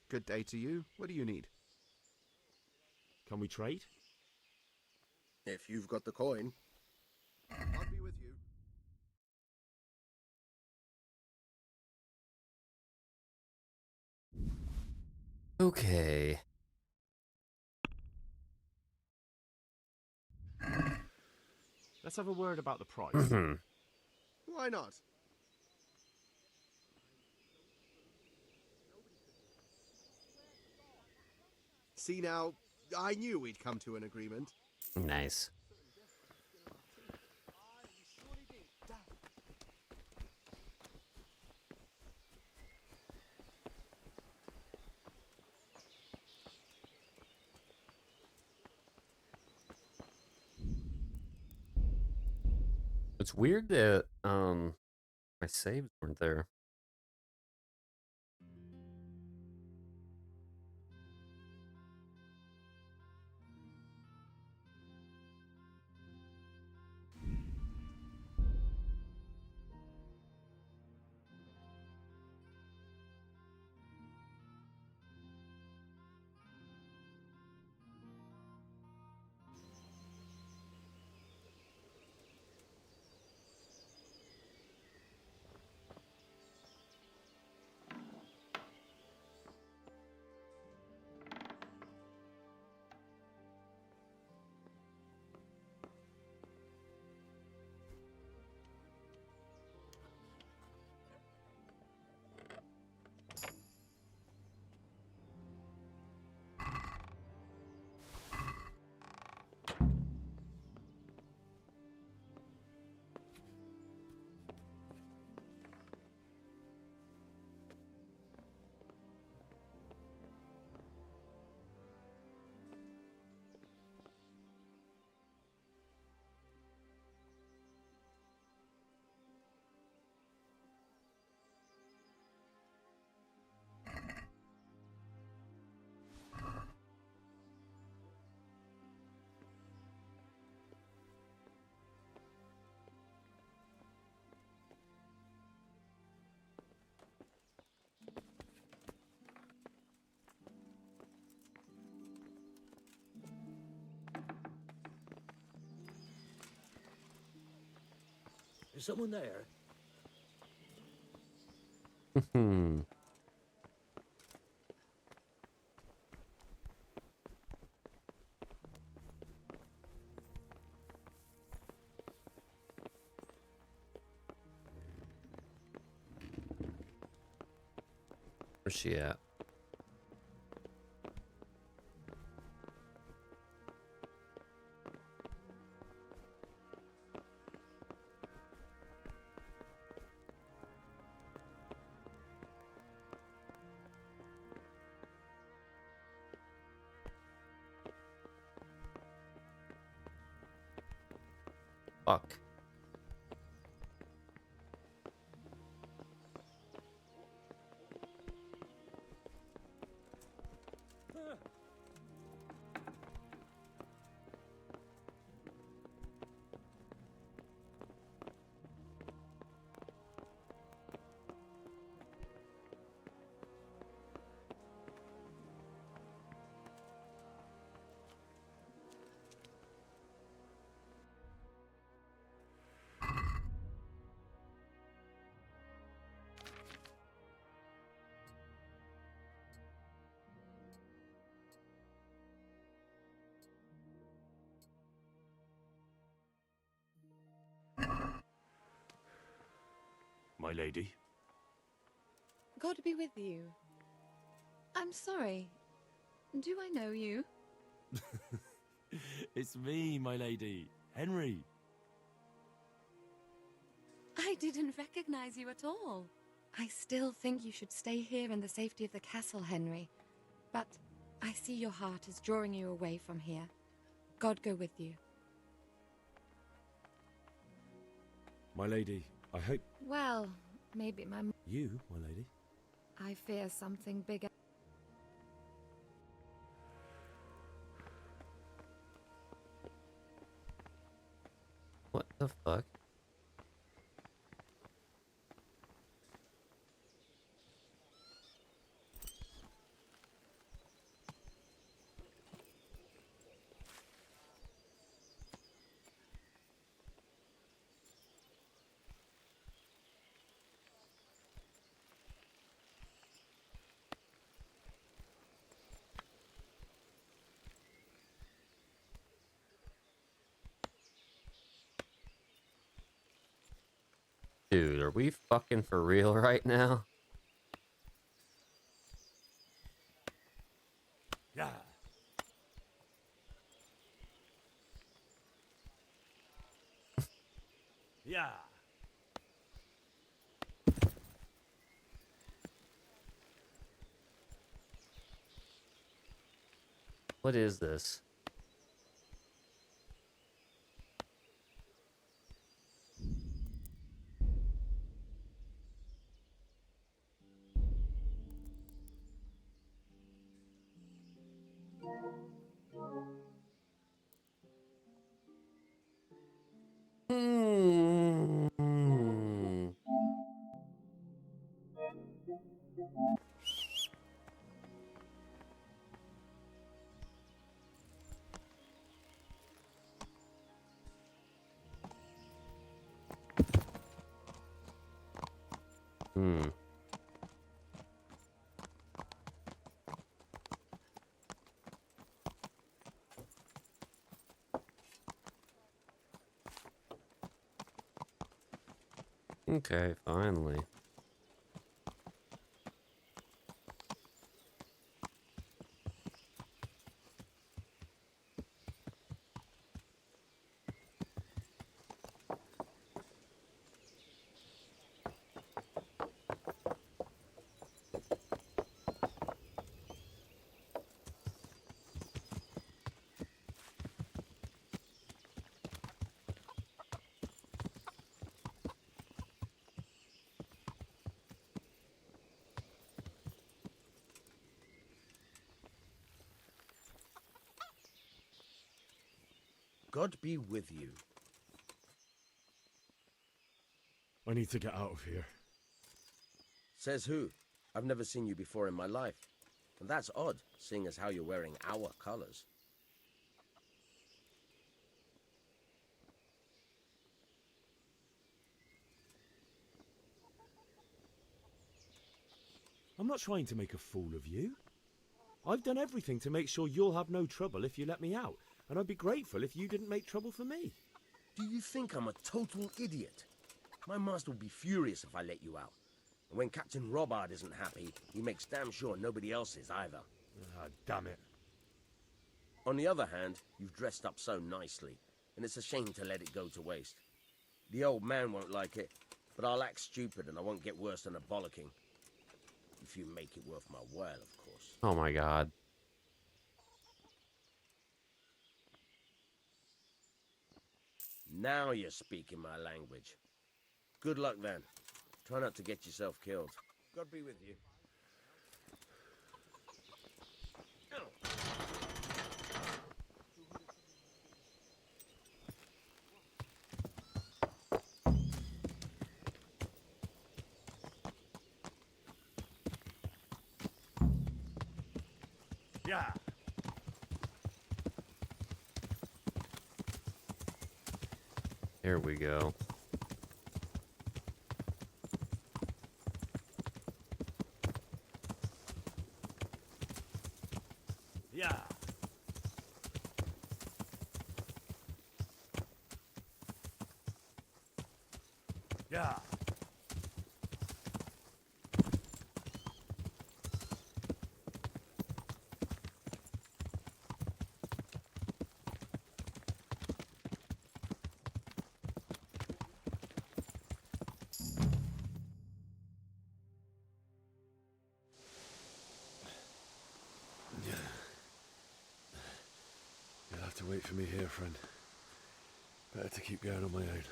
Good day to you. What do you need? Can we trade? If you've got the coin. I'll be with you. Okay. Let's have a word about the price. Why not? See now, I knew we'd come to an agreement. Nice. It's weird that my saves weren't there. Is someone there? Where's she at? Fuck. my lady. God be with you. I'm sorry. Do I know you? It's me, my lady. Henry. I didn't recognize you at all. I still think you should stay here in the safety of the castle, Henry. But I see your heart is drawing you away from here. God go with you. My lady, I hope... Well, maybe my... You, my lady? I fear something bigger. What the fuck? Dude, are we fucking for real right now? Yeah. Yeah. What is this? Okay, finally. God be with you. I need to get out of here. Says who? I've never seen you before in my life. And that's odd, seeing as how you're wearing our colors. I'm not trying to make a fool of you. I've done everything to make sure you'll have no trouble if you let me out, and I'd be grateful if you didn't make trouble for me. Do you think I'm a total idiot? My master will be furious if I let you out. And when Captain Robard isn't happy, he makes damn sure nobody else is either. Ah, damn it. On the other hand, you've dressed up so nicely, and it's a shame to let it go to waste. The old man won't like it, but I'll act stupid and I won't get worse than a bollocking. If you make it worth my while, of course. Oh my god. Now you're speaking my language. Good luck then. Try not to get yourself killed. God be with you. Yeah. There we go. Yeah. Yeah. have to wait for me here, friend. Better to keep going on my own.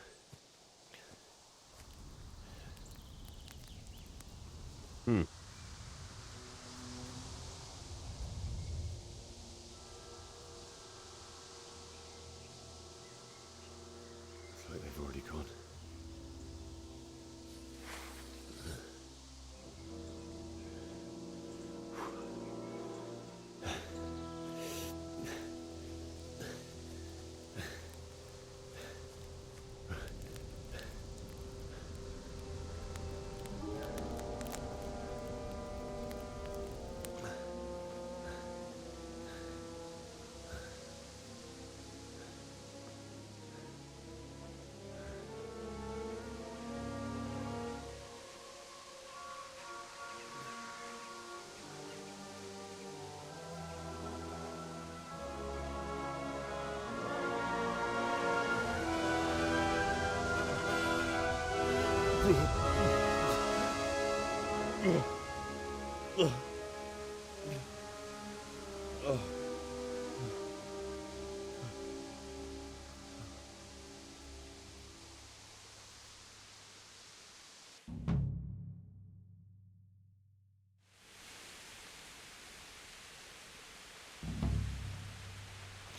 It's like they've already gone.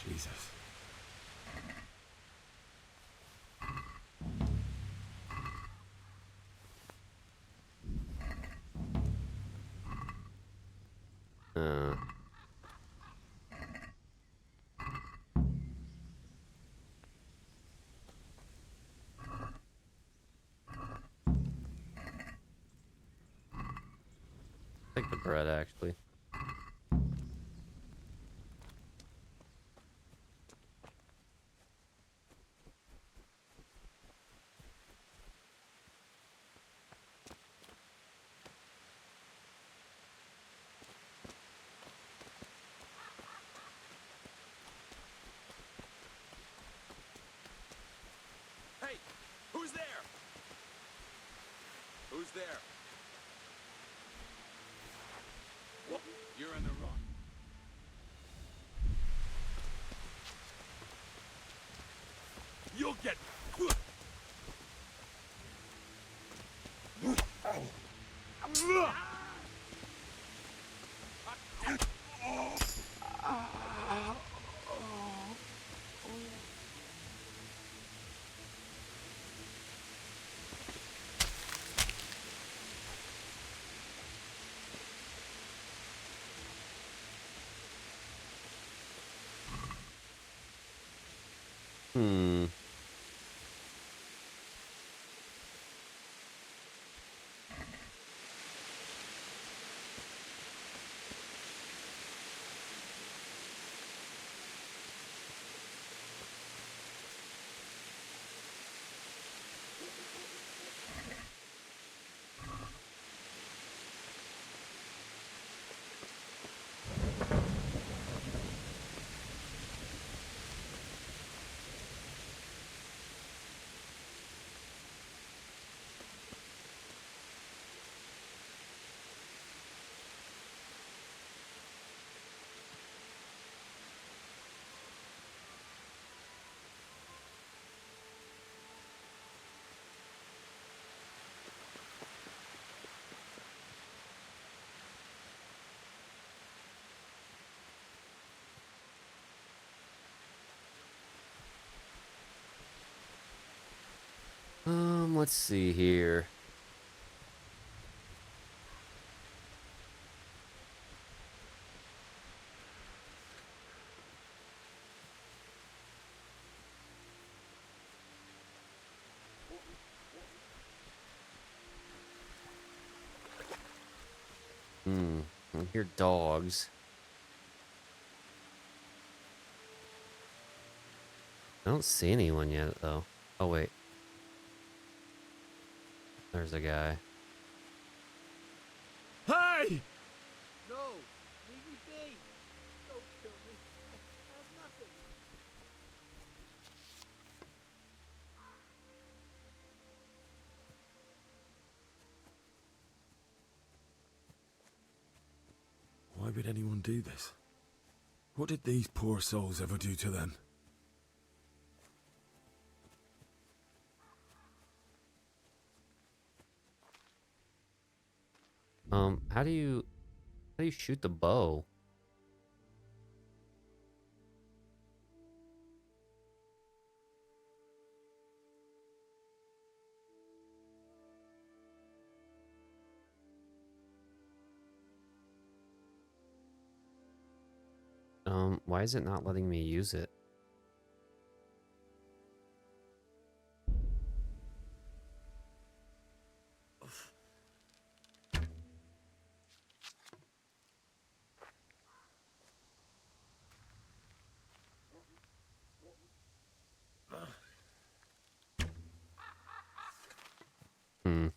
Jesus. Take the bread, actually. Hey, who's there? Who's there? What? You're in the wrong. You'll get. Let's see here. I hear dogs. I don't see anyone yet, though. Oh, wait. There's a guy. Hey! No, leave me be. Don't kill me. I have nothing. Why would anyone do this? What did these poor souls ever do to them? How do you shoot the bow? Why is it not letting me use it? Hmm.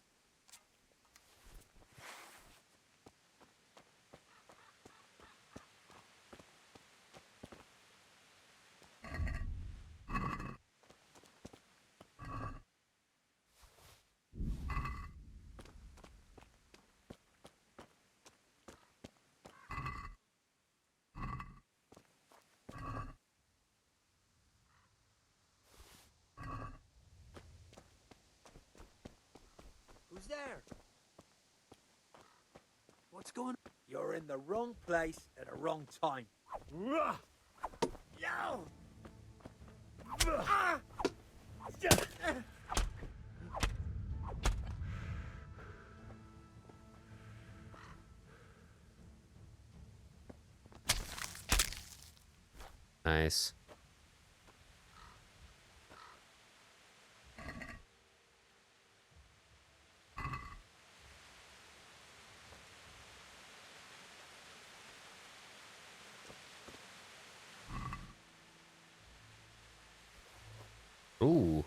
Who's there? What's going on? You're in the wrong place at the wrong time. No! Ah! Nice. Ooh.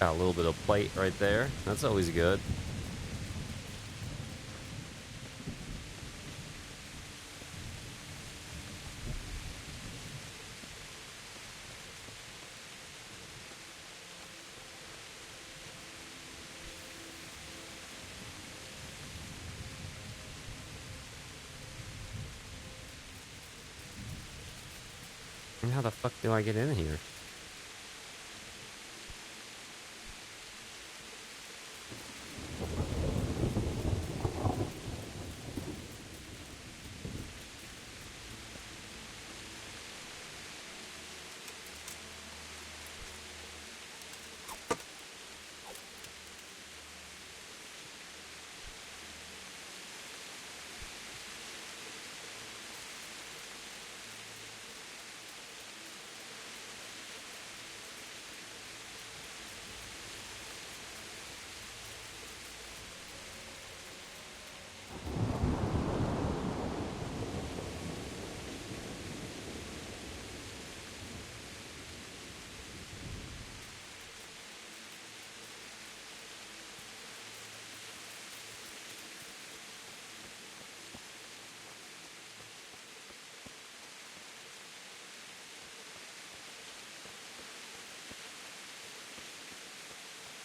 Got a little bit of plate right there. That's always good. And how the fuck do I get in here?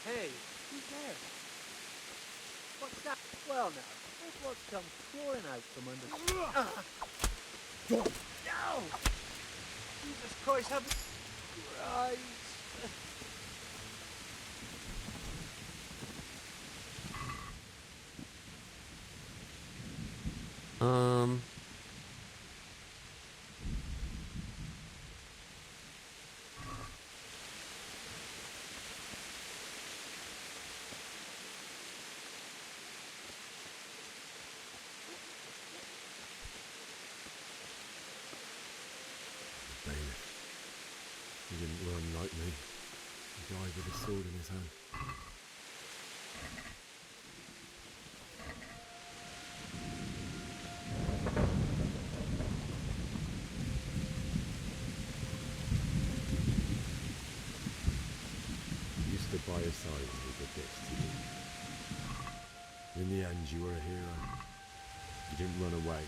Hey, who's there? What's that? Well now, there's what's come crawling out from under... No! Jesus Christ, have... Right. me. He died with a sword in his hand. You stood by his side when he did this to you. In the end, you were a hero. You didn't run away.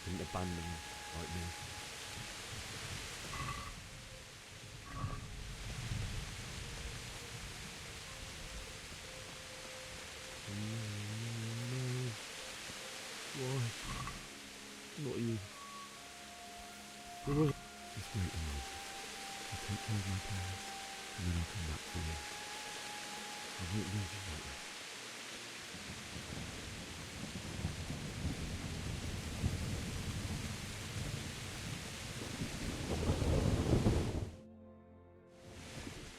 Didn't abandon him like me. Why? Not you. Just wait a moment. I'll take care of my parents, and then I'll come back for you. I won't leave you like this.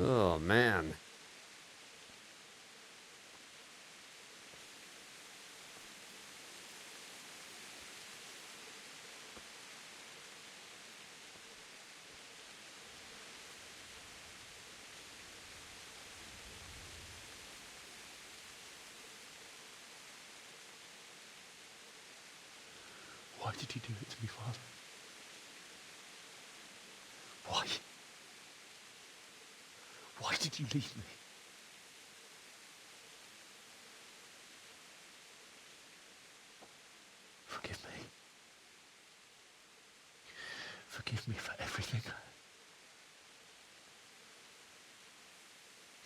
Oh, man. Why did you do it to me, Father? Why? Why did you leave me? Forgive me. Forgive me for everything.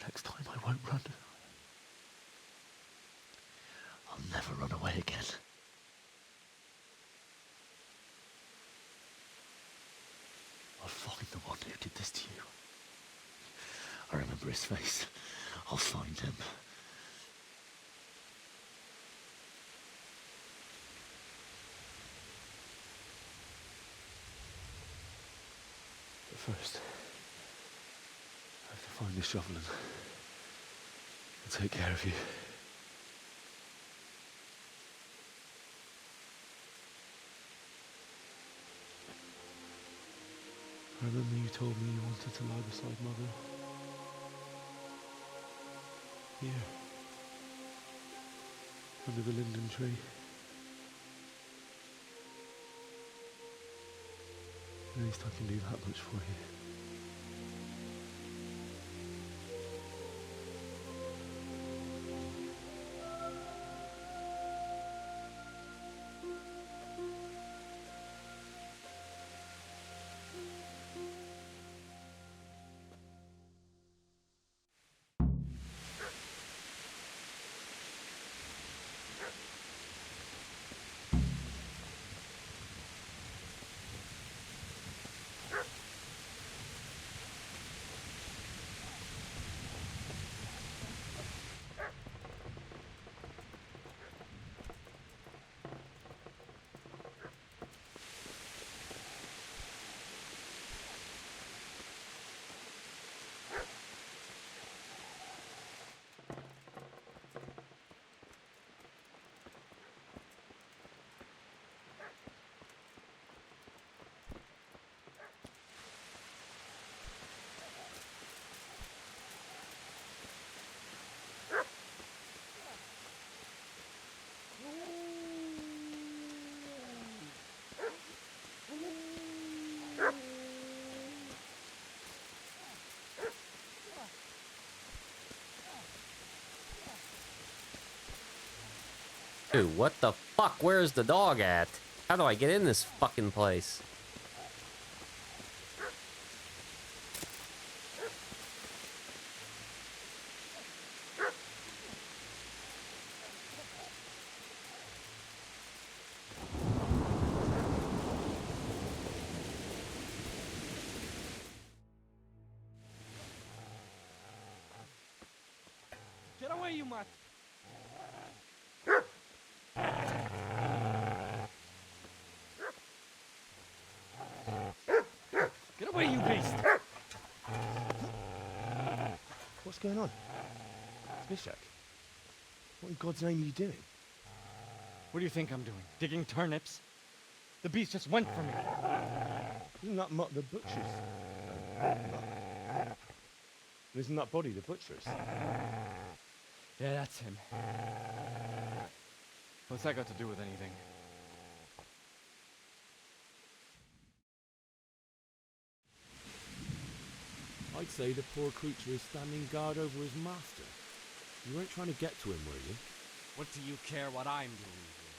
Next time I won't run. I'll never run away again. I'll find the one who did this to you. I remember his face. I'll find him. But first, I have to find this shovel and take care of you. I remember you told me you wanted to lie beside Mother. Here. Under the linden tree. At least I can do that much for you. Dude, what the fuck? Where's the dog at? How do I get in this fucking place? Get away, you mutt! Get away, you beast! What's going on? Smithjack? What in God's name are you doing? What do you think I'm doing? Digging turnips? The beast just went for me. Isn't that Mutt the butcher's? Isn't that body the butcher's? Yeah, that's him. What's that got to do with anything? I'd say the poor creature is standing guard over his master. You weren't trying to get to him, were you? What do you care what I'm doing here?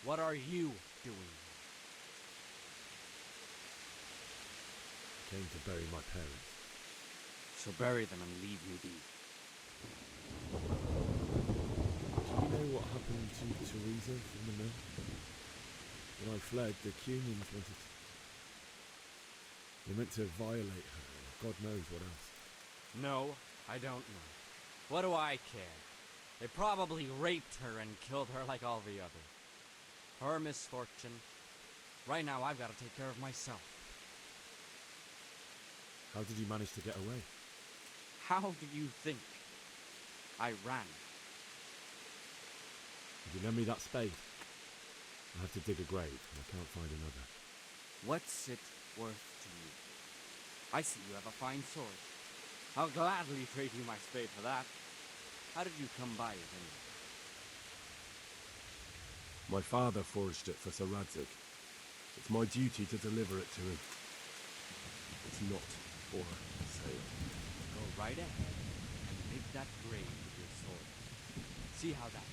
What are you doing here? Came to bury my parents. So bury them and leave me be. Do you know what happened to Teresa from the mill? When I fled, the Cumans wanted to... They meant to violate her, and God knows what else. No, I don't know. What do I care? They probably raped her and killed her like all the others. Her misfortune. Right now, I've got to take care of myself. How did you manage to get away? How do you think? I ran. Would you lend me that spade? I have to dig a grave, and I can't find another. What's it worth to you? I see you have a fine sword. I'll gladly trade you my spade for that. How did you come by it anyway? My father forged it for Sir Radzig. It's my duty to deliver it to him. It's not for sale. Go right ahead and dig that grave with your sword. See how that goes.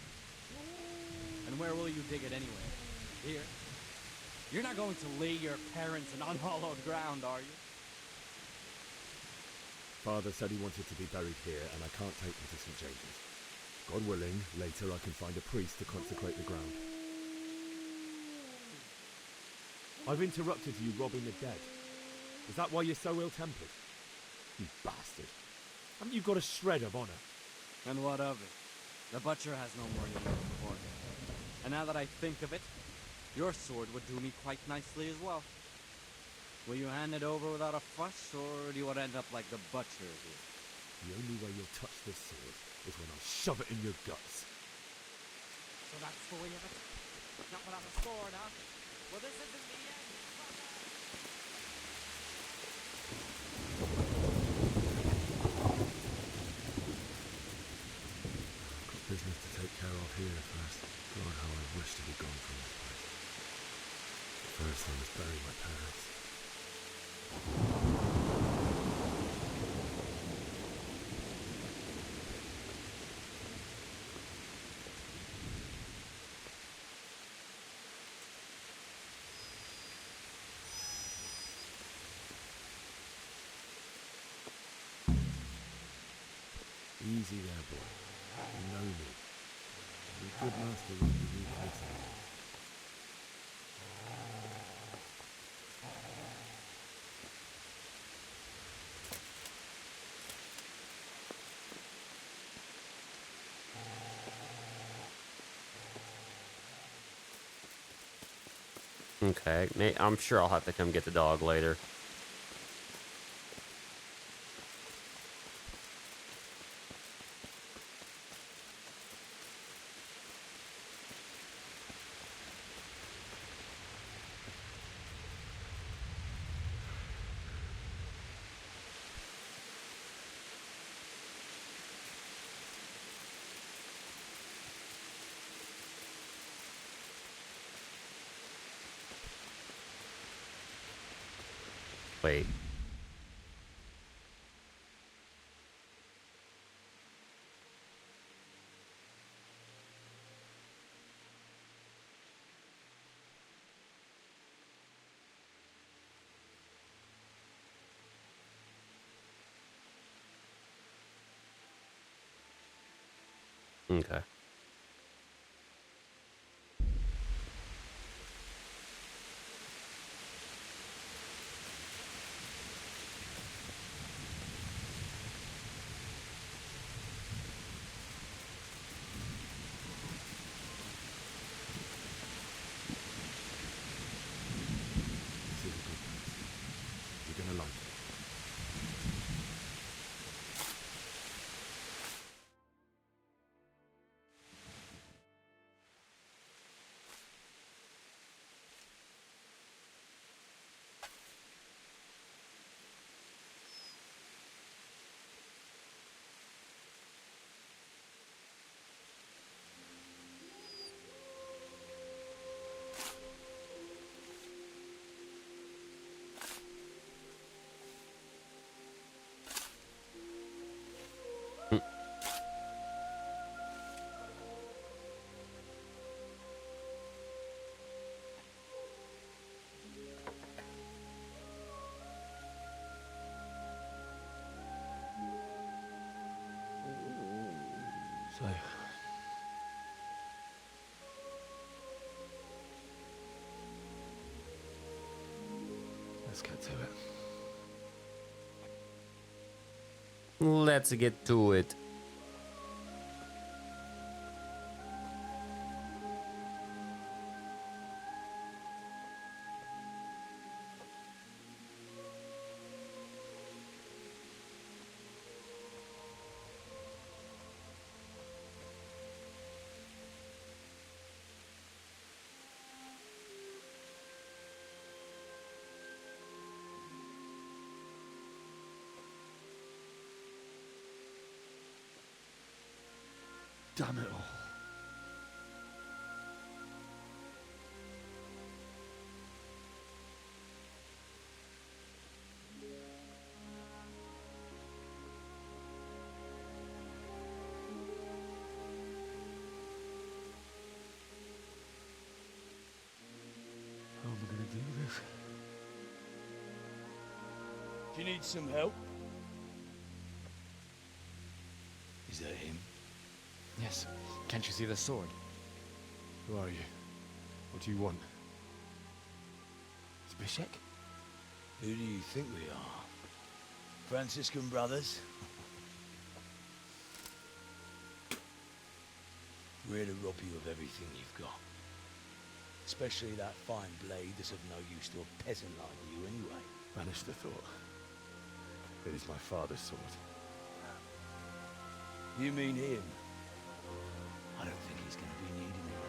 And where will you dig it anyway? Here? You're not going to lay your parents in unhallowed ground, are you? Father said he wanted to be buried here, and I can't take him to St. James's. God willing, later I can find a priest to consecrate the ground. I've interrupted you robbing the dead. Is that why you're so ill-tempered? You bastard. Haven't you got a shred of honor? And what of it? The butcher has no more than before. And now that I think of it, your sword would do me quite nicely as well. Will you hand it over without a fuss, or do you want to end up like the butcher here? The only way you'll touch this sword is when I shove it in your guts. So that's the way of it? Not without a sword, huh? Well, this isn't the end. I've got business to take care of here first. God, how I wish to be gone from this place. First, I must bury my parents. Easy there, boy. You know me. Your good master won't be me closer. Okay, I'm sure I'll have to come get the dog later. Wait. Okay. You're gonna like it. So, let's get to it. Let's get to it. Damn it all. How am I going to do this? Do you need some help? Is that him? Yes. Can't you see the sword? Who are you? What do you want? Zbyszek? Who do you think we are? Franciscan brothers? We're here to rob you of everything you've got. Especially that fine blade that's of no use to a peasant like you anyway. Banish the thought. It is my father's sword. You mean him? I don't think he's going to be needing it.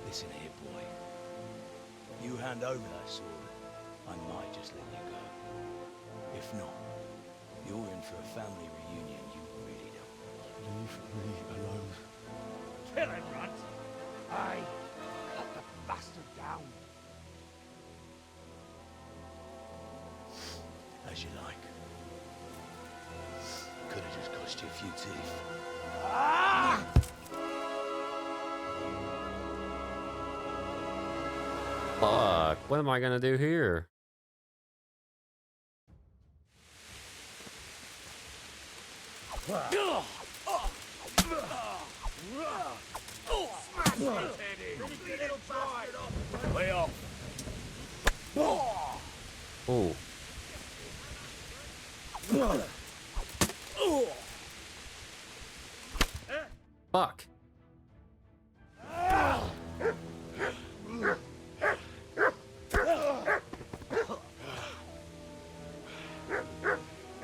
Listen here, boy. You hand over that sword, I might just let you go. If not, you're in for a family reunion you really don't want. Leave me alone. Kill him, Runt! Aye! Cut the bastard down! As you like. Could have just cost you a few teeth. Ah! Fuck, what am I gonna do here? Way off! Oh. Fuck.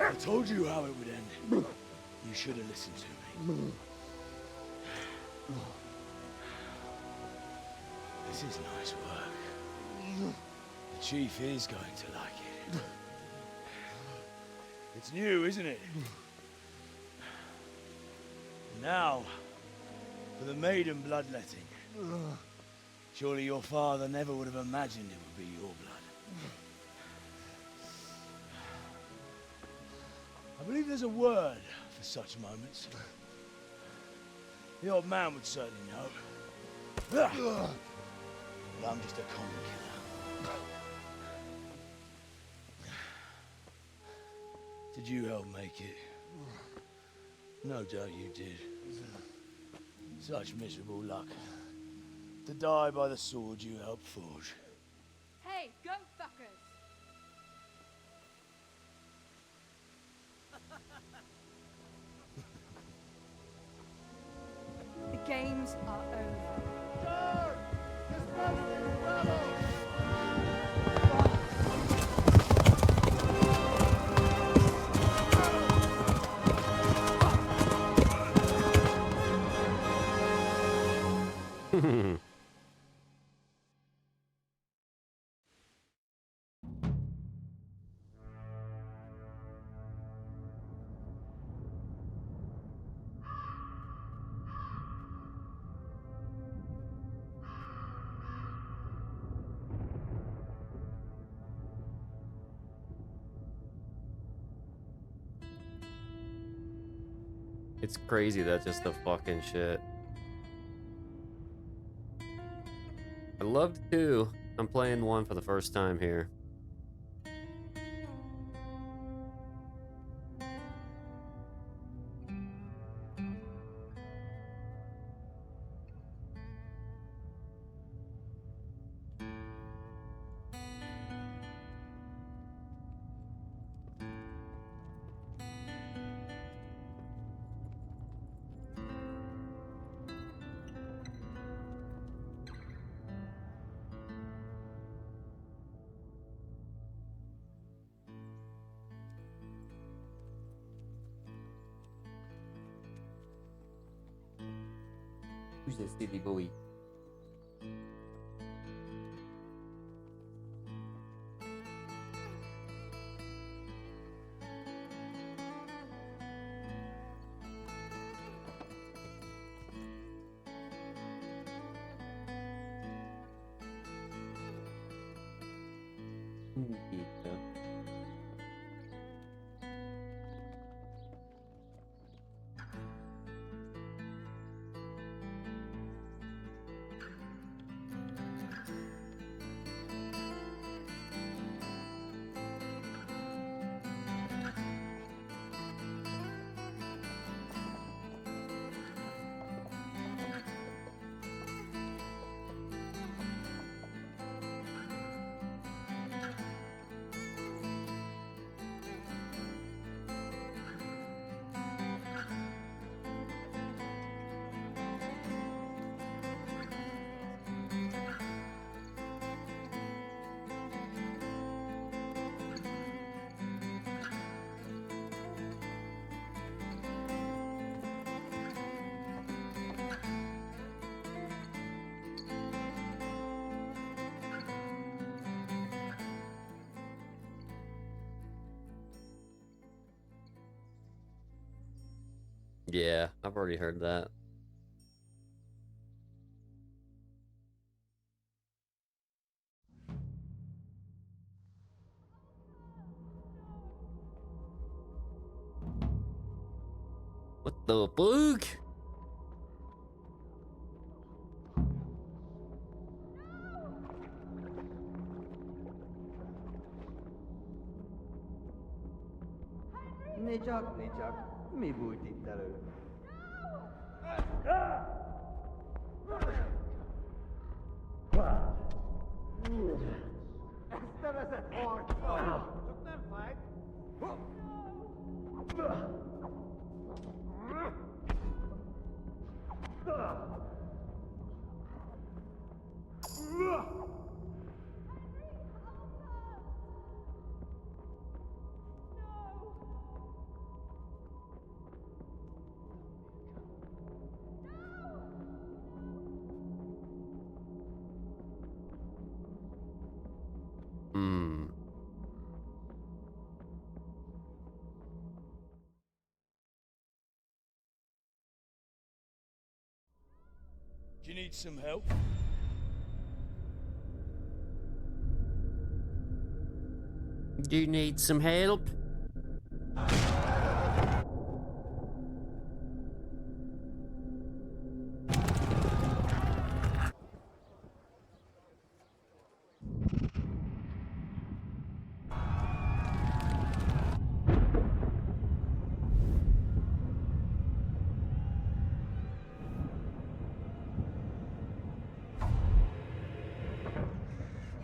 I told you how it would end. You should have listened to me. This is nice work. The chief is going to like it. It's new, isn't it? Now, for the maiden bloodletting. Surely your father never would have imagined it would be your blood. I believe there's a word for such moments. The old man would certainly know. But I'm just a common killer. Did you help make it? No doubt you did. Such miserable luck. To die by the sword you helped forge. Hey, go fuckers! The games are over. It's crazy, that's just the fucking shit. I loved 2. I'm playing 1 for the first time here. Who's this silly boy? Yeah, I've already heard that. What the fuck? Nicsak, mi bújt itt elő? Ezt nevezett harccal! Csak nem fájt! Do you need some help? Do you need some help?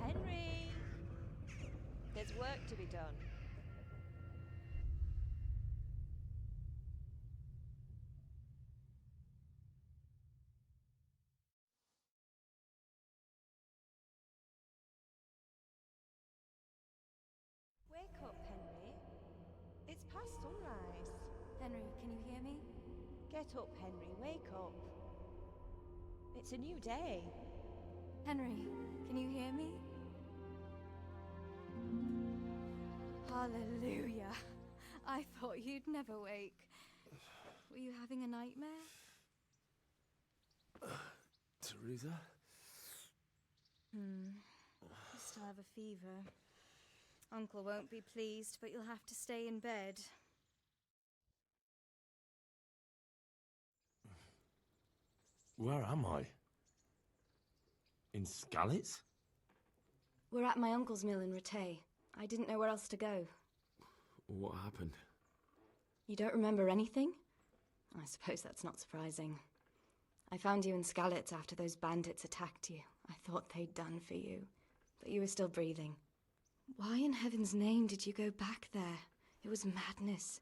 Henry! There's work to be done. Wake up, Henry. It's past sunrise. Henry, can you hear me? Get up, Henry. Wake up. It's a new day. Henry, can you hear me? Hallelujah. I thought you'd never wake. Were you having a nightmare? Teresa? You still have a fever. Uncle won't be pleased, but you'll have to stay in bed. Where am I? In Skalitz? We're at my uncle's mill in Rattay. I didn't know where else to go. What happened? You don't remember anything? I suppose that's not surprising. I found you in Skalitz after those bandits attacked you. I thought they'd done for you, but you were still breathing. Why in heaven's name did you go back there? It was madness.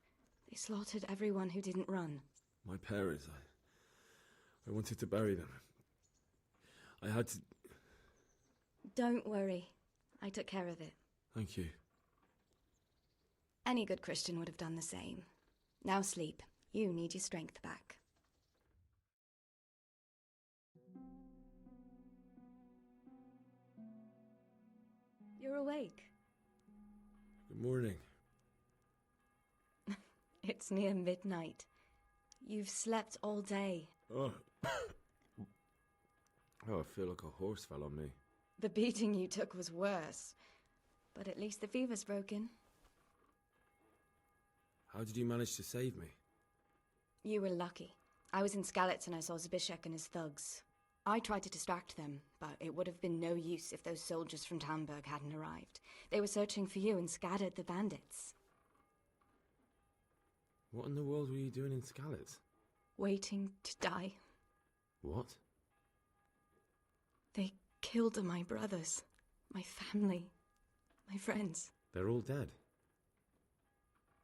They slaughtered everyone who didn't run. My parents, I wanted to bury them. I had to... Don't worry. I took care of it. Thank you. Any good Christian would have done the same. Now sleep. You need your strength back. awake? Good morning. It's near midnight. You've slept all day. Oh. Oh, I feel like a horse fell on me. The beating you took was worse. But at least the fever's broken. How did you manage to save me? You were lucky. I was in Skalitz and I saw Zbyszek and his thugs. I tried to distract them, but it would have been no use if those soldiers from Talmberg hadn't arrived. They were searching for you and scattered the bandits. What in the world were you doing in Skalitz? Waiting to die. What? They killed my brothers, my family, my friends. They're all dead.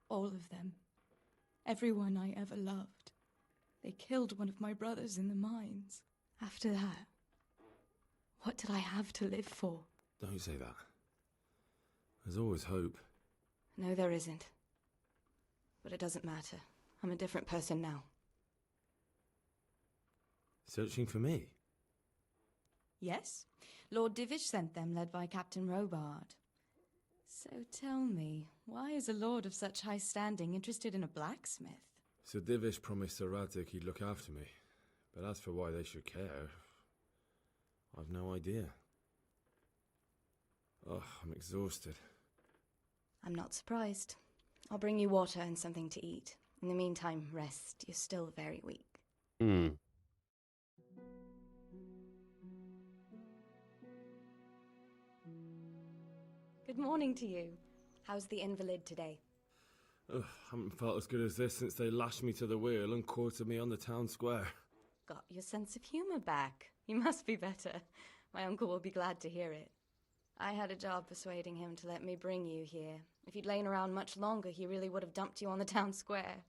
All of them. Everyone I ever loved. They killed one of my brothers in the mines. After that, what did I have to live for? Don't say that. There's always hope. No, there isn't. But it doesn't matter. I'm a different person now. Searching for me? Yes. Lord Divish sent them, led by Captain Robard. So tell me, why is a lord of such high standing interested in a blacksmith? Sir Divish promised Sir Radzig he'd look after me. But as for why they should care, I've no idea. Oh, I'm exhausted. I'm not surprised. I'll bring you water and something to eat. In the meantime, rest. You're still very weak. Good morning to you. How's the invalid today? Ugh, haven't felt as good as this since they lashed me to the wheel and quartered me on the town square. Got your sense of humour back. You must be better. My uncle will be glad to hear it. I had a job persuading him to let me bring you here. If you'd lain around much longer, he really would have dumped you on the town square.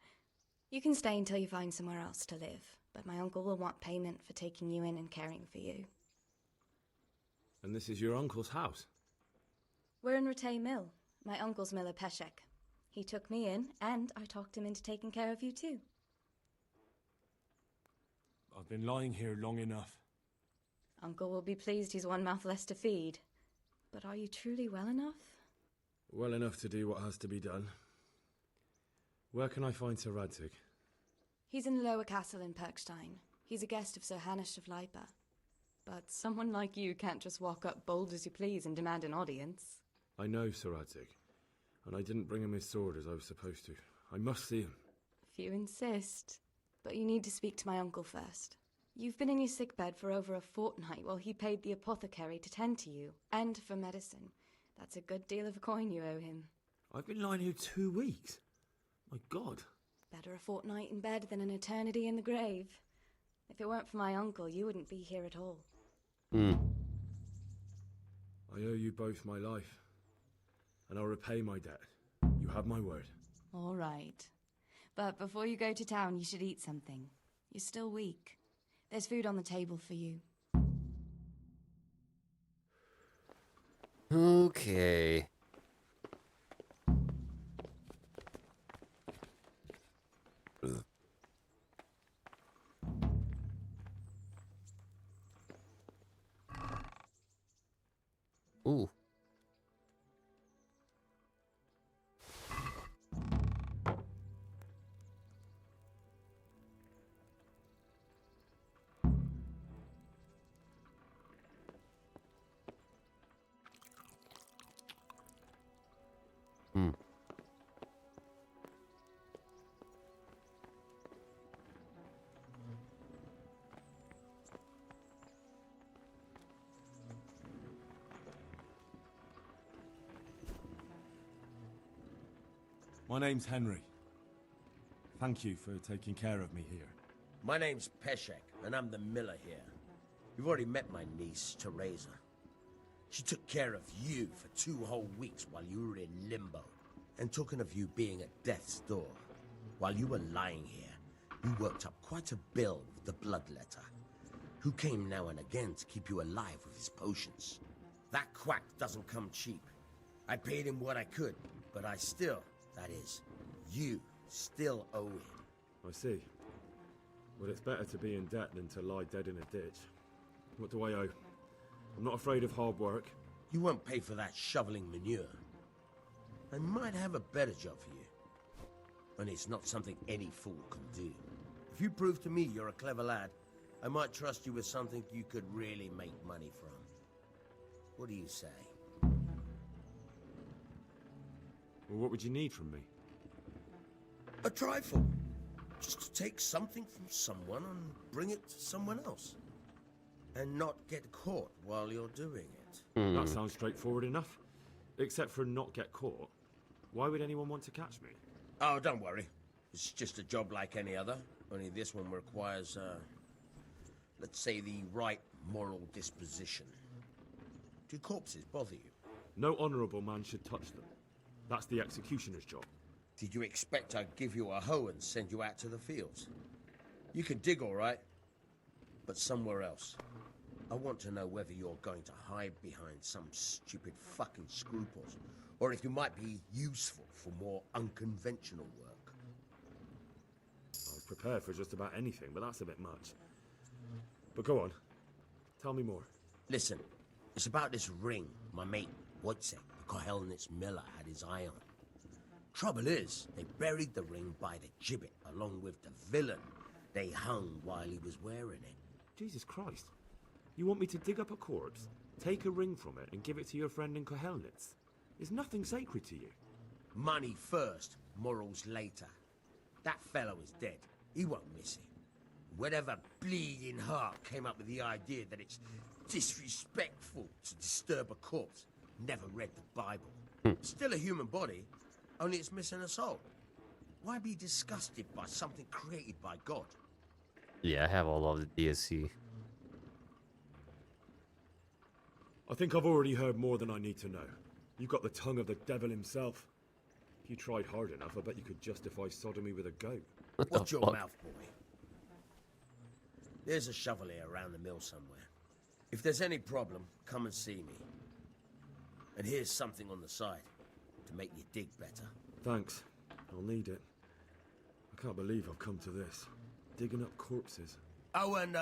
You can stay until you find somewhere else to live, but my uncle will want payment for taking you in and caring for you. And this is your uncle's house? We're in Ratay Mill. My uncle's miller Peshek. He took me in, and I talked him into taking care of you too. I've been lying here long enough. Uncle will be pleased he's one mouth less to feed. But are you truly well enough? Well enough to do what has to be done. Where can I find Sir Radzig? He's in the lower castle in Perkstein. He's a guest of Sir Hanush of Leipa. But someone like you can't just walk up bold as you please and demand an audience. I know Sir Radzig, and I didn't bring him his sword as I was supposed to. I must see him. If you insist. But you need to speak to my uncle first. You've been in your sickbed for over a fortnight while he paid the apothecary to tend to you, and for medicine. That's a good deal of coin you owe him. I've been lying here 2 weeks. My God. Better a fortnight in bed than an eternity in the grave. If it weren't for my uncle, you wouldn't be here at all. I owe you both my life, and I'll repay my debt. You have my word. All right. But before you go to town, you should eat something. You're still weak. There's food on the table for you. Okay. Ugh. Ooh. My name's Henry. Thank you for taking care of me here. My name's Peshek, and I'm the miller here. You've already met my niece, Teresa. She took care of you for 2 whole weeks while you were in limbo. And talking of you being at death's door, while you were lying here, you worked up quite a bill with the bloodletter, who came now and again to keep you alive with his potions. That quack doesn't come cheap. I paid him what I could, but I still, that is, you still owe him. I see. Well, it's better to be in debt than to lie dead in a ditch. What do I owe? I'm not afraid of hard work. You won't pay for that shoveling manure. I might have a better job for you. And it's not something any fool can do. If you prove to me you're a clever lad, I might trust you with something you could really make money from. What do you say? Well, what would you need from me? A trifle. Just to take something from someone and bring it to someone else. And not get caught while you're doing it. That sounds straightforward enough. Except for not get caught. Why would anyone want to catch me? Oh, don't worry. It's just a job like any other. Only this one requires, let's say, the right moral disposition. Do corpses bother you? No honourable man should touch them. That's the executioner's job. Did you expect I'd give you a hoe and send you out to the fields? You can dig all right, but somewhere else. I want to know whether you're going to hide behind some stupid fucking scruples, or if you might be useful for more unconventional work. I was prepared for just about anything, but that's a bit much. But go on. Tell me more. Listen, it's about this ring my mate Wojciech, the Kohelnitz miller, had his eye on. Trouble is, they buried the ring by the gibbet along with the villain they hung while he was wearing it. Jesus Christ. You want me to dig up a corpse, take a ring from it, and give it to your friend in Kohelnitz? Is nothing sacred to you? Money first, morals later. That fellow is dead. He won't miss it. Whatever bleeding heart came up with the idea that it's disrespectful to disturb a corpse never read the Bible. Still a human body, only it's missing a soul. Why be disgusted by something created by God? Yeah, I have all of the DSC. I think I've already heard more than I need to know. You've got the tongue of the devil himself. If you tried hard enough, I bet you could justify sodomy with a goat. Watch your mouth, boy. There's a shovel here around the mill somewhere. If there's any problem, come and see me. And here's something on the side to make you dig better. Thanks. I'll need it. I can't believe I've come to this. Digging up corpses. Oh, and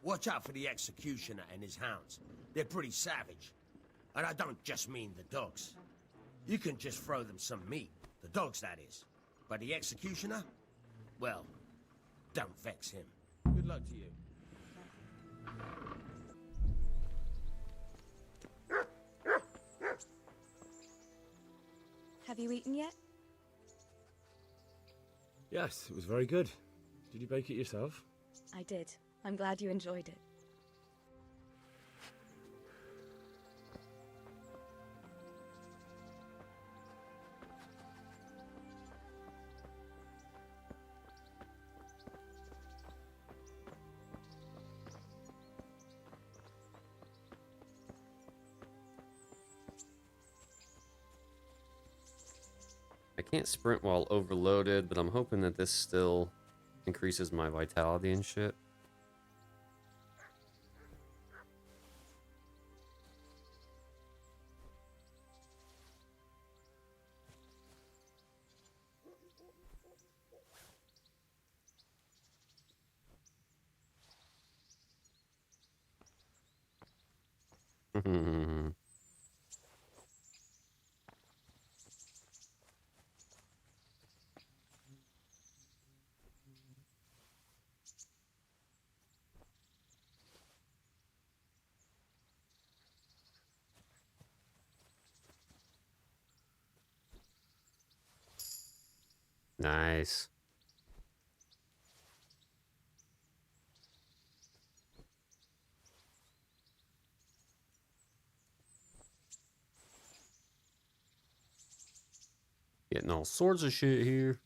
watch out for the executioner and his hounds. They're pretty savage. And I don't just mean the dogs. You can just throw them some meat. The dogs, that is. But the executioner? Well, don't vex him. Good luck to you. Have you eaten yet? Yes, it was very good. Did you bake it yourself? I did. I'm glad you enjoyed it. I can't sprint while overloaded, but I'm hoping that this still increases my vitality and shit. Nice. Getting all sorts of shit here.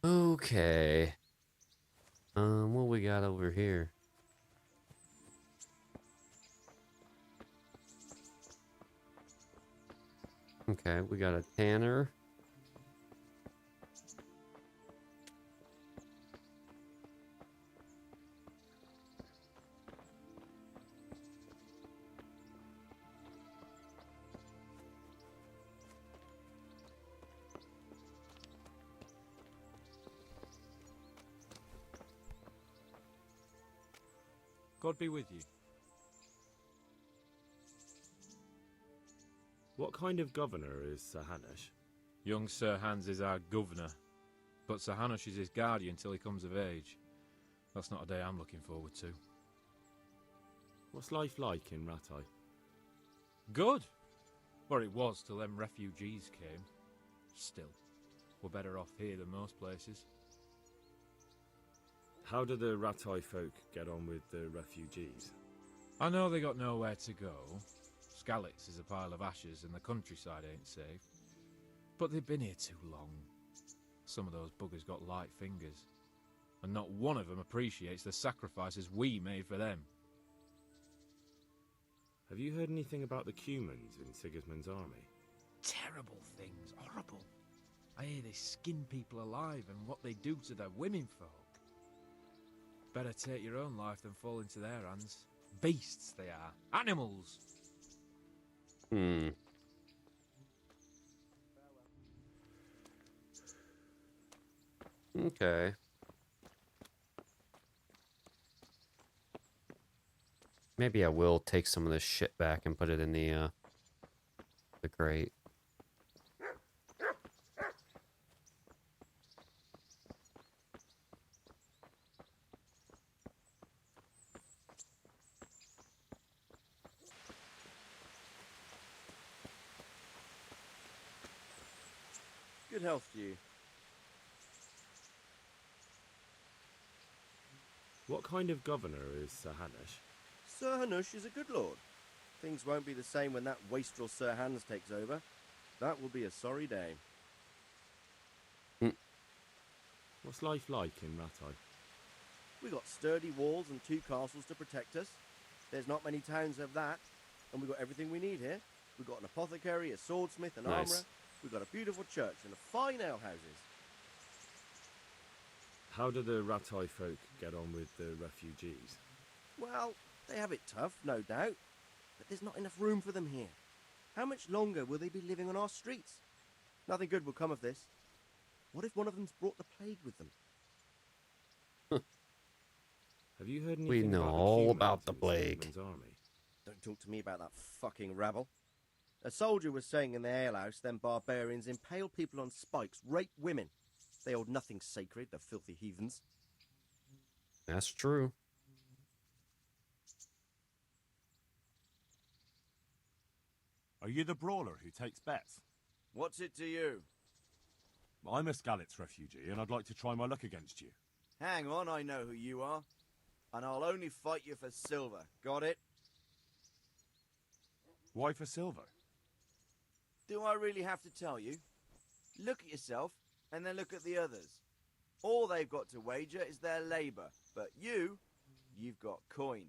Okay. What we got over here? Okay, we got a tanner. God be with you. What kind of governor is Sir Hanush? Young Sir Hans is our governor, but Sir Hanush is his guardian till he comes of age. That's not a day I'm looking forward to. What's life like in Rattay? Good! Or it was till them refugees came. Still, we're better off here than most places. How do the Rattay folk get on with the refugees? I know they got nowhere to go. Skalitz is a pile of ashes and the countryside ain't safe. But they've been here too long. Some of those buggers got light fingers. And not one of them appreciates the sacrifices we made for them. Have you heard anything about the Cumans in Sigismund's army? Terrible things, horrible. I hear they skin people alive and what they do to their women folk. Better take your own life than fall into their hands. Beasts they are. Animals! Okay. Maybe I will take some of this shit back and put it in the grate. Good health to you. What kind of governor is Sir Hanush? Sir Hanush is a good lord. Things won't be the same when that wastrel Sir Hans takes over. That will be a sorry day. What's life like in Rattay? We got sturdy walls and 2 castles to protect us. There's not many towns have that, and we got everything we need here. We've got an apothecary, a swordsmith, an armourer. We've got a beautiful church and fine alehouses. How do the Rattay folk get on with the refugees? Well, they have it tough, no doubt, but there's not enough room for them here. How much longer will they be living on our streets? Nothing good will come of this. What if one of them's brought the plague with them? Have you heard anything We know about the all Cumans about the in plague. Sigismund's army? Don't talk to me about that fucking rabble. A soldier was saying in the alehouse them barbarians impale people on spikes, rape women. They hold nothing sacred, the filthy heathens. That's true. Are you the brawler who takes bets? What's it to you? I'm a Skalitz refugee, and I'd like to try my luck against you. Hang on, I know who you are. And I'll only fight you for silver. Got it? Why for silver? Do I really have to tell you? Look at yourself, and then look at the others. All they've got to wager is their labour. But you've got coin.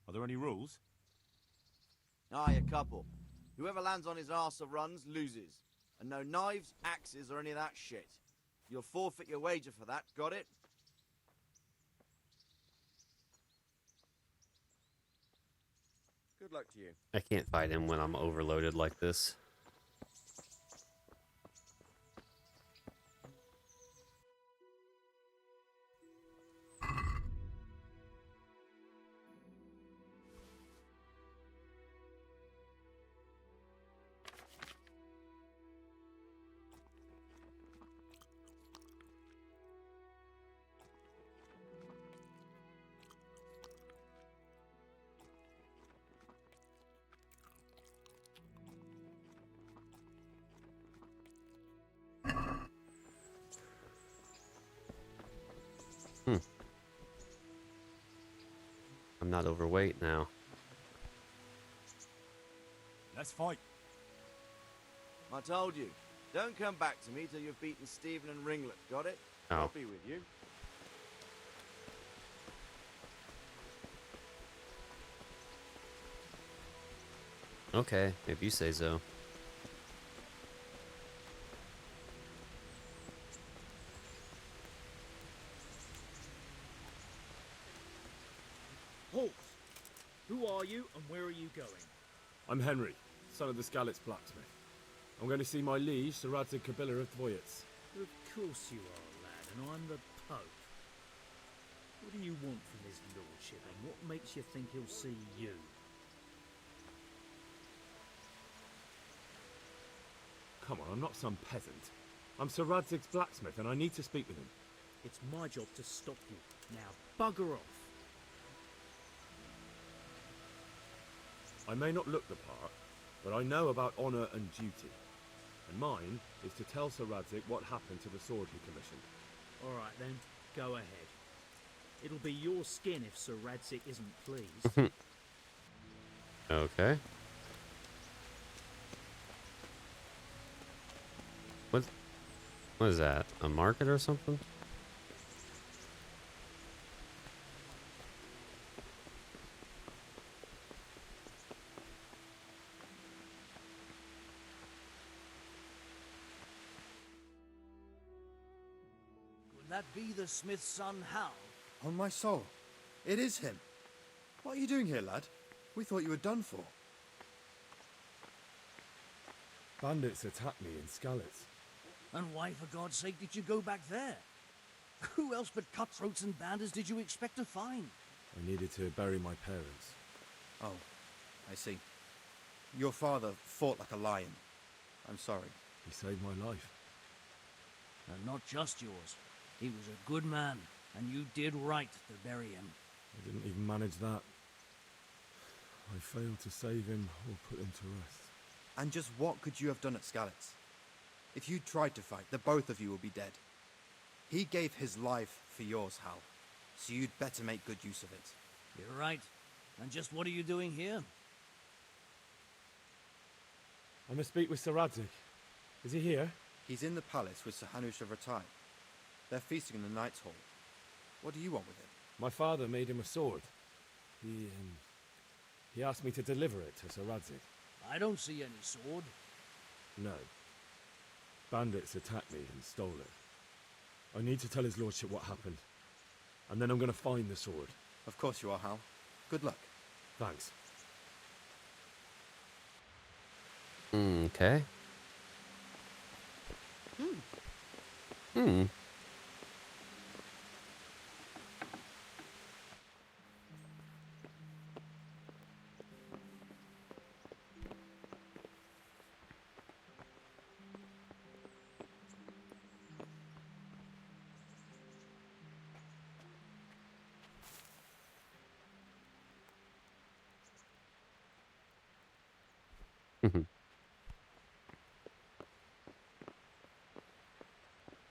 Are there any rules? Aye, a couple. Whoever lands on his arse or runs, loses. And no knives, axes, or any of that shit. You'll forfeit your wager for that, got it? Good luck to you. I can't fight him when I'm overloaded like this. I'm not overweight now. Let's fight. I told you. Don't come back to me till you've beaten Stephen and Ringlet, got it? Oh. I'll be with you. Okay, if you say so. Halt! Who are you and where are you going? I'm Henry, son of the Skalitz blacksmith. I'm going to see my liege, Sir Radzig Kabila of Dvoyets. Of course you are, lad, and I'm the Pope. What do you want from his lordship, and what makes you think he'll see you? Come on, I'm not some peasant. I'm Sir Radzig's blacksmith, and I need to speak with him. It's my job to stop you. Now, bugger off. I may not look the part, but I know about honour and duty. And mine is to tell Sir Radzig what happened to the sword he commissioned. All right then, go ahead. It'll be your skin if Sir Radzig isn't pleased. Okay. What is that? A market or something? Could that be the smith's son, Hal? On my soul, it is him. What are you doing here, lad? We thought you were done for. Bandits attacked me in Skalitz. And why, for God's sake, did you go back there? Who else but cutthroats and bandits did you expect to find? I needed to bury my parents. Oh, I see. Your father fought like a lion. I'm sorry. He saved my life. And not just yours. He was a good man, and you did right to bury him. I didn't even manage that. I failed to save him or put him to rest. And just what could you have done at Skalitz? If you tried to fight, the both of you will be dead. He gave his life for yours, Hal. So you'd better make good use of it. You're right. And just what are you doing here? I must speak with Sir Radzig. Is he here? He's in the palace with Sir Hanush of Rattay. They're feasting in the Knight's Hall. What do you want with him? My father made him a sword. He asked me to deliver it to Sir Radzig. I don't see any sword. No. Bandits attacked me and stole it. I need to tell his lordship what happened. And then I'm going to find the sword. Of course you are, Hal. Good luck. Thanks. Okay.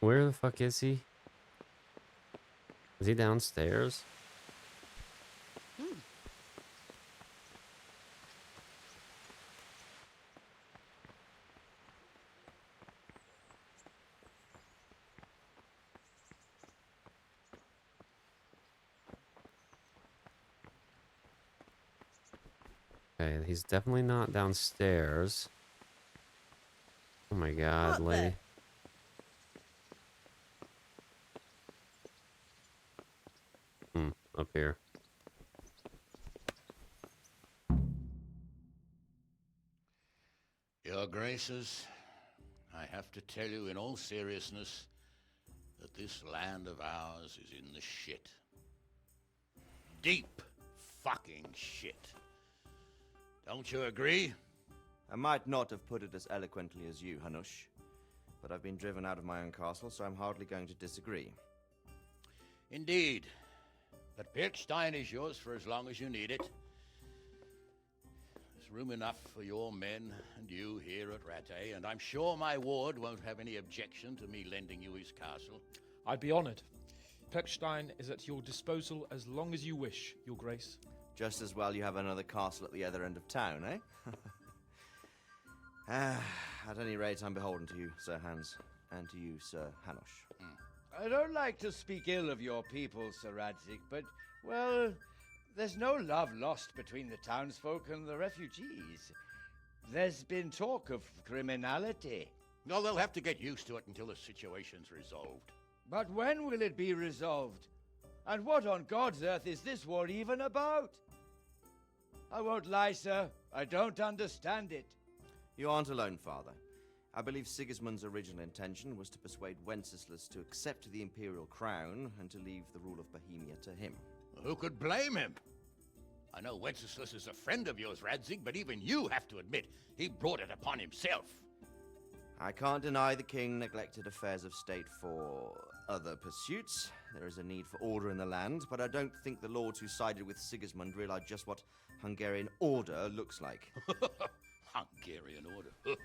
Where the fuck is he? Is he downstairs? Okay, he's definitely not downstairs. Oh my god, lady. Up here. Your Graces, I have to tell you in all seriousness that this land of ours is in the shit. Deep fucking shit. Don't you agree? I might not have put it as eloquently as you, Hanush, but I've been driven out of my own castle, so I'm hardly going to disagree. Indeed. But Pirkstein is yours for as long as you need it. There's room enough for your men and you here at Rattay, and I'm sure my ward won't have any objection to me lending you his castle. I'd be honored. Pirkstein is at your disposal as long as you wish, Your Grace. Just as well you have another castle at the other end of town, eh? At any rate, I'm beholden to you, Sir Hans, and to you, Sir Hanush. I don't like to speak ill of your people, Sir Radzig, but, well, there's no love lost between the townsfolk and the refugees. There's been talk of criminality. Well, they'll have to get used to it until the situation's resolved. But when will it be resolved? And what on God's earth is this war even about? I won't lie, sir. I don't understand it. You aren't alone, Father. I believe Sigismund's original intention was to persuade Wenceslas to accept the imperial crown and to leave the rule of Bohemia to him. Who could blame him? I know Wenceslas is a friend of yours, Radzig, but even you have to admit he brought it upon himself. I can't deny the king neglected affairs of state for other pursuits. There is a need for order in the land, but I don't think the lords who sided with Sigismund realized just what Hungarian order looks like. Hungarian order?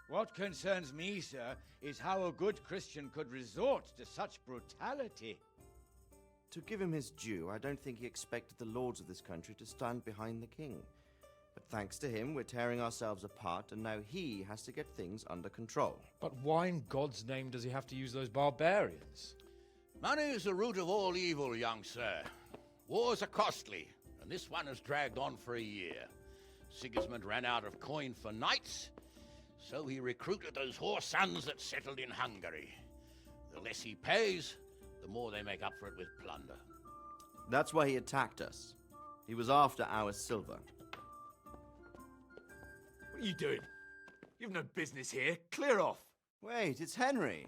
What concerns me, sir, is how a good Christian could resort to such brutality. To give him his due, I don't think he expected the lords of this country to stand behind the king. But thanks to him, we're tearing ourselves apart, and now he has to get things under control. But why in God's name does he have to use those barbarians? Money is the root of all evil, young sir. Wars are costly, and this one has dragged on for a year. Sigismund ran out of coin for knights, so he recruited those whore sons that settled in Hungary. The less he pays, the more they make up for it with plunder. That's why he attacked us. He was after our silver. What are you doing? You've no business here. Clear off. Wait, it's Henry.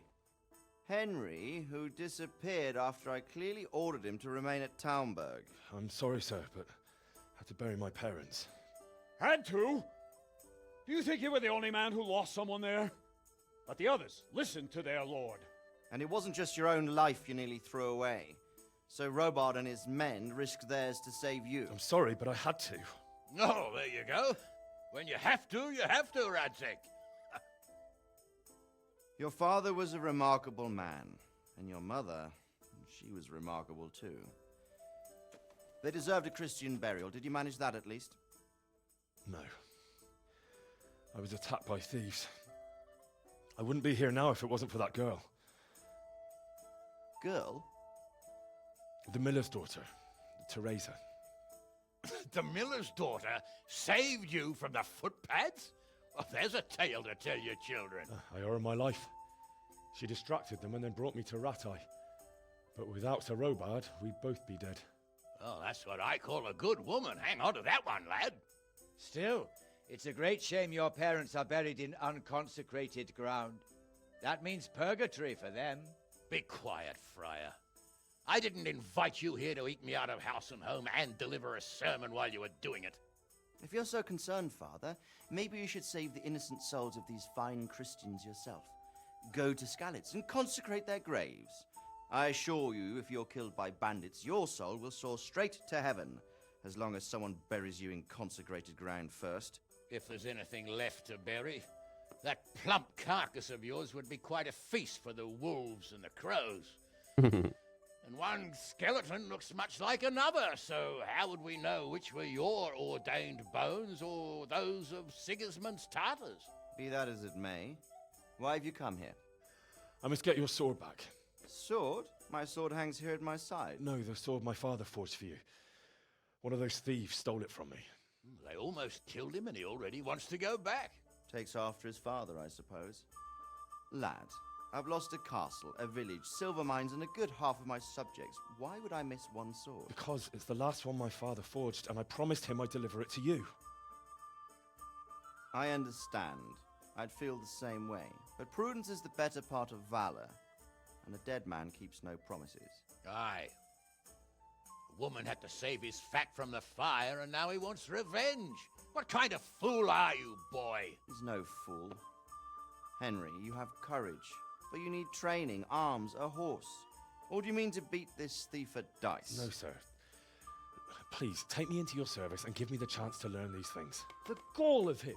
Henry, who disappeared after I clearly ordered him to remain at Taumberg. I'm sorry, sir, but I had to bury my parents. Had to? Do you think you were the only man who lost someone there? But the others listened to their lord. And it wasn't just your own life you nearly threw away. So Robard and his men risked theirs to save you. I'm sorry, but I had to. Oh, there you go. When you have to, Radzig. Your father was a remarkable man, and your mother, she was remarkable too. They deserved a Christian burial. Did you manage that at least? No. I was attacked by thieves. I wouldn't be here now if it wasn't for that girl. Girl? The miller's daughter, Teresa. The miller's daughter saved you from the footpads? Well, there's a tale to tell your children. I owe her my life. She distracted them and then brought me to Ratai. But without Sir Robard, we'd both be dead. Oh, that's what I call a good woman. Hang on to that one, lad. Still, it's a great shame your parents are buried in unconsecrated ground. That means purgatory for them. Be quiet, Friar. I didn't invite you here to eat me out of house and home and deliver a sermon while you were doing it. If you're so concerned, Father, maybe you should save the innocent souls of these fine Christians yourself. Go to Skalitz and consecrate their graves. I assure you, if you're killed by bandits, your soul will soar straight to heaven, as long as someone buries you in consecrated ground first. If there's anything left to bury, that plump carcass of yours would be quite a feast for the wolves and the crows. And one skeleton looks much like another, so how would we know which were your ordained bones or those of Sigismund's Tartars? Be that as it may, why have you come here? I must get your sword back. Sword? My sword hangs here at my side. No, the sword my father forged for you. One of those thieves stole it from me. They almost killed him and he already wants to go back. Takes after his father, I suppose. Lad, I've lost a castle, a village, silver mines, and a good half of my subjects. Why would I miss one sword? Because it's the last one my father forged, and I promised him I'd deliver it to you. I understand. I'd feel the same way. But prudence is the better part of valor, and a dead man keeps no promises. Aye. The woman had to save his fat from the fire, and now he wants revenge. What kind of fool are you, boy? He's no fool. Henry, you have courage, but you need training, arms, a horse. Or do you mean to beat this thief at dice? No, sir. Please, take me into your service and give me the chance to learn these things. The gall of him.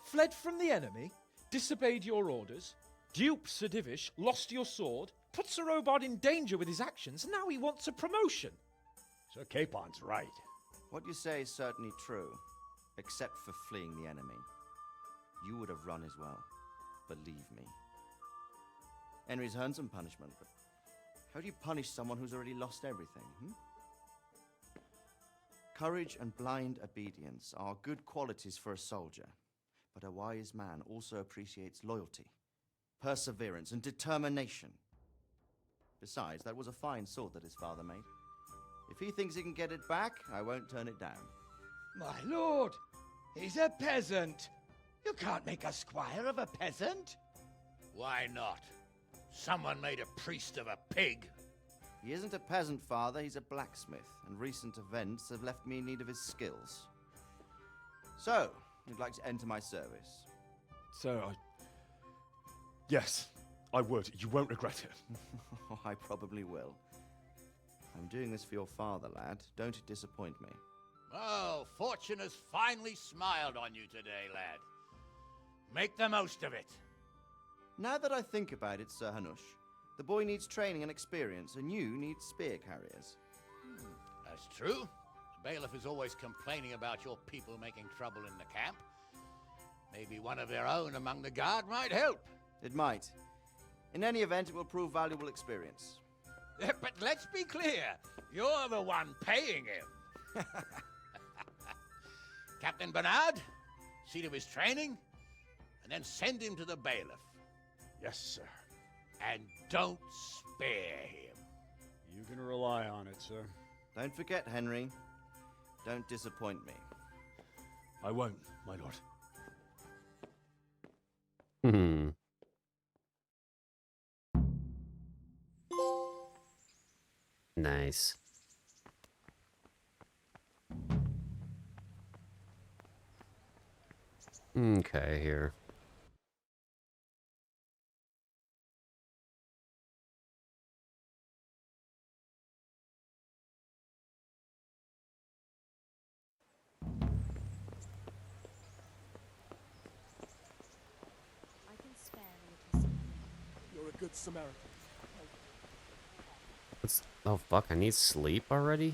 Fled from the enemy, disobeyed your orders, duped Sir Divish, lost your sword, put Sir Robard in danger with his actions, and now he wants a promotion. Sir Capon's right. What you say is certainly true, except for fleeing the enemy. You would have run as well, believe me. Henry's earned some punishment, but how do you punish someone who's already lost everything, Courage and blind obedience are good qualities for a soldier, but a wise man also appreciates loyalty, perseverance, and determination. Besides, that was a fine sword that his father made. If he thinks he can get it back, I won't turn it down. My lord, he's a peasant. You can't make a squire of a peasant. Why not? Someone made a priest of a pig. He isn't a peasant, Father. He's a blacksmith, and recent events have left me in need of his skills. So, you'd like to enter my service? Sir, Yes, I would. You won't regret it. I probably will. I'm doing this for your father, lad. Don't disappoint me. Oh, fortune has finally smiled on you today, lad. Make the most of it. Now that I think about it, Sir Hanush, the boy needs training and experience, and you need spear carriers. That's true. The bailiff is always complaining about your people making trouble in the camp. Maybe one of their own among the guard might help. It might. In any event, it will prove valuable experience. But let's be clear, you're the one paying him. Captain Bernard, see to his training, and then send him to the bailiff. Yes, sir. And don't spare him. You can rely on it, sir. Don't forget, Henry. Don't disappoint me. I won't, my lord. Nice. Okay, here. I can spare a little something. You're a good Samaritan. What's, oh fuck, I need sleep already?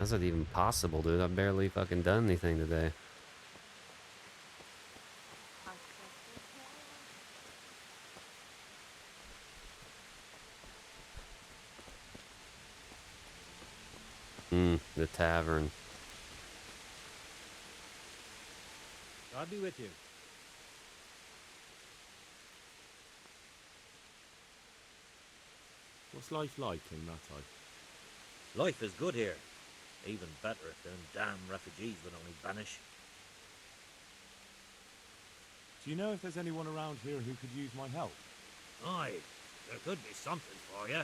How's that even possible, dude? I've barely fucking done anything today. The tavern. God be with you. What's life like in Matai? Life is good here. Even better if them damn refugees would only vanish. Do you know if there's anyone around here who could use my help? Aye, there could be something for you.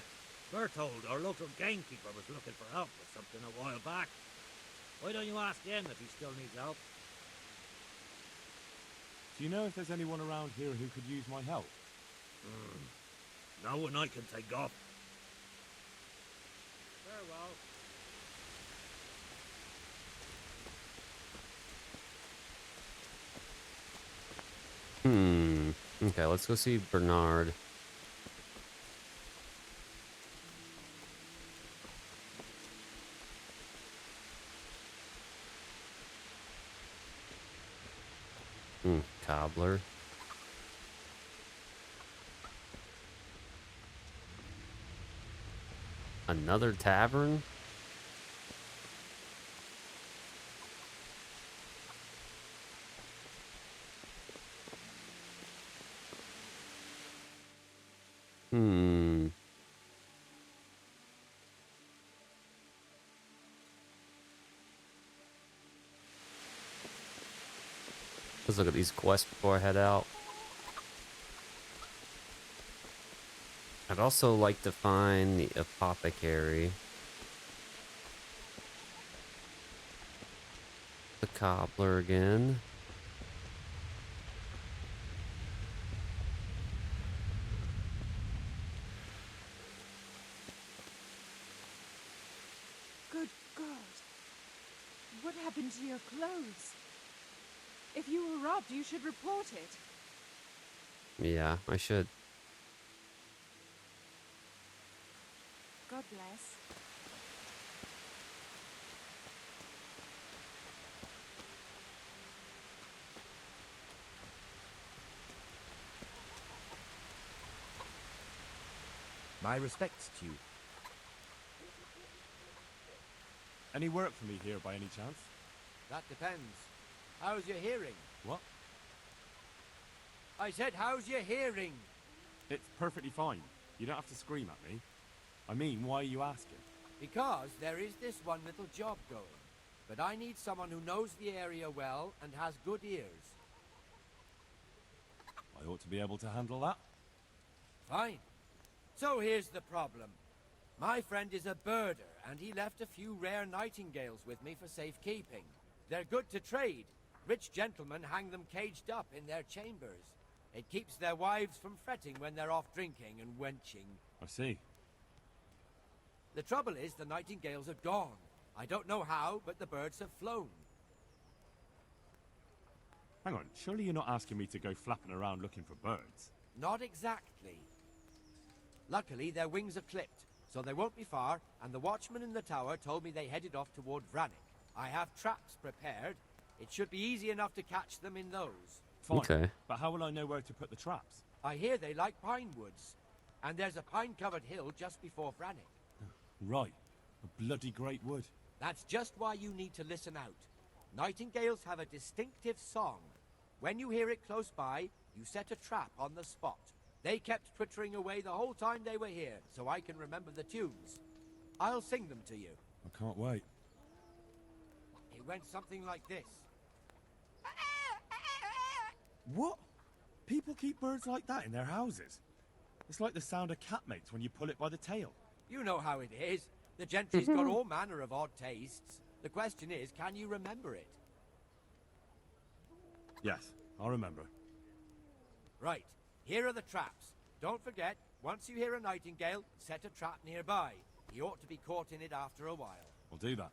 Berthold, our local gamekeeper, was looking for help with something a while back. Why don't you ask him if he still needs help? Do you know if there's anyone around here who could use my help? No one I can take off. Farewell. Okay, let's go see Bernard. Cobbler. Another tavern? Let's look at these quests before I head out. I'd also like to find the apothecary. The cobbler again. Good God. What happened to your clothes? If you were robbed, you should report it. Yeah, I should. God bless. My respects to you. Any work for me here by any chance? That depends. How's your hearing? What? I said, how's your hearing? It's perfectly fine. You don't have to scream at me. I mean, why are you asking? Because there is this one little job going. But I need someone who knows the area well and has good ears. I ought to be able to handle that. Fine. So here's the problem. My friend is a birder, and he left a few rare nightingales with me for safekeeping. They're good to trade. Rich gentlemen hang them caged up in their chambers. It keeps their wives from fretting when they're off drinking and wenching. I see. The trouble is, the nightingales are gone. I don't know how, but the birds have flown. Hang on, surely you're not asking me to go flapping around looking for birds? Not exactly. Luckily, their wings are clipped, so they won't be far, and the watchman in the tower told me they headed off toward Vranik. I have traps prepared. It should be easy enough to catch them in those. Fine. Okay. But how will I know where to put the traps? I hear they like pine woods, and there's a pine-covered hill just before Vranik. Right. A bloody great wood. That's just why you need to listen out. Nightingales have a distinctive song. When you hear it close by, you set a trap on the spot. They kept twittering away the whole time they were here, so I can remember the tunes. I'll sing them to you. I can't wait. It went something like this. What? People keep birds like that in their houses? It's like the sound a cat makes when you pull it by the tail. You know how it is. The gentry's got all manner of odd tastes. The question is, can you remember it? Yes, I'll remember. Right. Here are the traps. Don't forget, once you hear a nightingale, set a trap nearby. He ought to be caught in it after a while. I'll do that.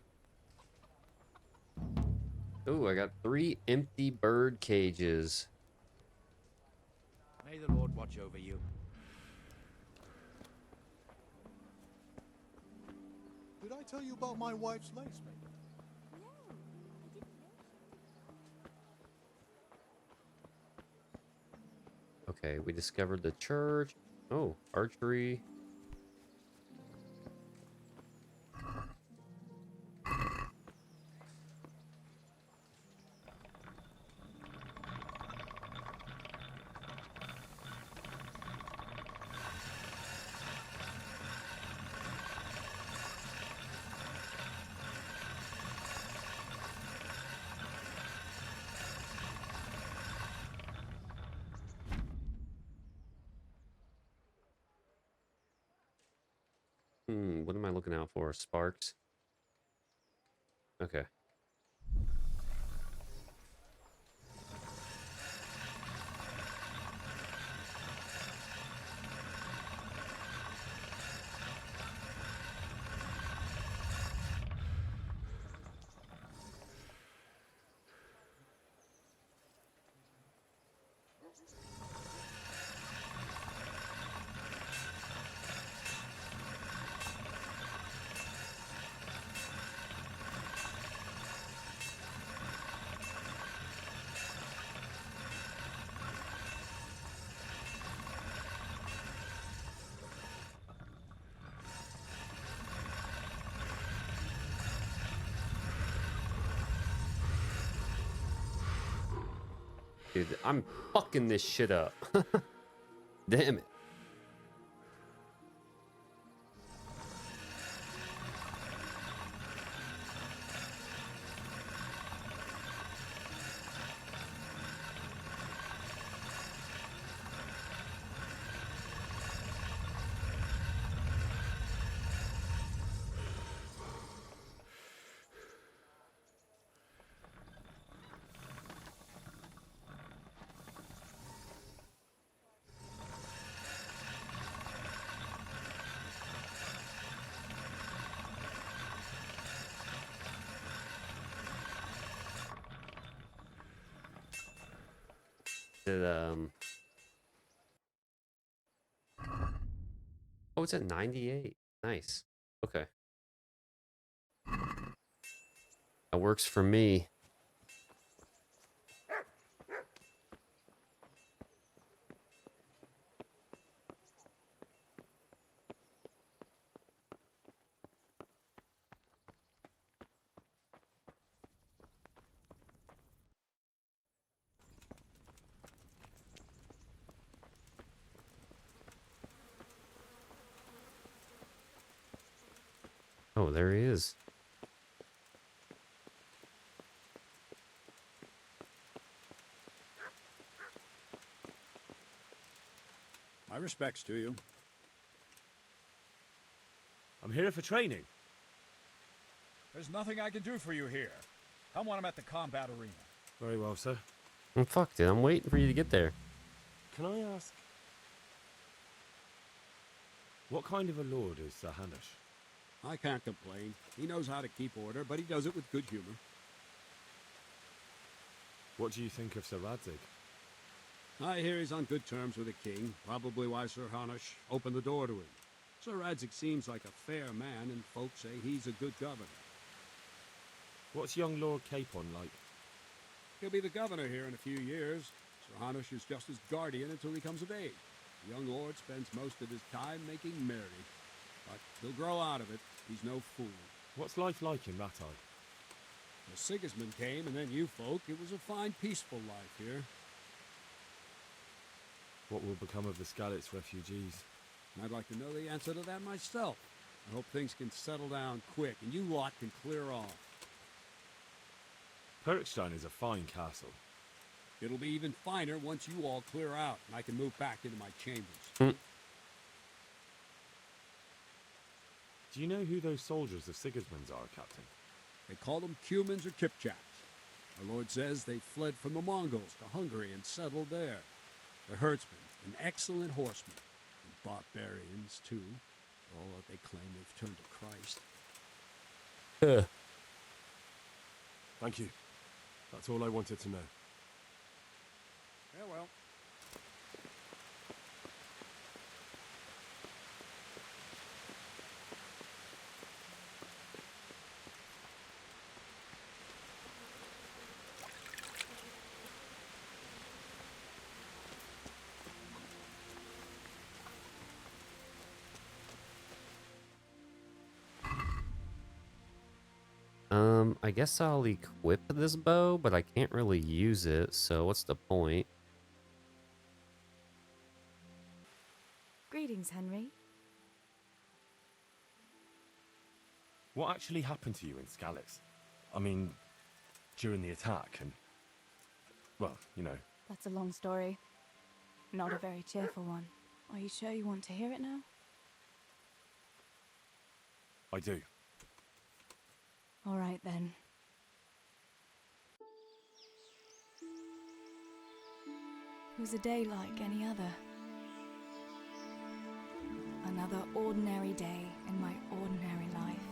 Ooh, I got 3 empty bird cages. May the Lord watch over you. Did I tell you about my wife's lace maker? Okay, we discovered the church. Oh, archery. What am I looking out for? Sparks? Okay. Dude, I'm fucking this shit up. Damn it. Oh, it's at 98. Nice. Okay. That works for me. Oh, there he is. My respects to you. I'm here for training. There's nothing I can do for you here. Come when I'm at the combat arena. Very well, sir. Well, fuck, dude. I'm waiting for you to get there. Can I ask, what kind of a lord is Sir Hanush? I can't complain. He knows how to keep order, but he does it with good humor. What do you think of Sir Radzig? I hear he's on good terms with the king, probably why Sir Hanush opened the door to him. Sir Radzig seems like a fair man, and folks say he's a good governor. What's young Lord Capon like? He'll be the governor here in a few years. Sir Hanush is just his guardian until he comes of age. The young lord spends most of his time making merry. But he'll grow out of it. He's no fool. What's life like in Rattay? Well, Sigismund came, and then you folk. It was a fine, peaceful life here. What will become of the Skalitz refugees? I'd like to know the answer to that myself. I hope things can settle down quick, and you lot can clear off. Perkstein is a fine castle. It'll be even finer once you all clear out, and I can move back into my chambers. Do you know who those soldiers of Sigismund's are, Captain? They call them Cumans or Kipchaks. Our lord says they fled from the Mongols to Hungary and settled there. They're herdsmen and excellent horsemen. And barbarians, too. For all that they claim they've turned to Christ. Thank you. That's all I wanted to know. Farewell. I guess I'll equip this bow, but I can't really use it, so what's the point? Greetings, Henry. What actually happened to you in Skalitz? I mean, during the attack and... well, you know. That's a long story. Not a very cheerful one. Are you sure you want to hear it now? I do. All right, then. It was a day like any other. Another ordinary day in my ordinary life.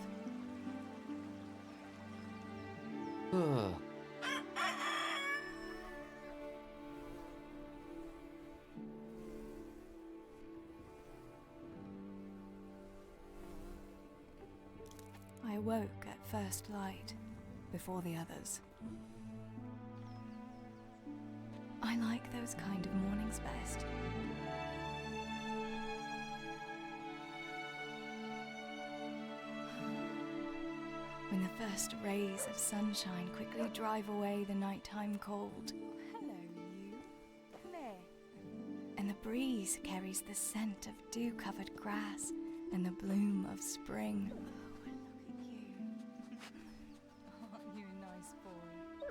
I awoke at first light, before the others. I like those kind of mornings best. When the first rays of sunshine quickly drive away the nighttime cold. Hello, you. Come here. And the breeze carries the scent of dew-covered grass and the bloom of spring.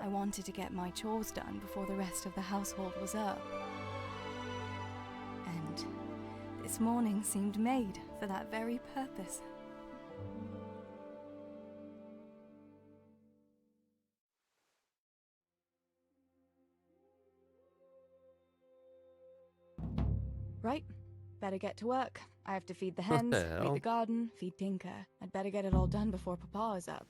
I wanted to get my chores done before the rest of the household was up. And this morning seemed made for that very purpose. Right, better get to work. I have to feed the hens, hell? weed the garden, feed Tinker. I'd better get it all done before Papa is up.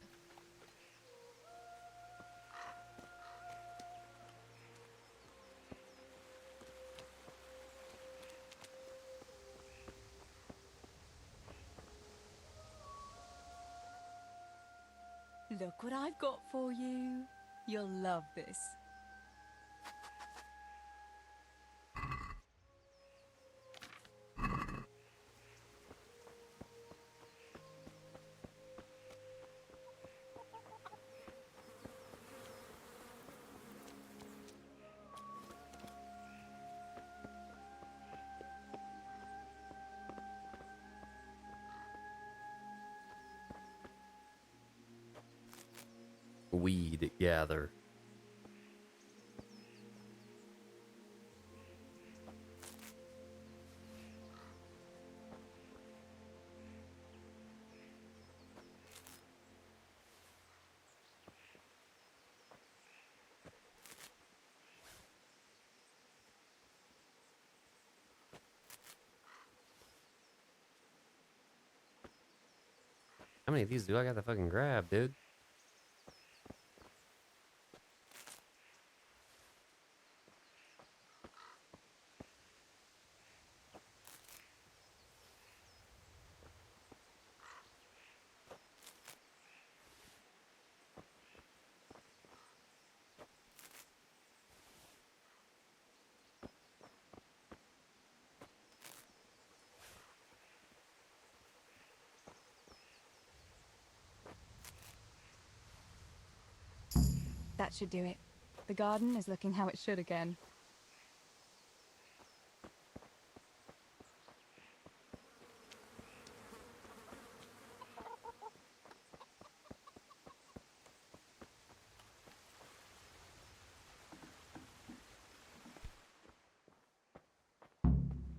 Look what I've got for you. You'll love this. weed gather. How many of these do I got to fucking grab, dude? That should do it. The garden is looking how it should again.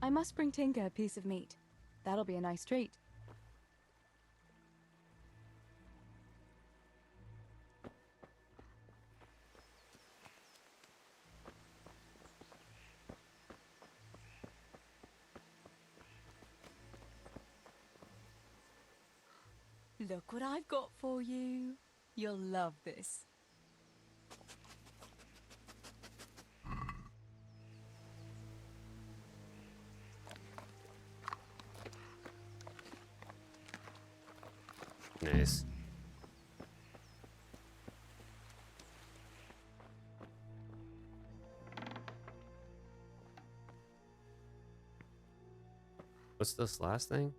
I must bring Tinker a piece of meat. That'll be a nice treat. Look what I've got for you. You'll love this. Nice. What's this last thing?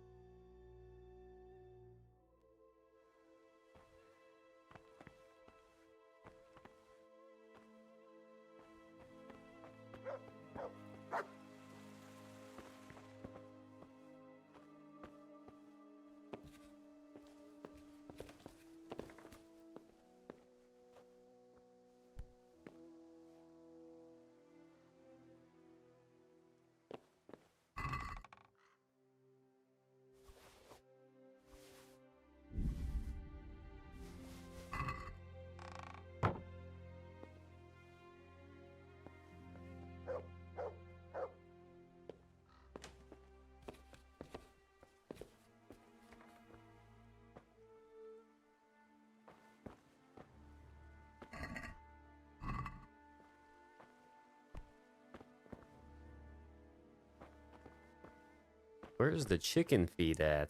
Where's the chicken feed at?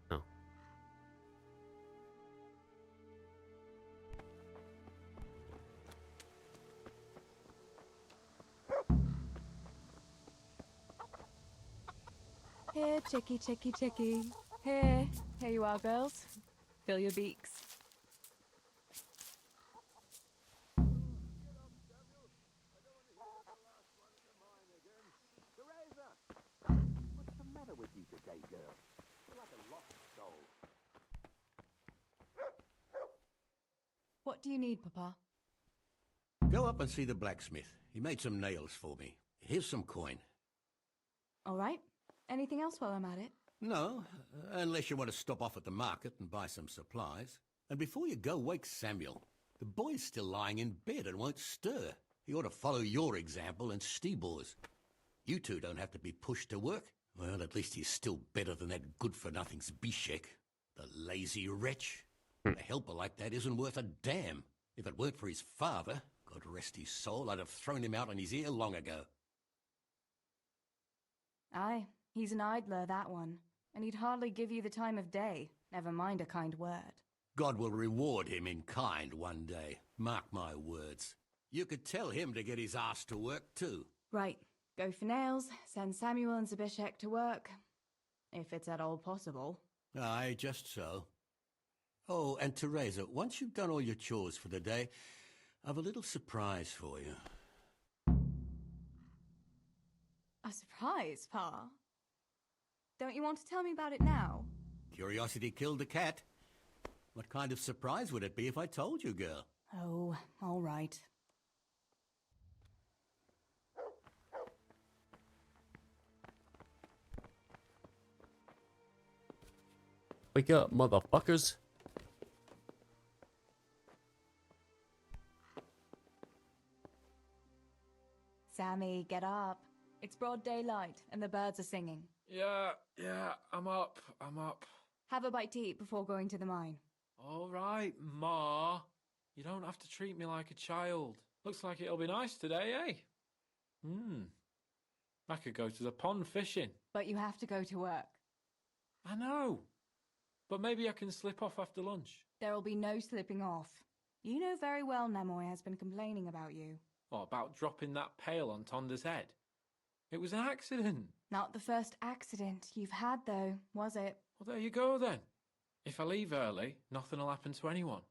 Oh. Here, chickie, chickie, chickie. Here. Here you are, girls. Fill your beaks. What's the matter with you today, girl? You're like a lost soul. What do you need, Papa? Go up and see the blacksmith. He made some nails for me. Here's some coin. All right. Anything else while I'm at it? No, unless you want to stop off at the market and buy some supplies. And before you go, wake Samuel. The boy's still lying in bed and won't stir. He ought to follow your example and Stebor's. You two don't have to be pushed to work. Well, at least he's still better than that good-for-nothing's Bishek. The lazy wretch. A helper like that isn't worth a damn. If it weren't for his father, God rest his soul, I'd have thrown him out on his ear long ago. Aye, he's an idler, that one. And he'd hardly give you the time of day, never mind a kind word. God will reward him in kind one day. Mark my words. You could tell him to get his ass to work, too. Right. Go for nails, send Samuel and Zabishek to work. If it's at all possible. Aye, just so. Oh, and Teresa, once you've done all your chores for the day, I've a little surprise for you. A surprise, Pa? Don't you want to tell me about it now? Curiosity killed the cat. What kind of surprise would it be if I told you, girl? Oh, all right. Wake up, motherfuckers. Sammy, get up. It's broad daylight, and the birds are singing. Yeah, I'm up. Have a bite to eat before going to the mine. All right, Ma. You don't have to treat me like a child. Looks like it'll be nice today, eh? I could go to the pond fishing. But you have to go to work. I know. But maybe I can slip off after lunch. There'll be no slipping off. You know very well Nemoy has been complaining about you. What about dropping that pail on Tonda's head? It was an accident. Not the first accident you've had, though, was it? Well, there you go then. If I leave early, nothing will happen to anyone.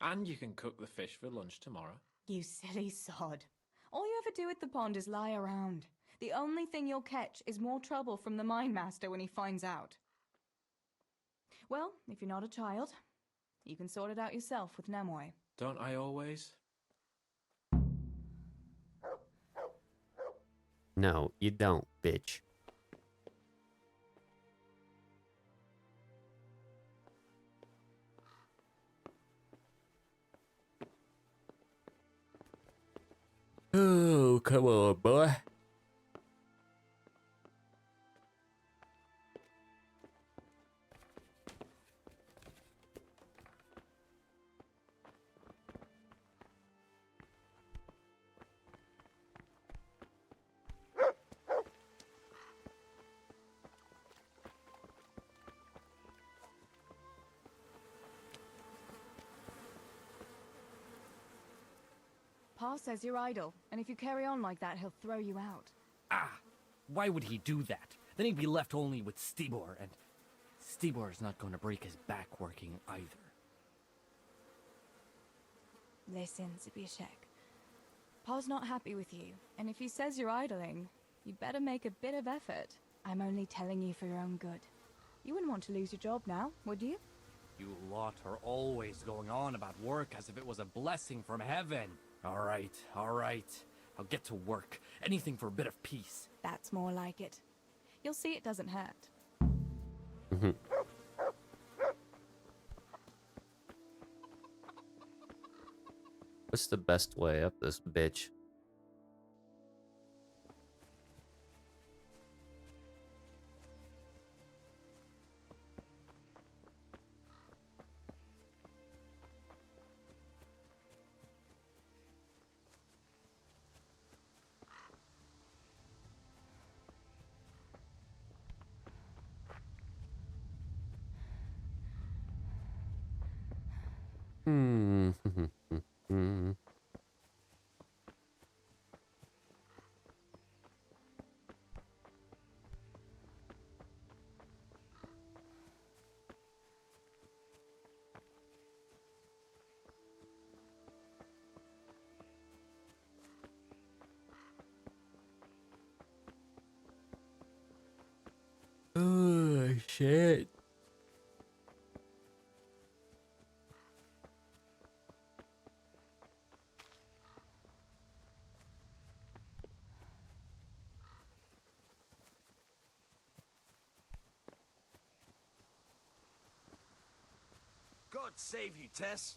And you can cook the fish for lunch tomorrow. You silly sod. All you ever do at the pond is lie around. The only thing you'll catch is more trouble from the mine master when he finds out. Well, if you're not a child, you can sort it out yourself with Nemoy. Don't I always? No, you don't, bitch. Oh, come on, boy. Pa says you're idle, and if you carry on like that, he'll throw you out. Ah! Why would he do that? Then he'd be left only with Stibor, and Stibor's not going to break his back working either. Listen, Zbyszek. Pa's not happy with you, and if he says you're idling, you'd better make a bit of effort. I'm only telling you for your own good. You wouldn't want to lose your job now, would you? You lot are always going on about work as if it was a blessing from heaven. All right. I'll get to work. Anything for a bit of peace. That's more like it. You'll see it doesn't hurt. What's the best way up this bitch? Oh, shit. God save you, Tess.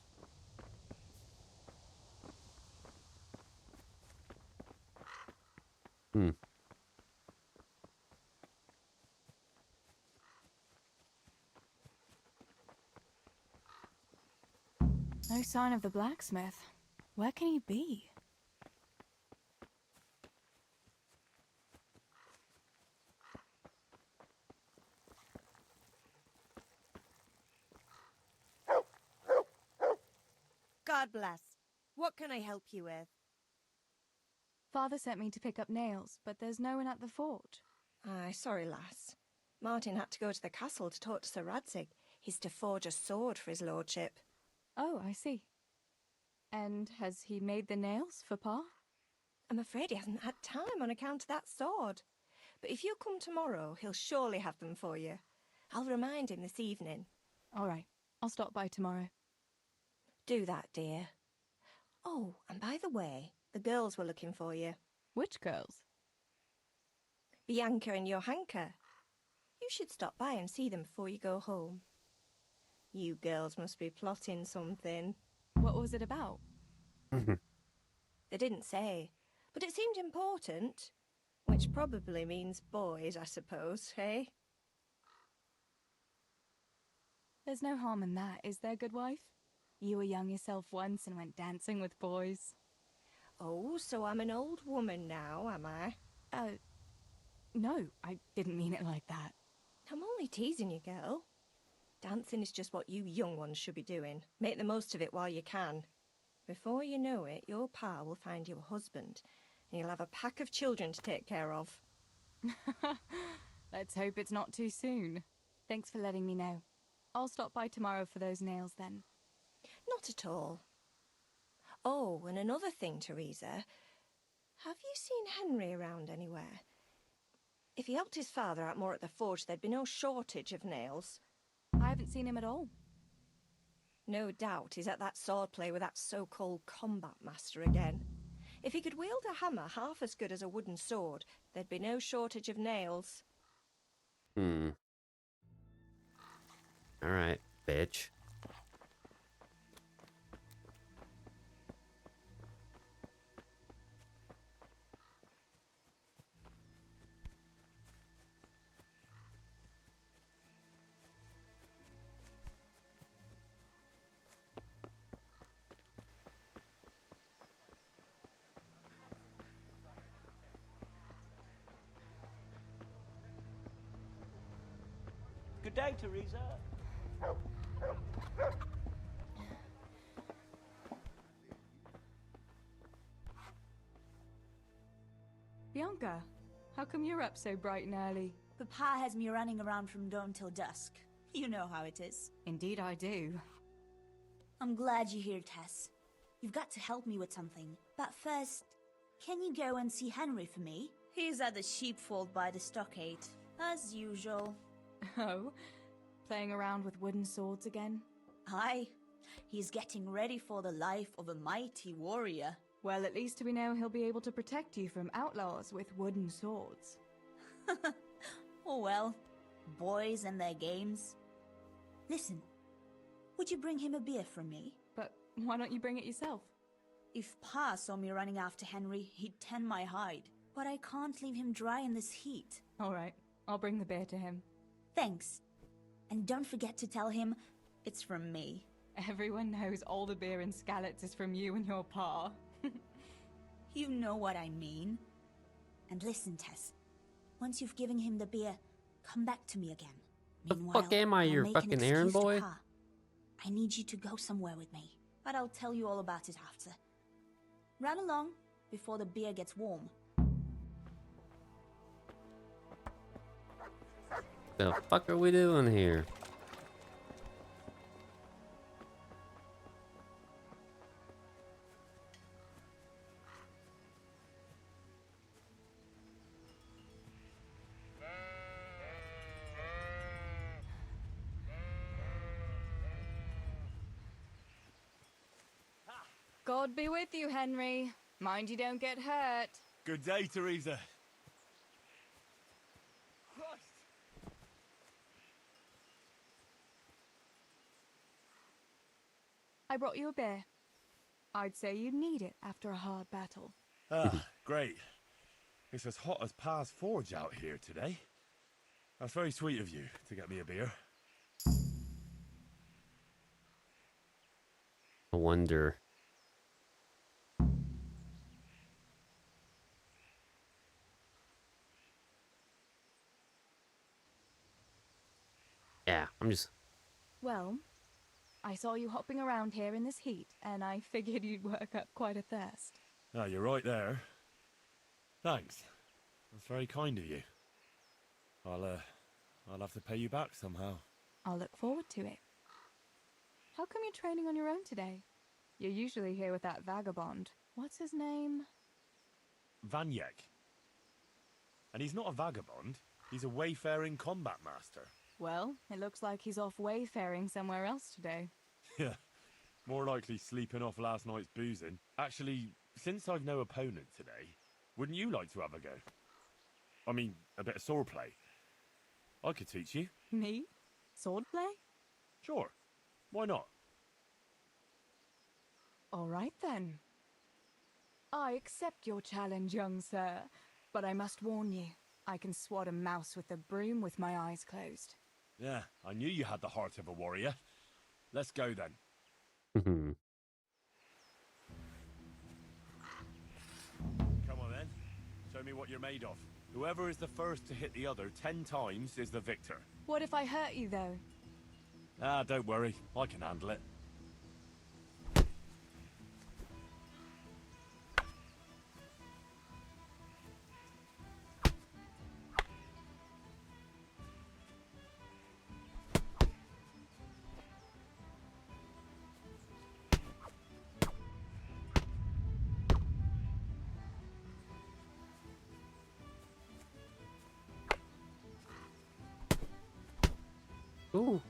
No sign of the blacksmith. Where can he be? God bless. What can I help you with? Father sent me to pick up nails, but there's no one at the fort. Aye, sorry, lass. Martin had to go to the castle to talk to Sir Radzig. He's to forge a sword for his lordship. Oh, I see. And has he made the nails for Pa? I'm afraid he hasn't had time on account of that sword. But if you come tomorrow, he'll surely have them for you. I'll remind him this evening. All right. I'll stop by tomorrow. Do that, dear. Oh, and by the way, the girls were looking for you. Which girls? Bianca and Johanka. You should stop by and see them before you go home. You girls must be plotting something. What was it about? They didn't say, but it seemed important. Which probably means boys, I suppose, eh? There's no harm in that, is there, good wife? You were young yourself once and went dancing with boys. Oh, so I'm an old woman now, am I? No, I didn't mean it like that. I'm only teasing you, girl. Dancing is just what you young ones should be doing. Make the most of it while you can. Before you know it, your pa will find you a husband, and you'll have a pack of children to take care of. Let's hope it's not too soon. Thanks for letting me know. I'll stop by tomorrow for those nails then. Not at all. Oh, and another thing, Teresa. Have you seen Henry around anywhere? If he helped his father out more at the forge, there'd be no shortage of nails. I haven't seen him at all. No doubt he's at that swordplay with that so-called combat master again. If he could wield a hammer half as good as a wooden sword, there'd be no shortage of nails. Alright, bitch. Good day, Teresa. Bianca, how come you're up so bright and early? Papa has me running around from dawn till dusk. You know how it is. Indeed I do. I'm glad you're here, Tess. You've got to help me with something. But first, can you go and see Henry for me? He's at the sheepfold by the stockade, as usual. Oh? Playing around with wooden swords again? Aye. He's getting ready for the life of a mighty warrior. Well, at least we know he'll be able to protect you from outlaws with wooden swords. Oh well, boys and their games. Listen, would you bring him a beer from me? But why don't you bring it yourself? If Pa saw me running after Henry, he'd tan my hide. But I can't leave him dry in this heat. All right, I'll bring the beer to him. Thanks. And don't forget to tell him it's from me. Everyone knows all the beer in Skalitz is from you and your pa. You know what I mean. And listen, Tess. Once you've given him the beer, come back to me again. The Meanwhile, fuck am I, I'll your make an fucking errand excuse to boy? Pa. I need you to go somewhere with me, but I'll tell you all about it after. Run along before the beer gets warm. The fuck are we doing here? God be with you, Henry. Mind you don't get hurt. Good day, Teresa. I brought you a beer. I'd say you'd need it after a hard battle. Ah, great. It's as hot as Pa's forge out here today. That's very sweet of you to get me a beer. I wonder. Yeah, I'm just... Well, I saw you hopping around here in this heat, and I figured you'd work up quite a thirst. Ah, you're right there. Thanks. That's very kind of you. I'll have to pay you back somehow. I'll look forward to it. How come you're training on your own today? You're usually here with that vagabond. What's his name? Vanyek. And he's not a vagabond. He's a wayfaring combat master. Well, it looks like he's off wayfaring somewhere else today. Yeah, more likely sleeping off last night's boozing. Actually, since I've no opponent today, wouldn't you like to have a go? I mean, a bit of swordplay. I could teach you. Me? Swordplay? Sure. Why not? All right then. I accept your challenge, young sir, but I must warn you, I can swat a mouse with a broom with my eyes closed. Yeah, I knew you had the heart of a warrior. Let's go then. Come on then. Show me what you're made of. Whoever is the first to hit the other 10 times is the victor. What if I hurt you, though? Ah, don't worry. I can handle it. Ooh.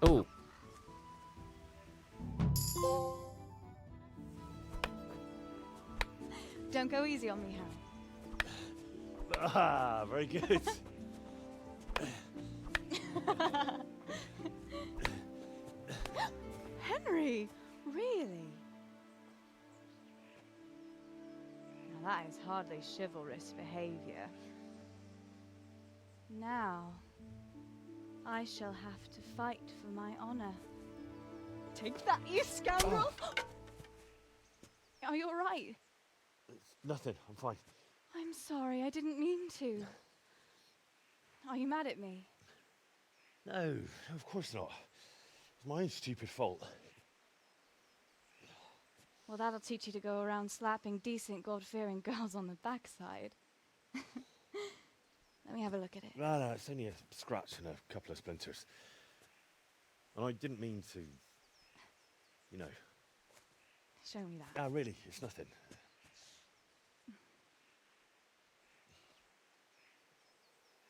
Oh. Don't go easy on me, Hal. Ah, very good. Henry, really? Now that is hardly chivalrous behavior. Now, I shall have to fight for my honor. Take that, you scoundrel! Are you alright? It's nothing. I'm fine. I'm sorry, I didn't mean to. Are you mad at me? No, of course not. It's my own stupid fault. Well, that'll teach you to go around slapping decent, God-fearing girls on the backside. Let me have a look at it. No, it's only a scratch and a couple of splinters. And I didn't mean to, you know. Show me that. Ah, really, it's nothing.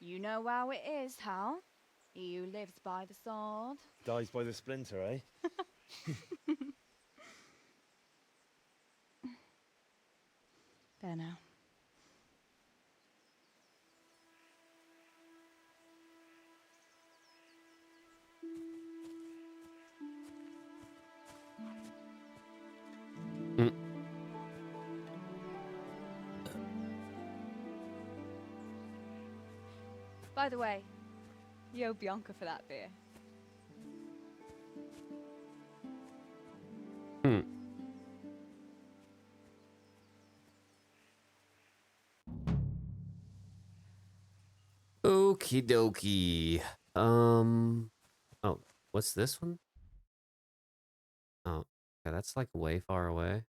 You know how it is, Hal. He who lives by the sword Dies by the splinter, eh? There now. By the way, you owe Bianca for that beer. Okie dokie. Oh, what's this one? Oh, yeah, that's like way far away.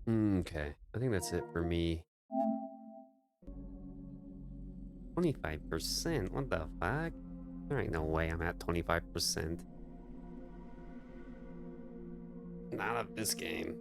Okay, I think that's it for me. 25%? What the fuck? There ain't no way I'm at 25%. Not of this game.